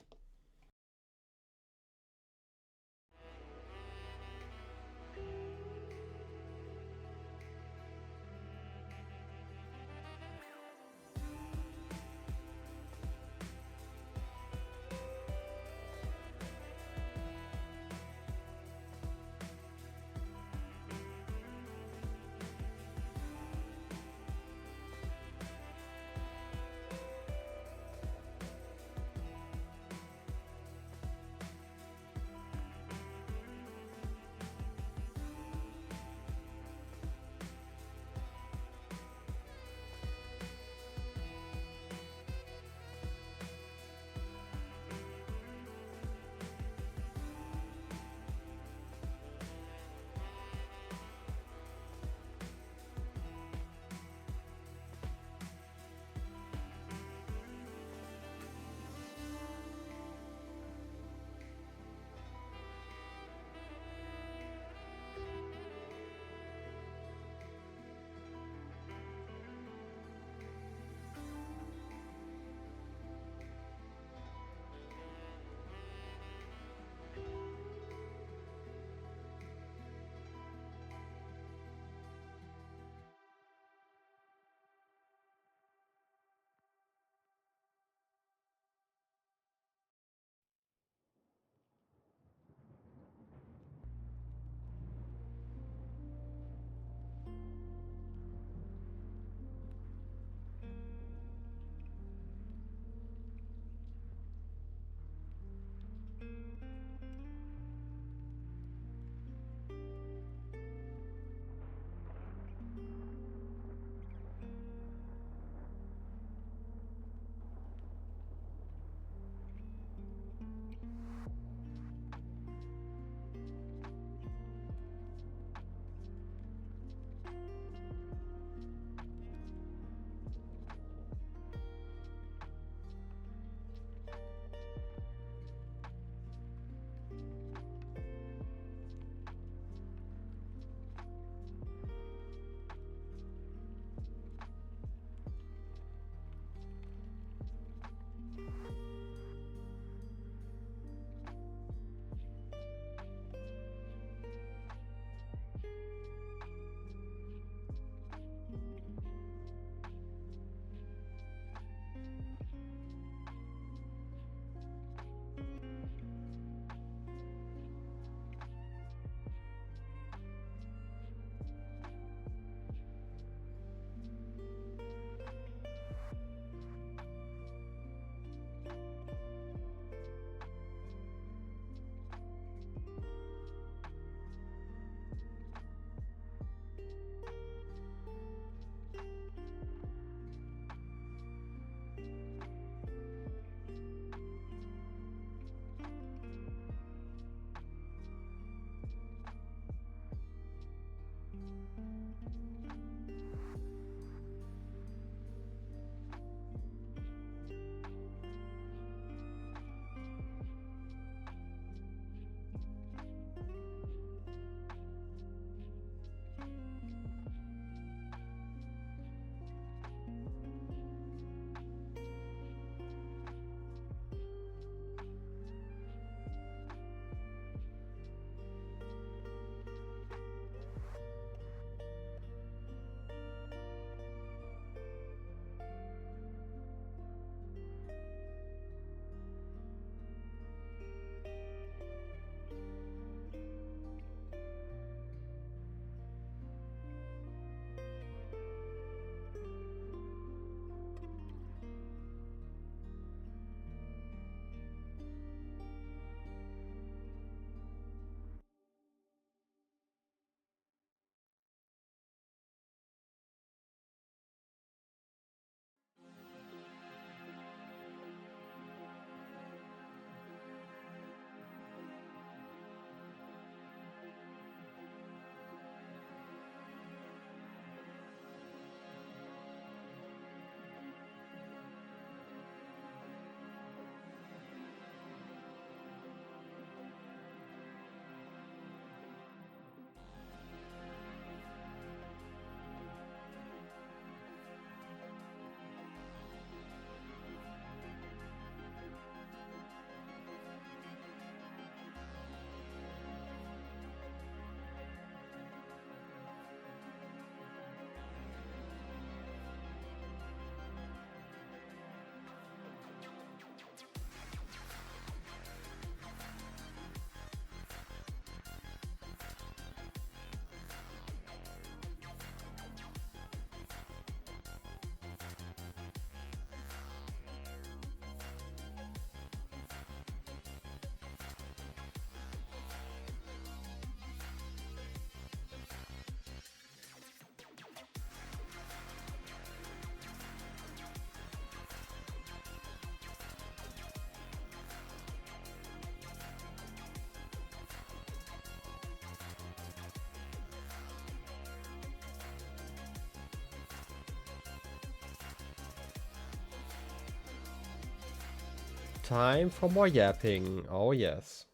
Speaker 1: time for more yapping. Oh yes.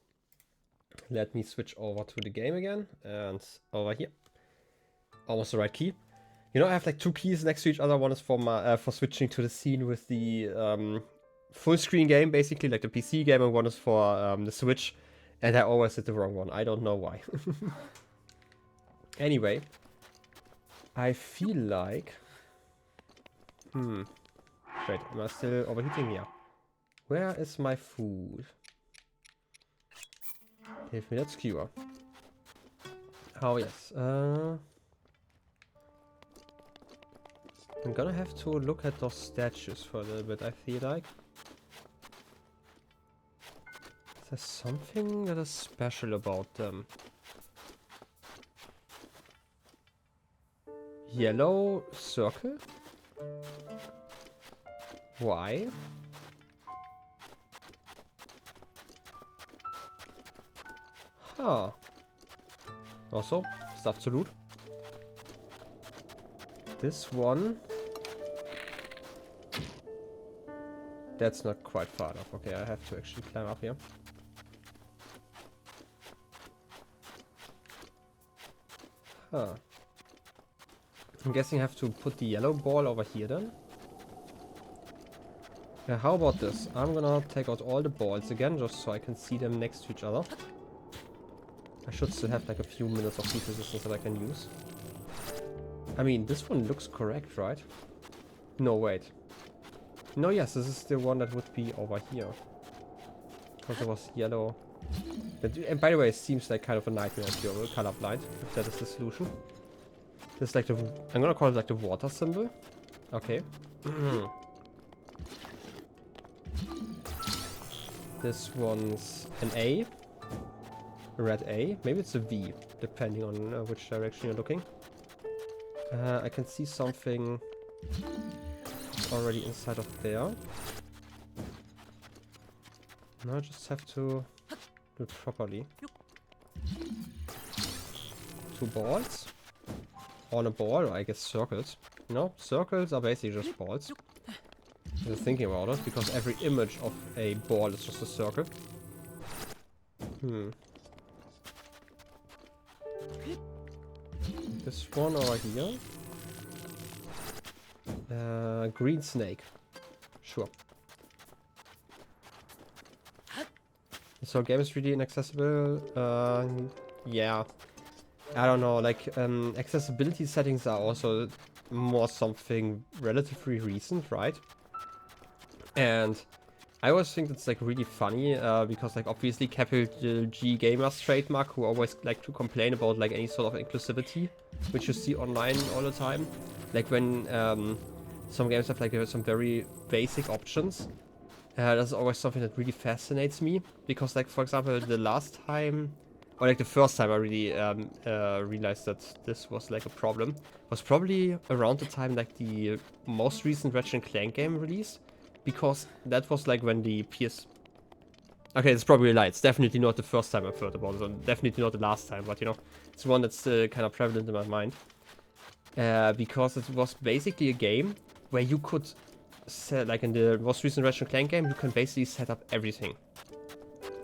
Speaker 1: Let me switch over to the game again. And over here. Almost the right key. You know, I have like 2 keys next to each other. One is for my for switching to the scene with the full screen game, basically, like the PC game, and one is for the Switch. And I always hit the wrong one. I don't know why. Anyway. I feel like... Wait, am I still overheating? Yeah. Where is my food? Give me that skewer. Oh, yes. I'm gonna have to look at those statues for a little bit, I feel like. Is there something that is special about them? Yellow circle? Why? Huh. Also, stuff to loot. This one... That's not quite far enough. Okay, I have to actually climb up here. Huh. I'm guessing I have to put the yellow ball over here then. Yeah, how about this? I'm gonna take out all the balls again, just so I can see them next to each other. I should still have like a few minutes of heat resistance that I can use. I mean, this one looks correct, right? No, wait. No, yes, this is the one that would be over here. Because it was yellow. And by the way, it seems like kind of a nightmare if you're colorblind, if that is the solution. This is like the... I'm gonna call it like the water symbol. Okay. This one's an A. A red A. Maybe it's a V, depending on which direction you're looking. I can see something already inside of there. Now I just have to do it properly. 2 balls. On a ball, or I guess circles. No, circles are basically just balls. I'm thinking about it, because every image of a ball is just a circle. This one over here. Green snake. Sure. So game is really inaccessible. Yeah. I don't know, like accessibility settings are also more something relatively recent, right? And I always think it's like really funny because like obviously capital G gamers trademark, who always like to complain about like any sort of inclusivity, which you see online all the time. Like when some games have like some very basic options. That's always something that really fascinates me, because like for example the last time, or like the first time I really realized that this was like a problem, was probably around the time like the most recent Ratchet & Clank game release, because that was like when the PS... Okay, it's probably a lie, it's definitely not the first time I've heard about it, and definitely not the last time, but you know, it's one that's kind of prevalent in my mind. Because it was basically a game where you could set, like in the most recent Ratchet & Clank game, you can basically set up everything.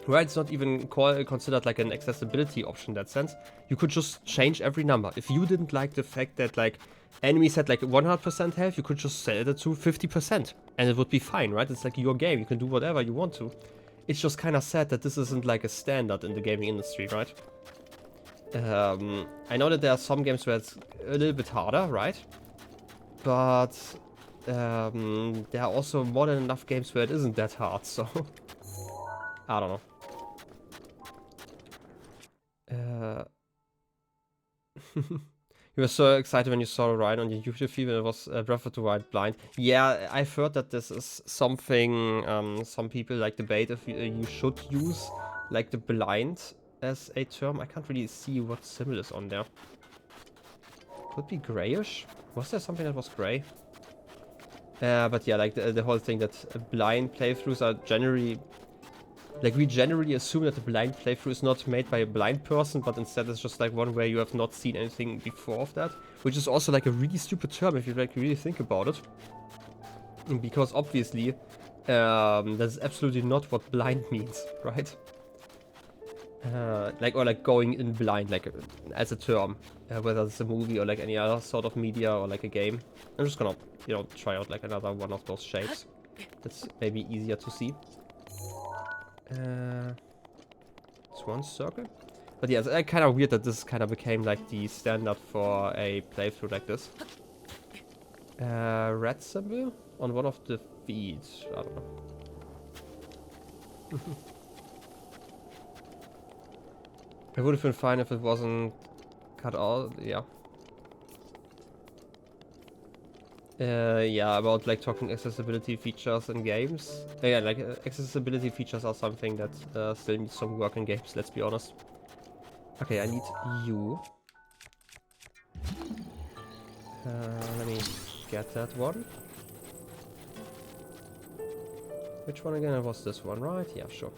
Speaker 1: Right, it's not even considered like an accessibility option in that sense. You could just change every number. If you didn't like the fact that like enemies had like 100% health, you could just set it to 50%. And it would be fine, right? It's like your game, you can do whatever you want to. It's just kind of sad that this isn't like a standard in the gaming industry, right? I know that there are some games where it's a little bit harder, right? But there are also more than enough games where it isn't that hard, so... I don't know. You were so excited when you saw Ryan on your YouTube feed when it was BotW Blind. Yeah, I've heard that this is something some people like debate if you should use like the blind as a term. I can't really see what symbol is on there. Could be grayish. Was there something that was gray? But yeah, like the whole thing that blind playthroughs are generally... Like, we generally assume that the blind playthrough is not made by a blind person, but instead it's just like one where you have not seen anything before of that. Which is also like a really stupid term if you like really think about it. Because obviously, That's absolutely not what blind means, right? Like, or like going in blind, like as a term, whether it's a movie or like any other sort of media or like a game. I'm just gonna, you know, try out like another one of those shapes. That's maybe easier to see. It's one circle. But yeah, it's kind of weird that this kind of became like the standard for a playthrough like this. Red symbol on one of the feet. I don't know. It would have been fine if it wasn't cut out. Yeah. Yeah, about like talking accessibility features in games. Yeah, like accessibility features are something that still needs some work in games, let's be honest. Okay, I need you. Let me get that one. Which one again? It was this one, right? Yeah, sure.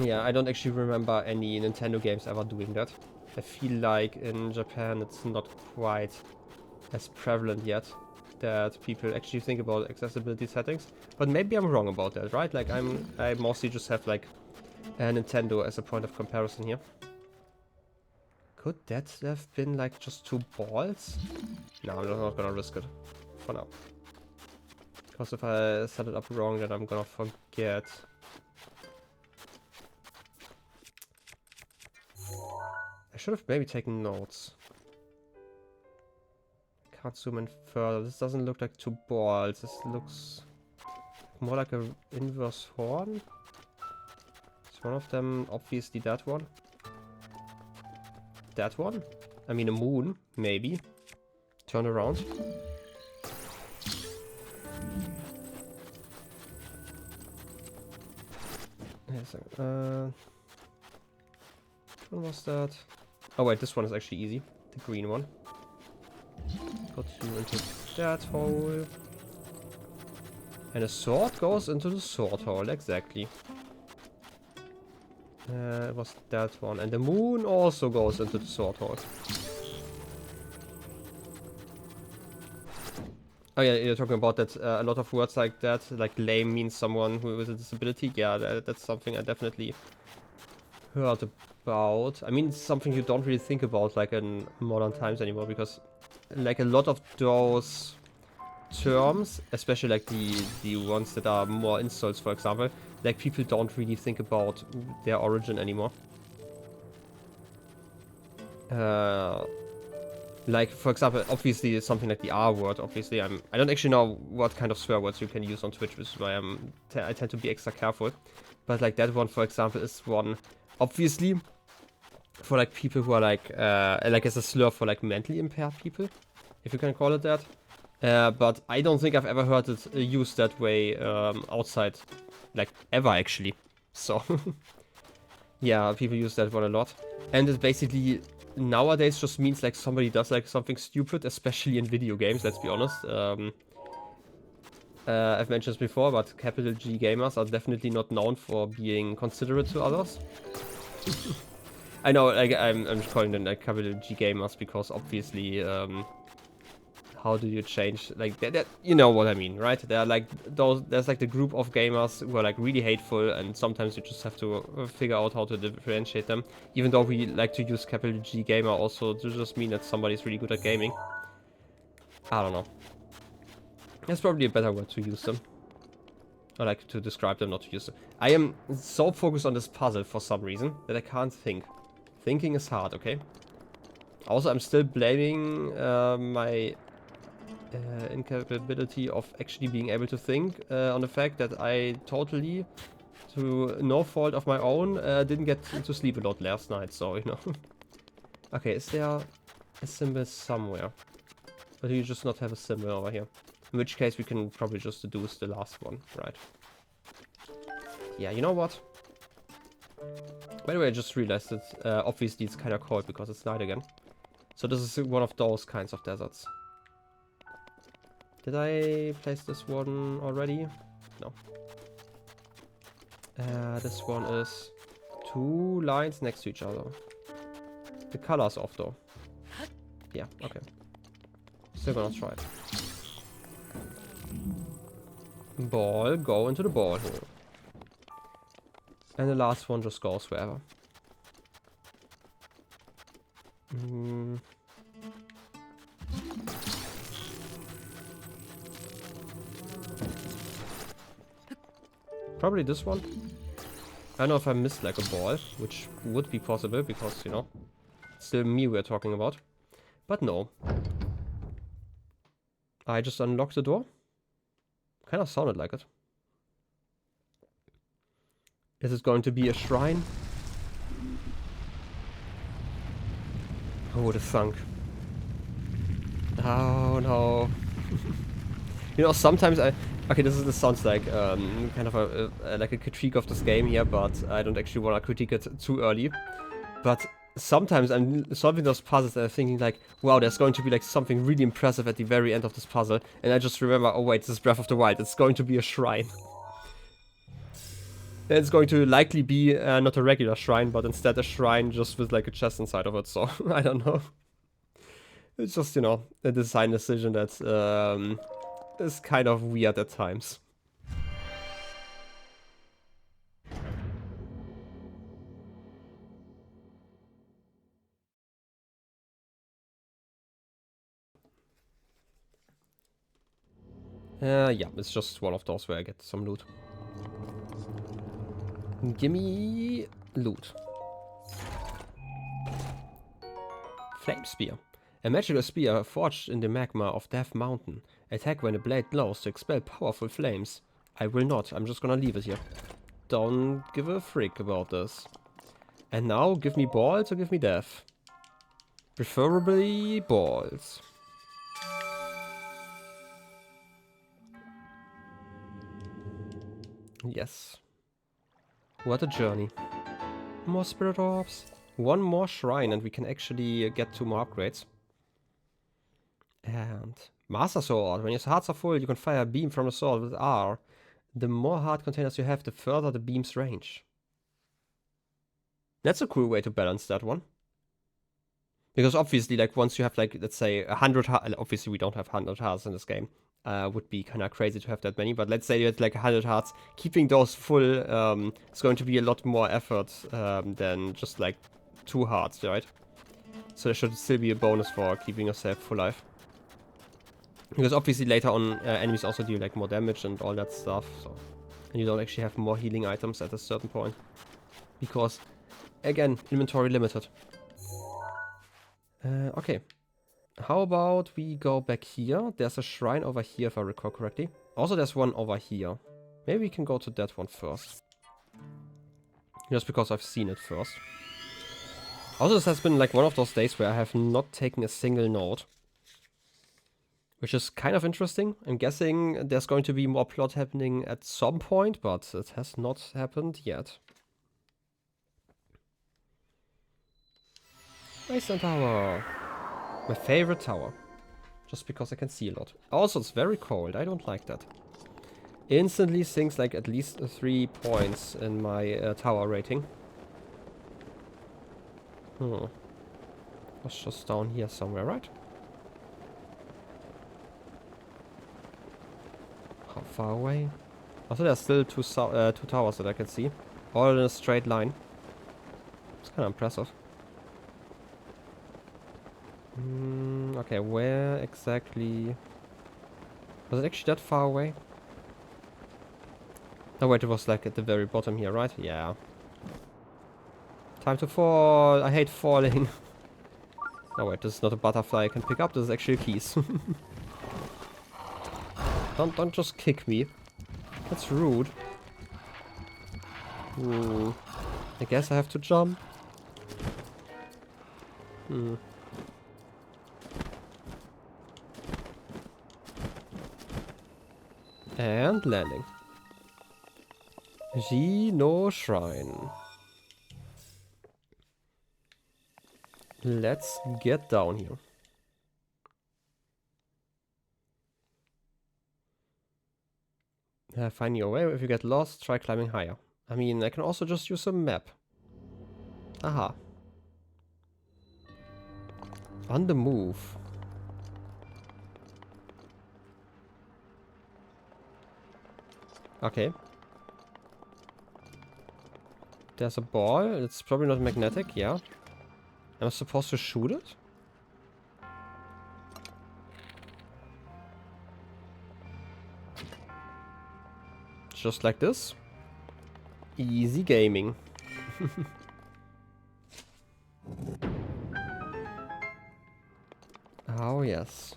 Speaker 1: Yeah, I don't actually remember any Nintendo games ever doing that. I feel like in Japan it's not quite as prevalent yet that people actually think about accessibility settings. But maybe I'm wrong about that, right? Like I mostly just have like a Nintendo as a point of comparison here. Could that have been like just 2 balls? No, I'm not gonna risk it for now. Because if I set it up wrong, then I'm gonna forget. I should have maybe taken notes. Can't zoom in further. This doesn't look like 2 balls. This looks more like an inverse horn. Is one of them obviously that one? That one? I mean a moon, maybe. Turn around. Yes, which one was that? Oh wait, this one is actually easy. The green one. Put you into that hole. And a sword goes into the sword hole, exactly. It was that one. And the moon also goes into the sword hole. Oh yeah, you're talking about that, a lot of words like that, like lame means someone who with a disability. Yeah, that's something I definitely heard about. I mean, it's something you don't really think about like in modern times anymore, because like a lot of those terms, especially like the ones that are more insults, for example, like people don't really think about their origin anymore. Like, for example, obviously something like the R word, obviously I don't actually know what kind of swear words you can use on Twitch, which is why I tend to be extra careful. But like that one, for example, is one, obviously, for like people who are like as a slur for like mentally impaired people, if you can call it that. But I don't think I've ever heard it used that way outside, like ever actually. So, yeah, people use that one a lot. And it basically nowadays just means like somebody does like something stupid, especially in video games, let's be honest. I've mentioned this before, but capital G gamers are definitely not known for being considerate to others. I know, like, I'm just calling them like capital G gamers because obviously, how do you change, like, that you know what I mean, right? They're like there's like the group of gamers who are like really hateful, and sometimes you just have to figure out how to differentiate them. Even though we like to use capital G gamer also to just mean that somebody's really good at gaming. I don't know. That's probably a better word to use them. Or like to describe them, not to use them. I am so focused on this puzzle for some reason that I can't think. Thinking is hard, okay? Also, I'm still blaming my incapability of actually being able to think on the fact that I totally, through no fault of my own, didn't get to sleep a lot last night, so, you know. Okay, is there a symbol somewhere? Or do you just not have a symbol over here? In which case we can probably just deduce the last one, right? Yeah, you know what? By the way, I just realized that obviously it's kind of cold because it's night again. So this is one of those kinds of deserts. Did I place this one already? No. This one is 2 lines next to each other. The color's off though. Yeah, okay. Still gonna try it. Ball, go into the ball hole. And the last one just goes wherever. Probably this one. I don't know if I missed like a ball, which would be possible because, you know, it's still me we're talking about. But no. I just unlocked the door. Kind of sounded like it. Is it going to be a shrine? Oh, the thunk. Oh no. You know, sometimes I... Okay, this sounds like kind of like a critique of this game here, but I don't actually want to critique it too early. But sometimes I'm solving those puzzles and I'm thinking like, wow, there's going to be like something really impressive at the very end of this puzzle. And I just remember, oh wait, this is Breath of the Wild. It's going to be a shrine. And it's going to likely be not a regular shrine, but instead a shrine just with like a chest inside of it. So, I don't know. It's just, you know, a design decision that is kind of weird at times. Yeah, it's just one of those where I get some loot. Gimme loot. Flame Spear. A magical spear forged in the magma of Death Mountain. Attack when the blade glows to expel powerful flames. I will not. I'm just gonna leave it here. Don't give a frick about this. And now, give me balls or give me death? Preferably balls. Yes. What a journey. More spirit orbs. One more shrine and we can actually get 2 more upgrades. And Master Sword. When your hearts are full, you can fire a beam from the sword with R. The more heart containers you have, the further the beam's range. That's a cool way to balance that one. Because obviously, like, once you have, like, let's say, 100 hearts... Obviously, we don't have 100 hearts in this game. Would be kind of crazy to have that many. But let's say you had, like, 100 hearts. Keeping those full is going to be a lot more effort than just, like, 2 hearts, right? So there should still be a bonus for keeping yourself full life. Because obviously later on, enemies also deal, like, more damage and all that stuff. So, and you don't actually have more healing items at a certain point. Because, again, inventory limited. Okay. How about we go back here? There's a shrine over here, if I recall correctly. Also, there's one over here. Maybe we can go to that one first. Just because I've seen it first. Also, this has been like one of those days where I have not taken a single note. Which is kind of interesting. I'm guessing there's going to be more plot happening at some point, but it has not happened yet. Wasteland Tower. My favorite tower. Just because I can see a lot. Also, it's very cold. I don't like that. Instantly sinks like at least 3 points in my tower rating. Was just down here somewhere, right? How far away? Also, there's still two towers that I can see. All in a straight line. It's kind of impressive. Okay, where exactly... Was it actually that far away? No, wait, it was like at the very bottom here, right? Yeah. Time to fall! I hate falling! Oh wait, this is not a butterfly I can pick up, this is actually keys. Don't just kick me. That's rude. I guess I have to jump. And landing. Gino Shrine. Let's get down here. Find your way. If you get lost, try climbing higher. I mean, I can also just use a map. Aha. On the move. Okay. There's a ball. It's probably not magnetic. Yeah. Am I supposed to shoot it? Just like this. Easy gaming. Oh, yes.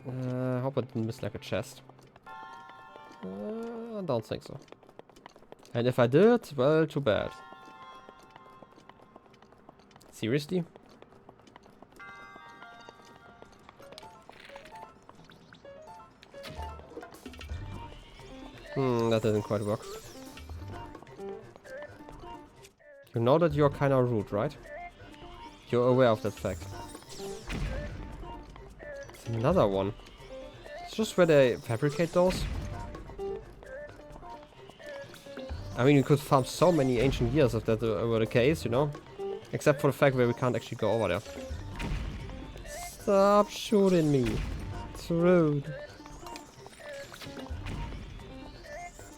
Speaker 1: I hope I didn't miss like a chest. I don't think so. And if I did, well, too bad. Seriously? That didn't quite work. You know that you're kinda rude, right? You're aware of that fact. It's another one. It's just where they fabricate those. I mean, we could farm so many ancient years if that were the case, you know? Except for the fact where we can't actually go over there. Stop shooting me. It's rude.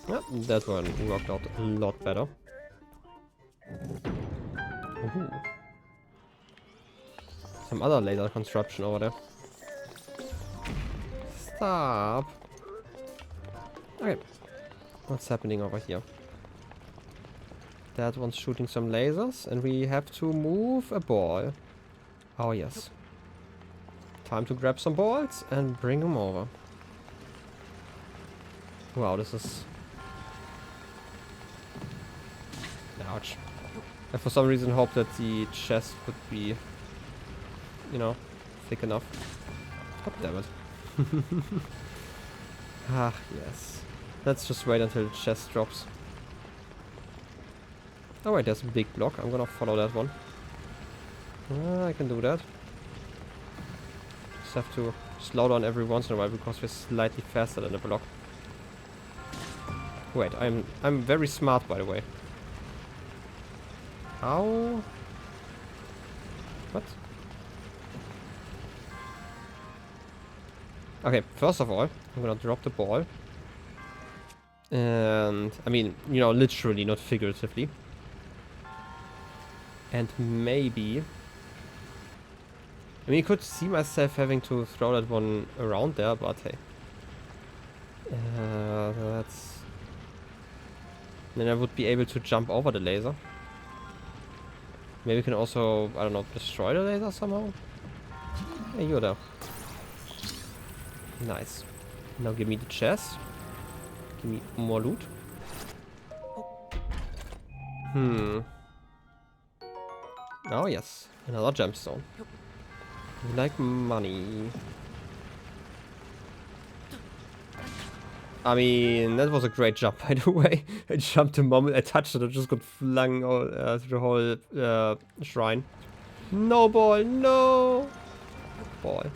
Speaker 1: Yep, that one worked out a lot better. Ooh. Some other laser construction over there. Stop. Okay. What's happening over here? That one's shooting some lasers, and we have to move a ball. Oh yes. Time to grab some balls and bring them over. Wow, this is... Ouch. I for some reason hope that the chest would be, you know, thick enough. God damn it. Ah, yes. Let's just wait until the chest drops. Oh wait, there's a big block. I'm gonna follow that one. I can do that. Just have to slow down every once in a while because we're slightly faster than the block. Wait, I'm very smart, by the way. How? What? Okay, first of all, I'm gonna drop the ball. And, I mean, you know, literally, not figuratively. And maybe... I mean, you could see myself having to throw that one around there, but hey. That's... Then I would be able to jump over the laser. Maybe we can also, I don't know, destroy the laser somehow? Hey, you're there. Nice. Now give me the chest. Give me more loot. Oh yes, another gemstone. We like money. I mean, that was a great jump, by the way. I jumped the moment I touched it, I just got flung all, through the whole shrine. No ball, no! Ball.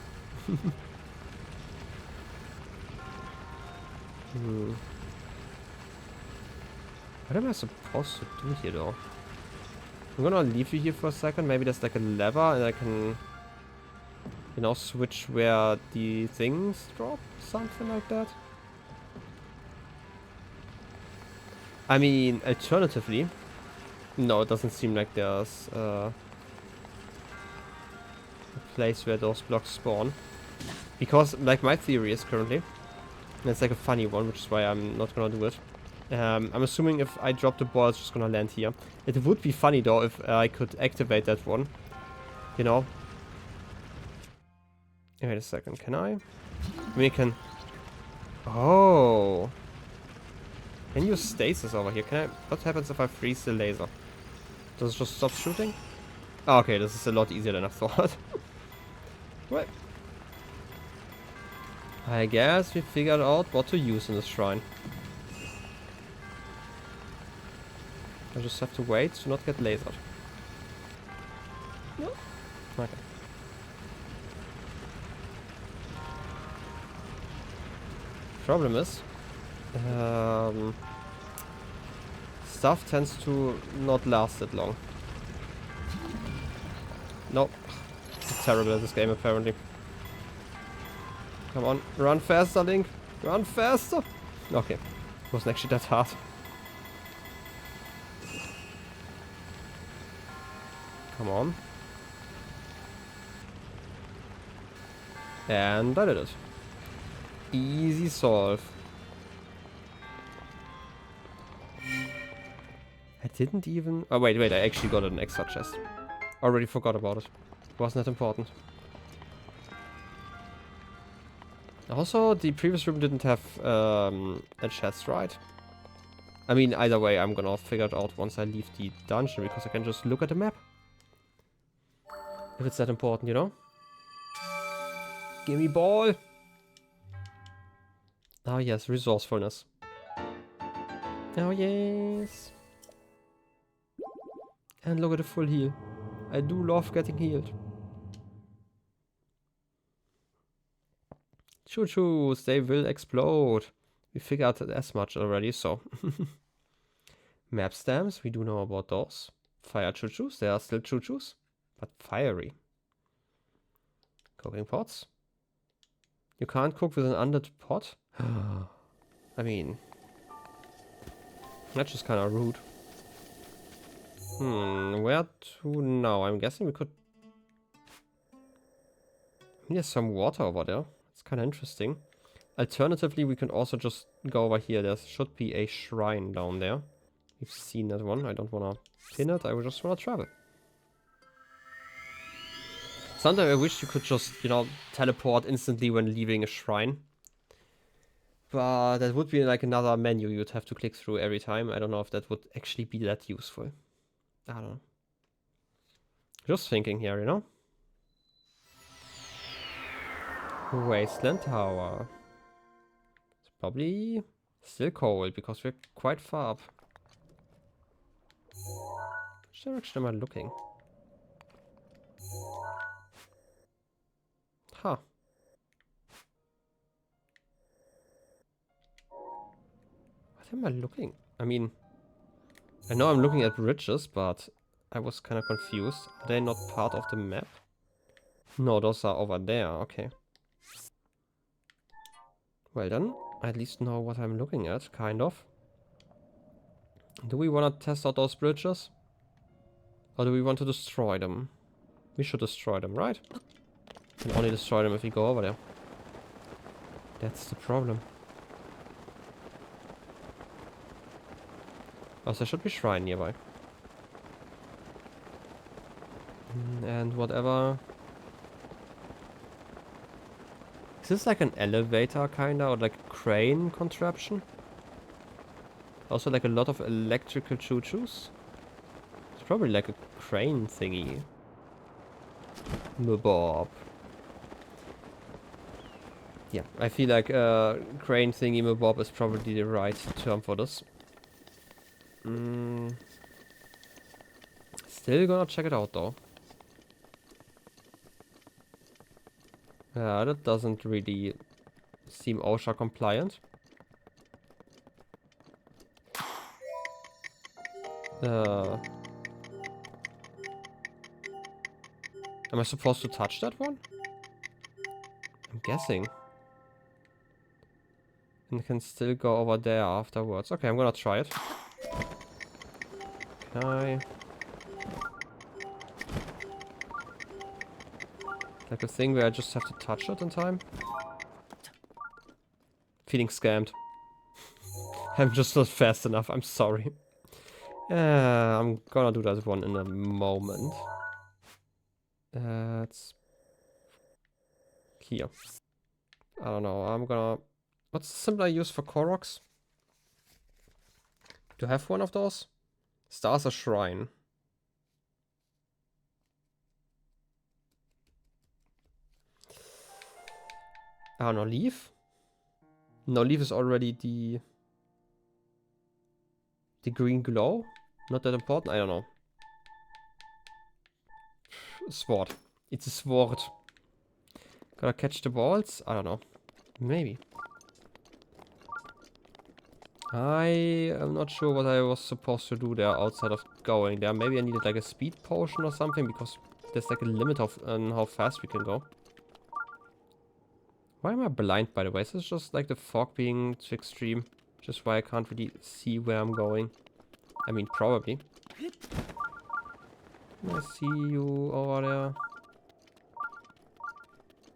Speaker 1: What am I supposed to do here, though? I'm gonna leave you here for a second. Maybe there's like a lever and I can, you know, switch where the things drop. Something like that. I mean, alternatively, no, it doesn't seem like there's a place where those blocks spawn. Because, like, my theory is currently, and it's like a funny one, which is why I'm not gonna do it. I'm assuming if I drop the ball, it's just gonna land here. It would be funny, though, if I could activate that one. You know? Wait a second, can I? We can... Oh... Can you stasis over here? Can I... What happens if I freeze the laser? Does it just stop shooting? Oh, okay, this is a lot easier than I thought. Right. I guess we figured out what to use in this shrine. I just have to wait to not get lasered. No. Okay. Problem is... stuff tends to not last that long. Nope. It's terrible at this game, apparently. Come on, run faster, Link. Run faster. Okay. Wasn't actually that hard. Come on. And I did it. Easy solve. I didn't even... Oh, wait, I actually got an extra chest. Already forgot about it. Wasn't that important. Also, the previous room didn't have a chest, right? I mean, either way, I'm gonna figure it out once I leave the dungeon, because I can just look at the map. If it's that important, you know? Gimme ball! Oh yes, resourcefulness. Oh yes! And look at the full heal. I do love getting healed. Choo-choos, they will explode. We figured out as much already, so. Map stamps, we do know about those. Fire choo-choos, there are still choo-choos, but fiery. Cooking pots. You can't cook with an unlit pot? I mean, that's just kind of rude. Where to now? I'm guessing we could... There's some water over there. It's kind of interesting. Alternatively, we can also just go over here. There should be a shrine down there. We've seen that one. I don't want to pin it. I just want to travel. Sometimes I wish you could just, you know, teleport instantly when leaving a shrine. But that would be like another menu you'd have to click through every time. I don't know if that would actually be that useful. I don't know. Just thinking here, you know? Wasteland Tower. It's probably still cold because we're quite far up. Which direction am I looking? Huh. What am I looking? I mean, I know I'm looking at bridges, but I was kind of confused. Are they not part of the map? No, those are over there. Okay. Well then, I at least know what I'm looking at, kind of. Do we want to test out those bridges? Or do we want to destroy them? We should destroy them, right? Can only destroy them if we go over there. That's the problem. Oh, there should be a shrine nearby. And whatever. Is this like an elevator kinda, or like a crane contraption? Also like a lot of electrical choo-choos? It's probably like a crane thingy. Mabob. Yeah, I feel like crane thingy mabob is probably the right term for this. Still gonna check it out though. Yeah, that doesn't really seem OSHA compliant. Am I supposed to touch that one? I'm guessing. And I can still go over there afterwards. Okay, I'm gonna try it. Okay. Like a thing where I just have to touch it in time. Feeling scammed. I'm just not fast enough, I'm sorry. I'm gonna do that one in a moment. It's here. I don't know, I'm gonna... What's the symbol I use for Koroks? Do I have one of those? Stars a shrine. I don't know, leaf? No, leaf is already the green glow? Not that important? I don't know. Sword. It's a sword. Gotta catch the balls? I don't know. Maybe. I am not sure what I was supposed to do there outside of going there. Maybe I needed like a speed potion or something, because there's like a limit of on how fast we can go. Why am I blind, by the way? Is this just like the fog being too extreme? Which is why I can't really see where I'm going. I mean, probably. I see you over there.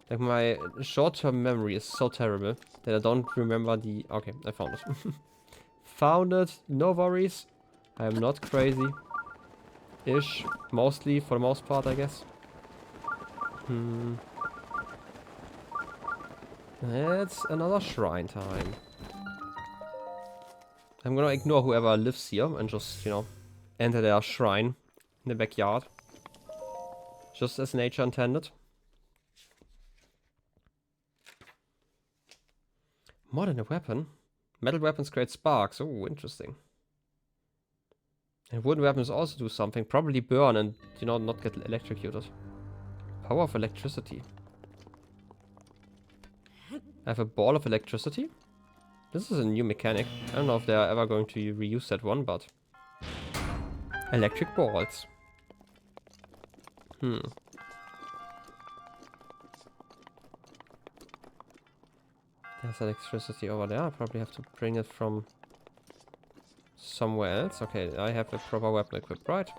Speaker 1: Like, my short-term memory is so terrible that I don't remember the... Okay, I found it. Found it. No worries. I am not crazy. Ish. Mostly, for the most part, I guess. It's another shrine time. I'm gonna ignore whoever lives here and just, you know, enter their shrine in the backyard. Just as nature intended. More than a weapon. Metal weapons create sparks. Oh, interesting. And wooden weapons also do something. Probably burn and, you know, not get electrocuted. Power of electricity. I have a ball of electricity. This is a new mechanic. I don't know if they're ever going to reuse that one, but... Electric balls. There's electricity over there. I probably have to bring it from somewhere else. Okay, I have a proper weapon equipped, right?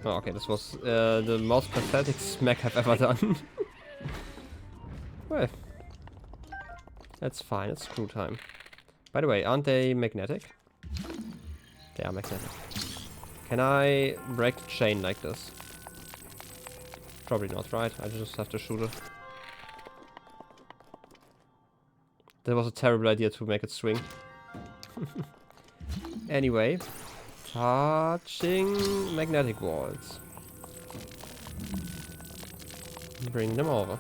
Speaker 1: Oh, okay, this was the most pathetic smack I've ever done. Well, that's fine. It's screw time. By the way, aren't they magnetic? They are magnetic. Can I break the chain like this? Probably not, right? I just have to shoot it. That was a terrible idea to make it swing. Anyway, touching magnetic walls. Bring them over.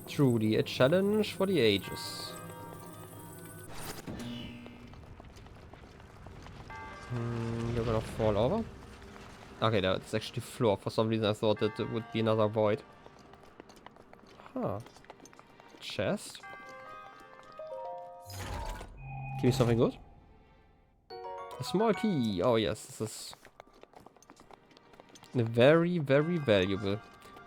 Speaker 1: Truly a challenge for the ages. You're gonna fall over. Okay, that's actually floor. For some reason I thought that it would be another void. Huh. Chest. Give me something good. A small key. Oh yes, this is very, very valuable.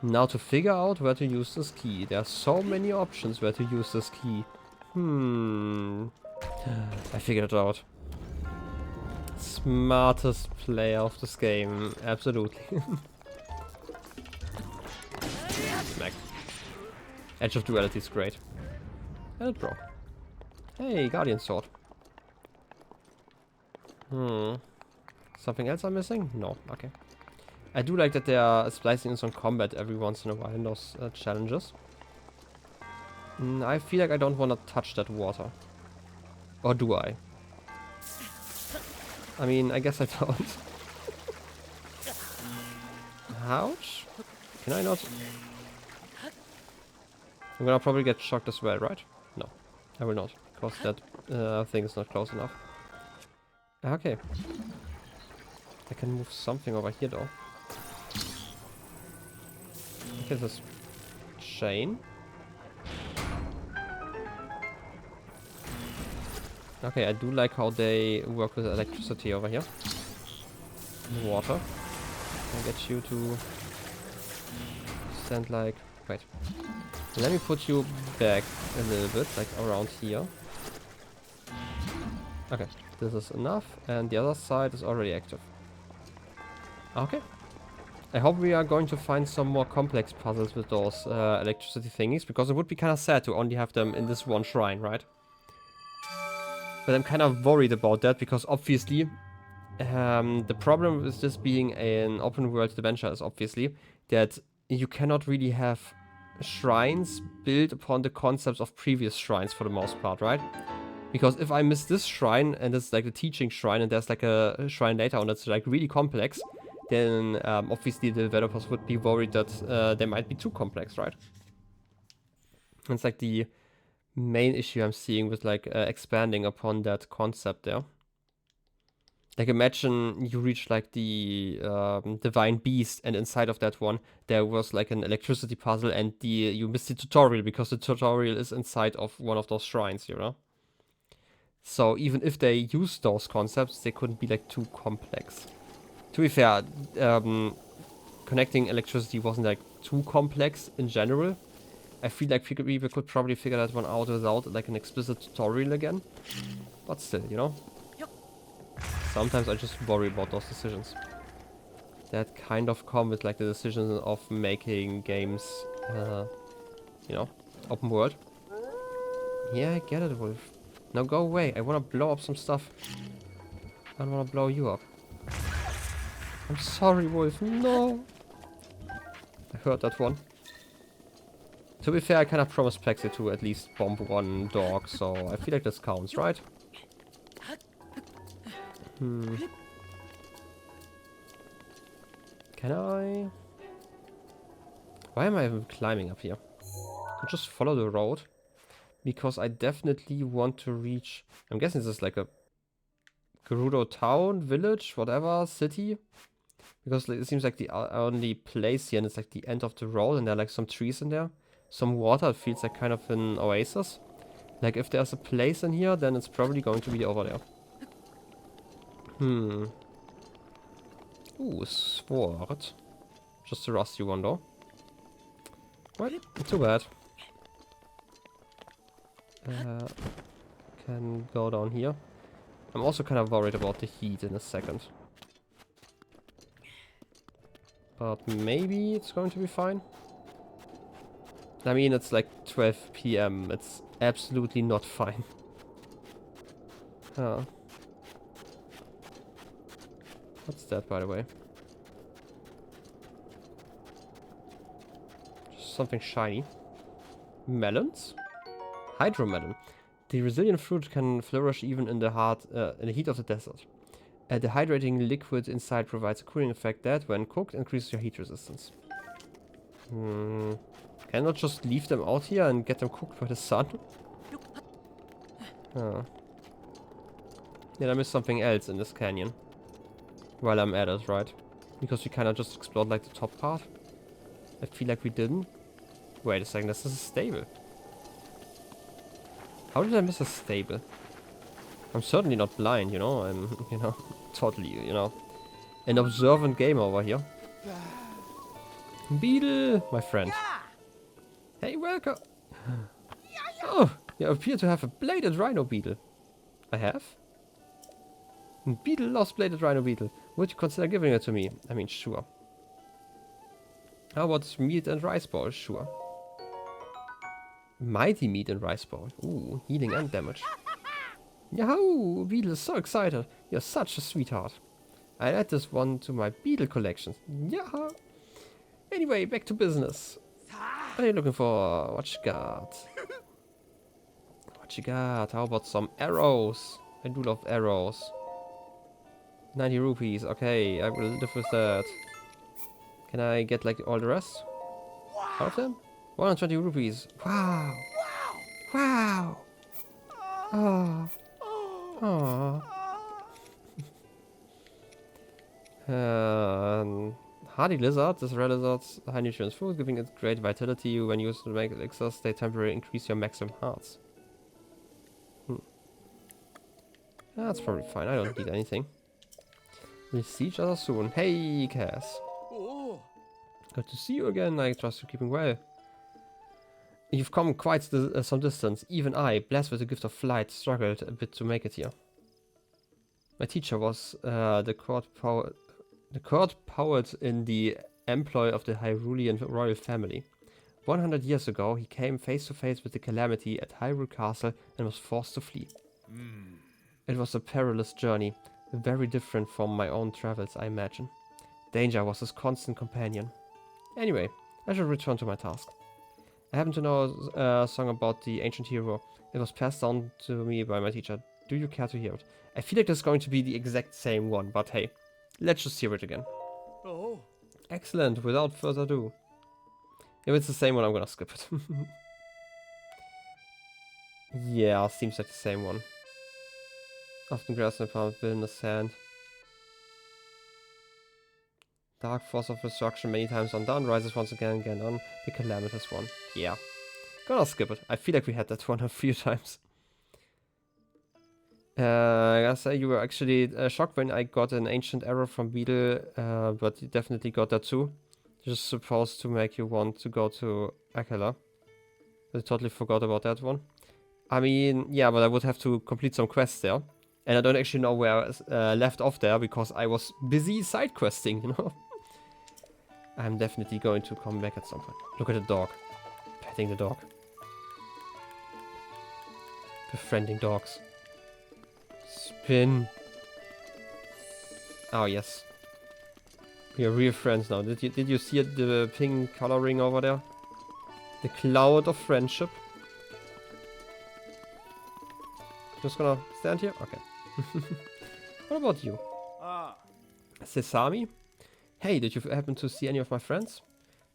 Speaker 1: Now to figure out where to use this key. There are so many options where to use this key. I figured it out. Smartest player of this game. Absolutely. Smack. Edge of Duality is great. And it broke. Hey, Guardian Sword. Something else I'm missing? No, okay. I do like that they are splicing in some combat every once in a while in those challenges. I feel like I don't want to touch that water. Or do I? I mean, I guess I don't. Ouch. Can I not? I'm gonna probably get shocked as well, right? No, I will not. Because that thing is not close enough. Okay. I can move something over here though. Okay, this chain. Okay, I do like how they work with electricity over here. Water. I'll get you to stand like... Wait. Let me put you back a little bit, like around here. Okay, this is enough. And the other side is already active. Okay. I hope we are going to find some more complex puzzles with those electricity thingies, because it would be kind of sad to only have them in this one shrine, right? But I'm kind of worried about that, because obviously the problem with this being an open world adventure is obviously that you cannot really have shrines built upon the concepts of previous shrines for the most part, right? Because if I miss this shrine and it's like a teaching shrine and there's like a shrine later on that's like really complex, then obviously the developers would be worried that they might be too complex, right? And it's like the main issue I'm seeing with like expanding upon that concept there. Like imagine you reach like the divine beast, and inside of that one there was like an electricity puzzle, and you missed the tutorial because the tutorial is inside of one of those shrines, you know? So even if they use those concepts, they couldn't be like too complex. To be fair, connecting electricity wasn't like too complex in general. I feel like we could probably figure that one out without like an explicit tutorial again. But still, you know? Sometimes I just worry about those decisions. That kind of come with like the decision of making games, you know, open world. Yeah, I get it, Wolf. Now go away. I wanna blow up some stuff. I don't wanna blow you up. I'm sorry, Wolf. No. I heard that one. To be fair, I kind of promised Plexi to at least bomb one dog, so I feel like this counts, right? Can I? Why am I even climbing up here? I'll just follow the road. Because I definitely want to reach... I'm guessing this is like a Gerudo town, village, whatever, city. Because it seems like the only place here, and it's like the end of the road, and there are like some trees in there. Some water, it feels like kind of an oasis. Like if there's a place in here, then it's probably going to be over there. Ooh, sword. Just a rusty one though. Well, too bad. Can go down here. I'm also kind of worried about the heat in a second. But maybe it's going to be fine. I mean, it's like 12 PM. It's absolutely not fine. What's that, by the way? Just something shiny. Melons? Hydromelon. The resilient fruit can flourish even in the heat of the desert. The hydrating liquid inside provides a cooling effect that, when cooked, increases your heat resistance. Can I not just leave them out here and get them cooked by the sun? Yeah, I missed something else in this canyon. While I'm at it, right? Because we kind of just explored like the top part. I feel like we didn't. Wait a second, this is a stable. How did I miss a stable? I'm certainly not blind, you know. I'm, you know, totally, you know, an observant gamer over here. Beetle, my friend. Hey, welcome. Oh, you appear to have a bladed rhino beetle. I have? Beetle lost bladed rhino beetle. Would you consider giving it to me? I mean, sure. How about meat and rice bowl? Sure. Mighty meat and rice bowl. Ooh, healing and damage. Yahoo! Beetle is so excited. You're such a sweetheart. I'll add this one to my beetle collection. Yeah. Anyway, back to business. What are you looking for? What you got? What you got? How about some arrows? I do love arrows. 90 rupees. Okay, I will live with that. Can I get like all the rest? All of them? 120 rupees. Wow. Wow. Oh. Oh. Hardy lizard. This rare lizard's high nutrients food, giving it great vitality. When used to make elixirs, they temporarily increase your maximum hearts. That's probably fine. I don't need anything. We'll see each other soon. Hey, Cass. Good to see you again. I trust you're keeping well. You've come quite some distance. Even I, blessed with the gift of flight, struggled a bit to make it here. My teacher was the court poet in the employ of the Hyrulean royal family. 100 years ago, he came face to face with the calamity at Hyrule Castle and was forced to flee. It was a perilous journey, very different from my own travels, I imagine. Danger was his constant companion. Anyway, I should return to my task. I happen to know a song about the ancient hero. It was passed down to me by my teacher. Do you care to hear it? I feel like this is going to be the exact same one, but hey, let's just hear it again. Oh. Excellent, without further ado. If it's the same one, I'm gonna skip it. Yeah, seems like the same one. Often grass in the palm, in the sand. Dark force of destruction many times undone, rises once again on. The calamitous one. Yeah. Gonna skip it. I feel like we had that one a few times. I gotta say, you were actually shocked when I got an ancient arrow from Beetle, but you definitely got that too. Just supposed to make you want to go to Akela. I totally forgot about that one. I mean, yeah, but I would have to complete some quests there. And I don't actually know where I was, left off there because I was busy side questing, you know? I'm definitely going to come back at some point. Look at the dog. Petting the dog. Befriending dogs. Spin. Oh, yes. We are real friends now. Did you see the pink coloring over there? The cloud of friendship. Just gonna stand here? Okay. What about you? Sesame? Hey, did you happen to see any of my friends?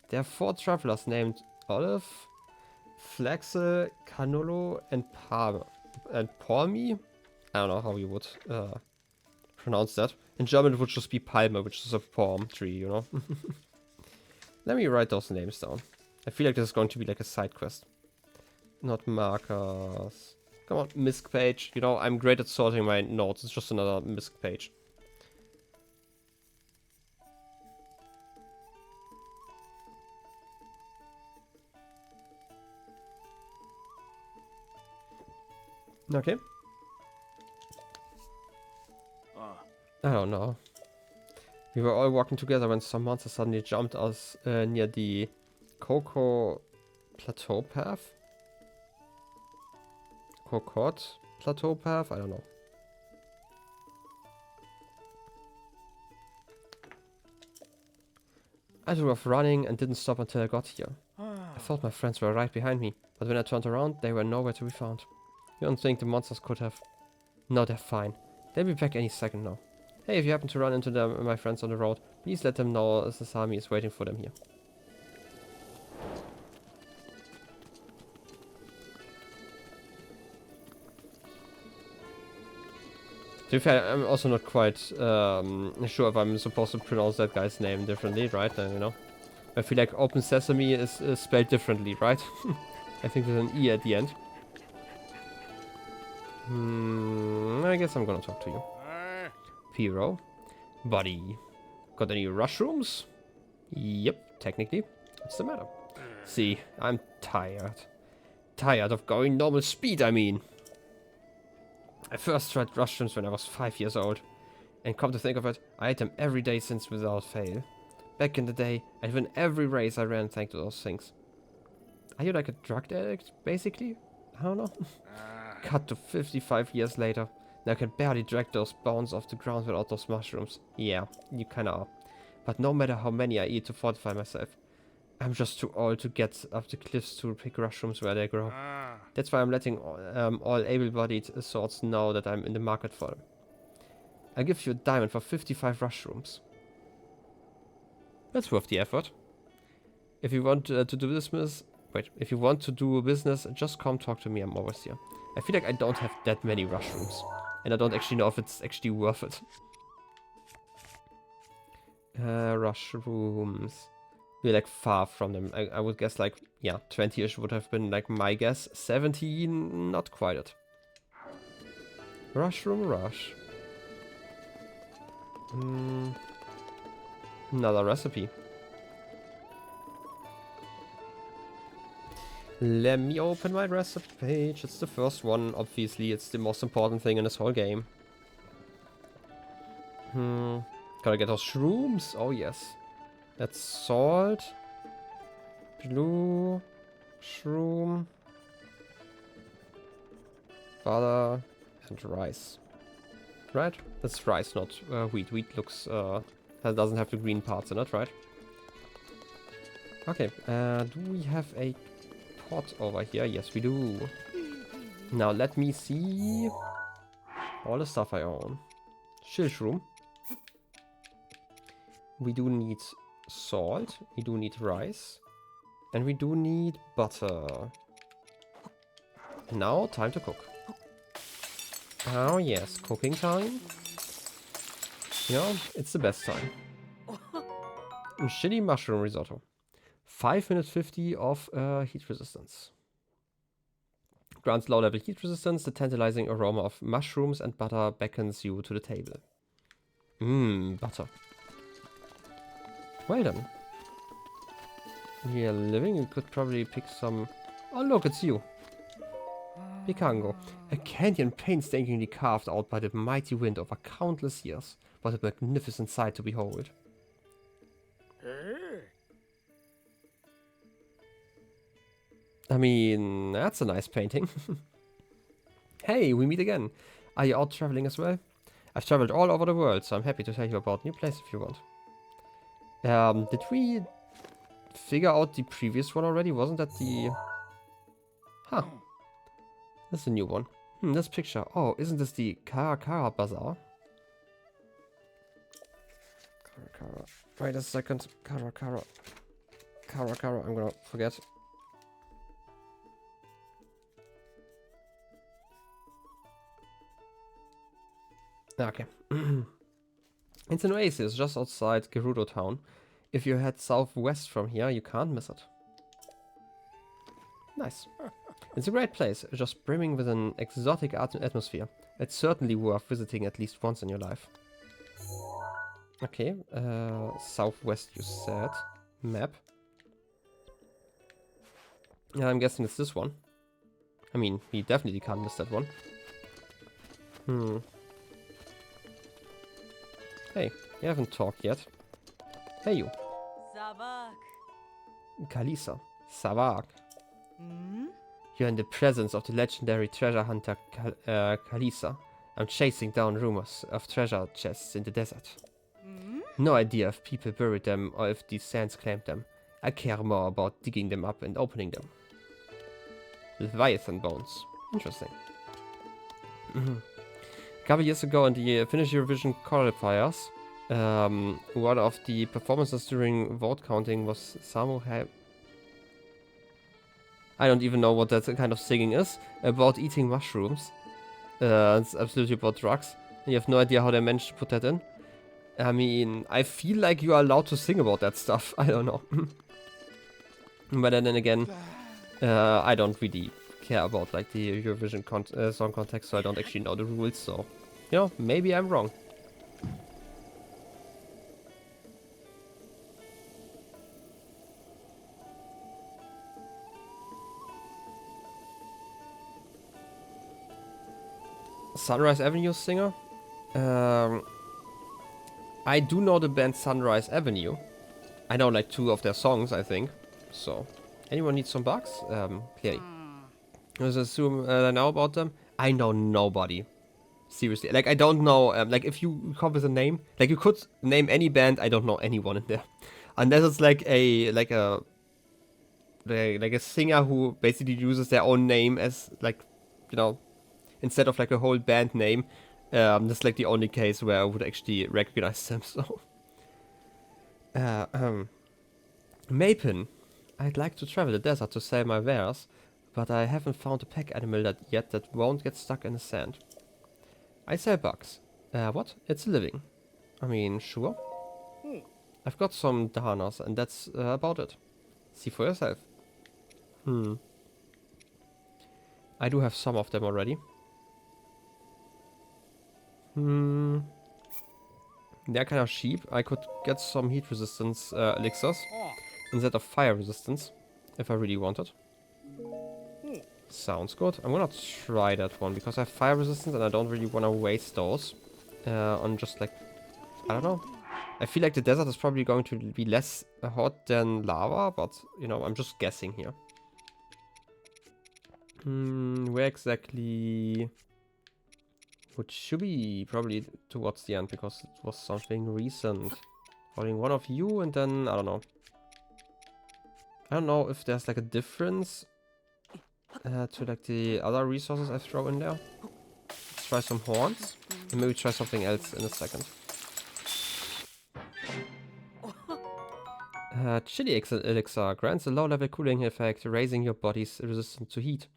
Speaker 1: There are 4 travelers named Olive, Flaxel, Canolo, and Palmy? I don't know how you would pronounce that. In German it would just be Palme, which is a palm tree, you know? Let me write those names down. I feel like this is going to be like a side quest. Not markers. Come on, misc page. You know, I'm great at sorting my notes. It's just another misc page. Okay. I don't know. We were all walking together when some monster suddenly jumped us near the Coco Plateau path. Cocot Plateau path? I don't know. I drew off running and didn't stop until I got here. I thought my friends were right behind me, but when I turned around, they were nowhere to be found. You don't think the monsters could have? No, they're fine. They'll be back any second now. Hey, if you happen to run into my friends on the road, please let them know Sesame is waiting for them here. To be fair, I'm also not quite sure if I'm supposed to pronounce that guy's name differently, right? You know, I feel like Open Sesame is spelled differently, right? I think there's an E at the end. I guess I'm gonna talk to you. Piro. Buddy. Got any rushrooms? Yep, technically. What's the matter? See, I'm tired. Tired of going normal speed, I mean. I first tried mushrooms when I was 5 years old. And come to think of it, I ate them every day since without fail. Back in the day, I'd win every race I ran thanks to those things. Are you like a drug addict, basically? I don't know. Cut to 55 years later. Now I can barely drag those bones off the ground without those mushrooms. Yeah, you kinda are. But no matter how many I eat to fortify myself, I'm just too old to get up the cliffs to pick mushrooms where they grow. That's why I'm letting all able-bodied sorts know that I'm in the market for them. I'll give you a diamond for 55 mushrooms. That's worth the effort. If you want to do business, if you want to do business, just come talk to me. I'm always here. I feel like I don't have that many mushrooms, and I don't actually know if it's actually worth it. Mushrooms. We're like far from them. I would guess like, yeah, 20-ish would have been like my guess. 17, not quite it. Mushroom rush. Another recipe. Let me open my recipe page. It's the first one, obviously. It's the most important thing in this whole game. Gotta get those shrooms. Oh, yes. That's salt. Blue. Shroom. Butter. And rice. Right? That's rice, not wheat. Wheat looks... that doesn't have the green parts in it, right? Okay. Do we have a pot over here? Yes, we do. Now let me see all the stuff I own. Chill shroom. We do need salt. We do need rice. And we do need butter. Now, time to cook. Oh yes, cooking time. You know, it's the best time. Chili mushroom risotto. 5 minutes 50 of heat resistance. Grants low level heat resistance. The tantalizing aroma of mushrooms and butter beckons you to the table. Butter. Well done. We are living. We could probably pick some Oh look, it's you. Pikango. A canyon painstakingly carved out by the mighty wind over countless years. What a magnificent sight to behold. I mean, that's a nice painting. Hey, we meet again. Are you out traveling as well? I've traveled all over the world, so I'm happy to tell you about new places if you want. Did we figure out the previous one already? Wasn't that the... Huh. That's a new one. This picture. Oh, isn't this the Karakara Bazaar? Karakara. Wait a second. Karakara. Karakara. I'm gonna forget. Okay. It's an oasis just outside Gerudo town. If you head southwest from here, you can't miss it. Nice. It's a great place, just brimming with an exotic atmosphere. It's certainly worth visiting at least once in your life. Okay, southwest you said. Map. Yeah, I'm guessing it's this one. I mean, we definitely can't miss that one. Hey, you haven't talked yet. Hey you.
Speaker 3: Savak.
Speaker 1: Kalisa. Savak. You're in the presence of the legendary treasure hunter Kalisa. I'm chasing down rumors of treasure chests in the desert. No idea if people buried them or if the sands claimed them. I care more about digging them up and opening them. Leviathan bones. Interesting. A couple years ago in the Finnish Eurovision qualifiers, one of the performances during vote counting was Samurai. I don't even know what that kind of singing is. About eating mushrooms. It's absolutely about drugs. You have no idea how they managed to put that in. I mean, I feel like you are allowed to sing about that stuff. I don't know. But then again, I don't really care about like the Eurovision song context, so I don't actually know the rules. So, you know, maybe I'm wrong. Sunrise Avenue singer? I do know the band Sunrise Avenue. I know like 2 of their songs, I think. So, anyone need some bugs? Clearly. Let's assume I know about them. I know nobody. Seriously. Like, I don't know, like, if you come with a name, like, you could name any band, I don't know anyone in there. Unless it's like a singer who basically uses their own name as, like, you know, instead of like a whole band name. That's like the only case where I would actually recognize them, so. Mapin. I'd like to travel the desert to sell my wares, but I haven't found a pack animal yet that won't get stuck in the sand. I sell bugs. What? It's a living. I mean, sure. I've got some dhanas, and that's about it. See for yourself. I do have some of them already. They're kind of cheap. I could get some heat resistance elixirs instead of fire resistance if I really wanted. Sounds good. I'm gonna try that one because I have fire resistance and I don't really want to waste those on just like, I don't know. I feel like the desert is probably going to be less hot than lava, but you know, I'm just guessing here. Where exactly? Which should be probably towards the end because it was something recent. Following one of you and then, I don't know. I don't know if there's like a difference to like the other resources I throw in there. Let's try some horns and maybe try something else in a second. Chili elixir grants a low-level cooling effect, raising your body's resistance to heat.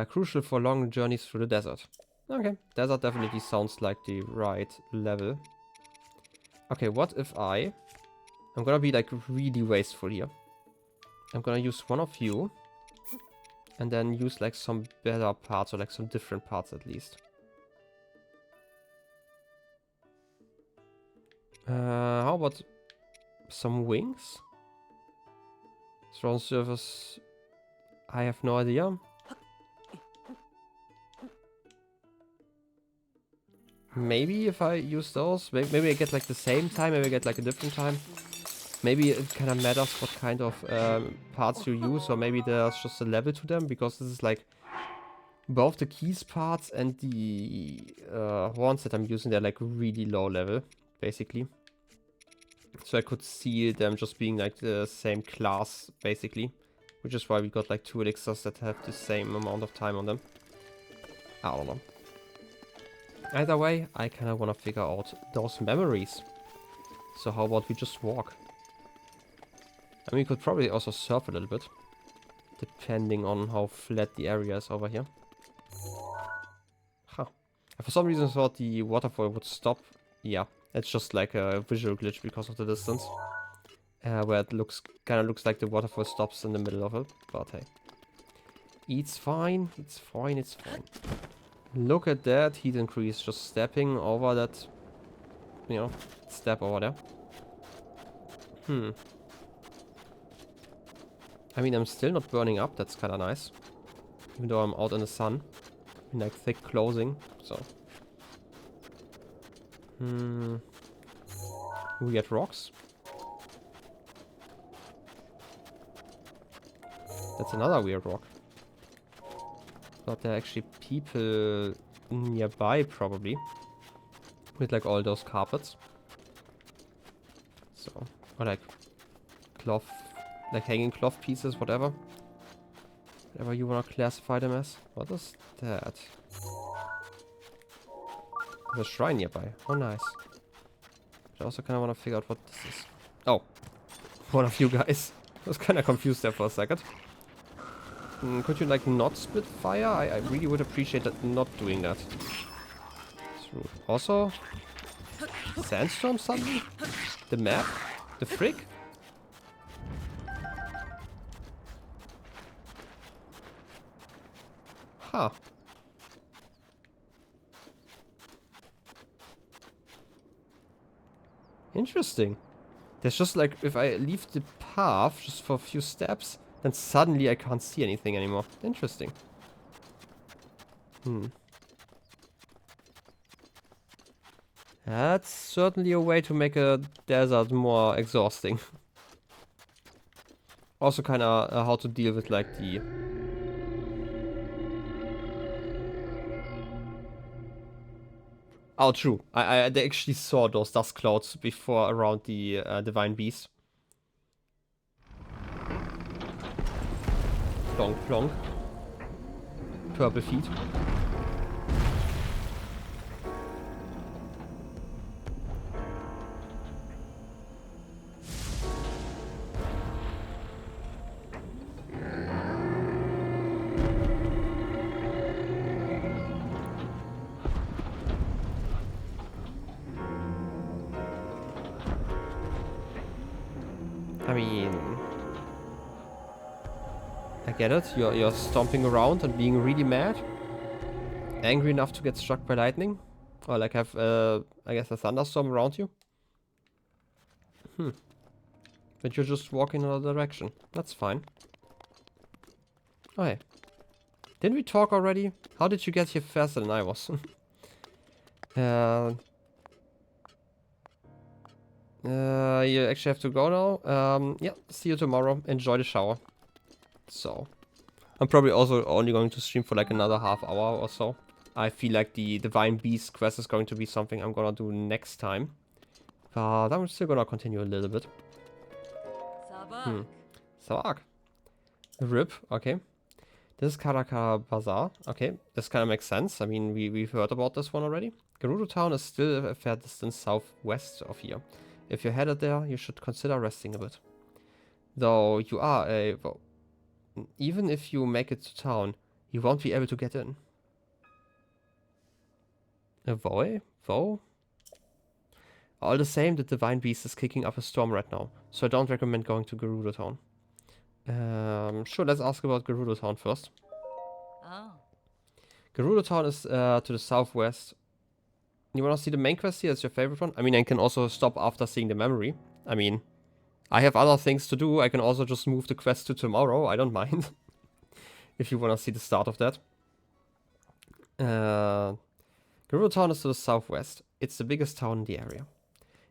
Speaker 1: Crucial for long journeys through the desert. Okay, desert definitely sounds like the right level. Okay, what if I'm gonna be like really wasteful here. I'm gonna use one of you. And then use like some better parts or like some different parts at least. How about some wings? Strong surface I have no idea. Maybe if I use those, maybe I get like the same time, maybe I get like a different time. Maybe it kind of matters what kind of parts you use, or maybe there's just a level to them, because this is like both the keys parts and the horns that I'm using, they're like really low level, basically. So I could see them just being like the same class, basically. Which is why we got like 2 elixirs that have the same amount of time on them. I don't know. Either way, I kind of want to figure out those memories. So how about we just walk? I mean, we could probably also surf a little bit. Depending on how flat the area is over here. Huh. For some reason I thought the waterfall would stop. Yeah, it's just like a visual glitch because of the distance. Where it kind of looks like the waterfall stops in the middle of it. But hey. It's fine, it's fine, it's fine. Look at that heat increase, just stepping over that, you know, step over there. I mean, I'm still not burning up, that's kind of nice. Even though I'm out in the sun. In like thick clothing, so. We get rocks. That's another weird rock. But there are actually people nearby, probably. With like all those carpets. So, or like cloth, like hanging cloth pieces, whatever. Whatever you want to classify them as. What is that? There's a shrine nearby. Oh, nice. But I also kind of want to figure out what this is. Oh, one of you guys. I was kind of confused there for a second. Could you like not spit fire? I really would appreciate that not doing that. It's rude. Also, sandstorm suddenly? The map? The frick? Huh. Interesting. There's just like, if I leave the path just for a few steps, then suddenly I can't see anything anymore. Interesting. That's certainly a way to make a desert more exhausting. Also kind of how to deal with like the... Oh, true. They actually saw those dust clouds before around the divine beast. Plonk, plonk. Purple feet. I mean, I get it. You're stomping around and being really mad, angry enough to get struck by lightning, or like have I guess a thunderstorm around you. But you're just walking in another direction. That's fine. Oh hey, didn't we talk already? How did you get here faster than I was? You actually have to go now. Yeah, see you tomorrow. Enjoy the shower. So, I'm probably also only going to stream for like another half hour or so. I feel like the Divine Beast quest is going to be something I'm gonna do next time. But I'm still gonna continue a little bit. Sabak. Rip, okay. This is Karaka Bazaar. Okay, this kind of makes sense. I mean, we've heard about this one already. Gerudo town is still a fair distance southwest of here. If you're headed there, you should consider resting a bit. Though you are a... Well, even if you make it to town, you won't be able to get in. A voe? Voe? All the same, the Divine Beast is kicking up a storm right now, so I don't recommend going to Gerudo town. Sure, let's ask about Gerudo town first.
Speaker 3: Oh.
Speaker 1: Gerudo town is to the southwest. You wanna see the main quest here? It's your favorite one? I mean, I can also stop after seeing the memory. I mean, I have other things to do. I can also just move the quest to tomorrow. I don't mind. if you want to see the start of that. Gerudo town is to the southwest. It's the biggest town in the area.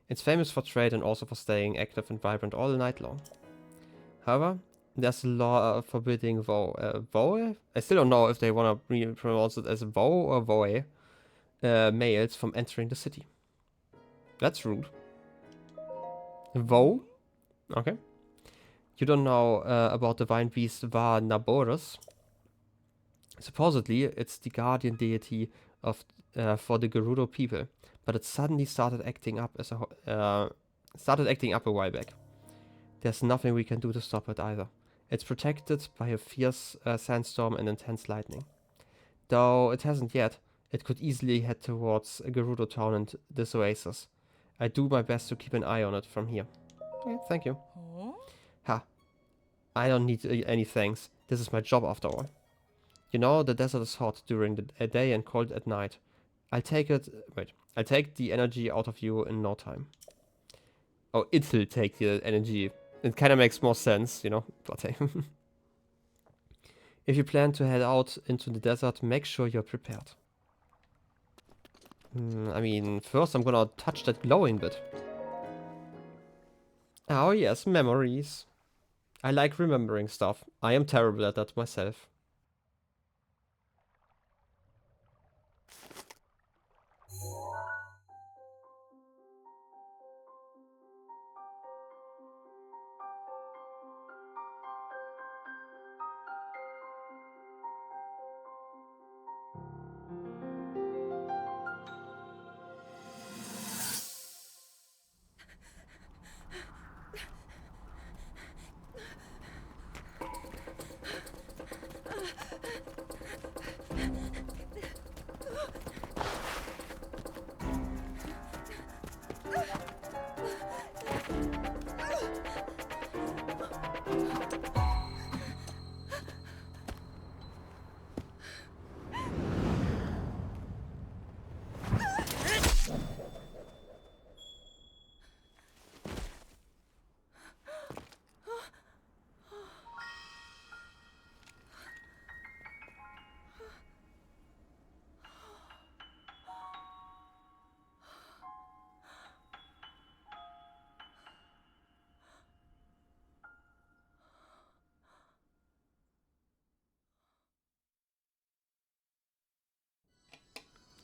Speaker 1: It's famous for trade and also for staying active and vibrant all night long. However, there's a law forbidding voe? I still don't know if they want to pronounce it as voe or voe males from entering the city. That's rude. Voe? Okay. You don't know about the divine beast Va Naboris. Supposedly, it's the guardian deity of for the Gerudo people, but it suddenly started acting up a while back. There's nothing we can do to stop it either. It's protected by a fierce sandstorm and intense lightning. Though it hasn't yet, it could easily head towards Gerudo town and this oasis. I do my best to keep an eye on it from here. Okay, thank you. Ha. I don't need any thanks. This is my job after all. You know, the desert is hot during the day and cold at night. I'll take the energy out of you in no time. Oh, it'll take the energy. It kind of makes more sense, you know. But hey. If you plan to head out into the desert, make sure you're prepared. I mean, first I'm gonna touch that glowing bit. Oh yes, memories. I like remembering stuff. I am terrible at that myself.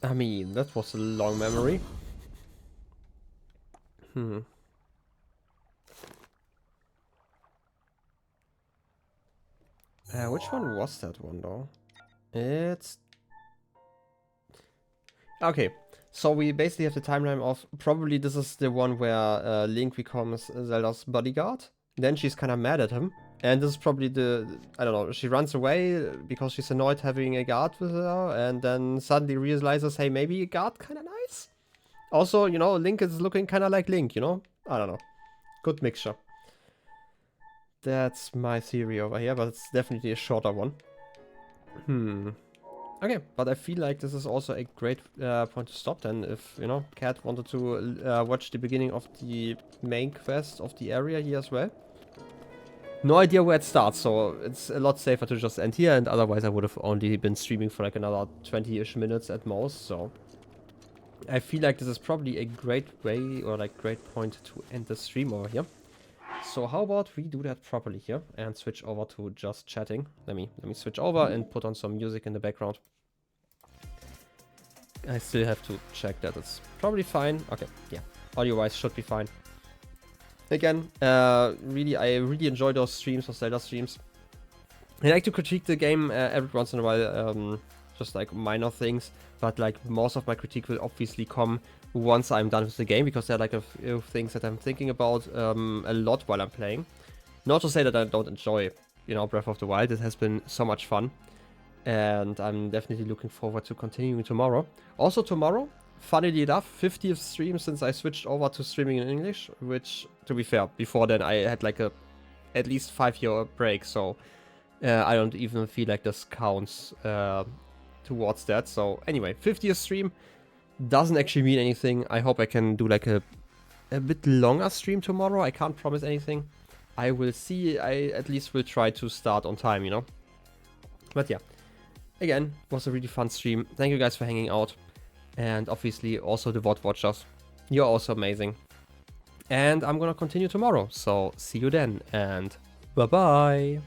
Speaker 1: I mean, that was a long memory. Which one was that one though? It's... Okay, so we basically have the timeline of probably this is the one where Link becomes Zelda's bodyguard. Then she's kind of mad at him. And this is probably the, I don't know, she runs away because she's annoyed having a guard with her. And then suddenly realizes, hey, maybe a guard kind of nice? Also, you know, Link is looking kind of like Link, you know? I don't know. Good mixture. That's my theory over here, but it's definitely a shorter one. Okay, but I feel like this is also a great point to stop then. If, you know, Cat wanted to watch the beginning of the main quest of the area here as well. No idea where it starts, so it's a lot safer to just end here, and otherwise I would have only been streaming for like another 20-ish minutes at most, so... I feel like this is probably a great way, or like great point to end the stream over here. So how about we do that properly here, and switch over to just chatting. Let me switch over and put on some music in the background. I still have to check that it's probably fine. Okay, yeah, audio-wise should be fine. Again, I really enjoy those streams, those Zelda streams. I like to critique the game every once in a while, just like minor things, but like most of my critique will obviously come once I'm done with the game, because there are like a few things that I'm thinking about a lot while I'm playing. Not to say that I don't enjoy, you know, Breath of the Wild. It has been so much fun, and I'm definitely looking forward to continuing tomorrow. Also tomorrow, funnily enough, 50th stream since I switched over to streaming in English, which, to be fair, before then I had like a at least 5-year break, so I don't even feel like this counts towards that. So anyway, 50th stream doesn't actually mean anything. I hope I can do like a bit longer stream tomorrow. I can't promise anything. I will see. I at least will try to start on time, you know. But yeah, again, was a really fun stream. Thank you guys for hanging out. And obviously also the VOD watchers. You're also amazing. And I'm gonna continue tomorrow. So see you then and bye bye.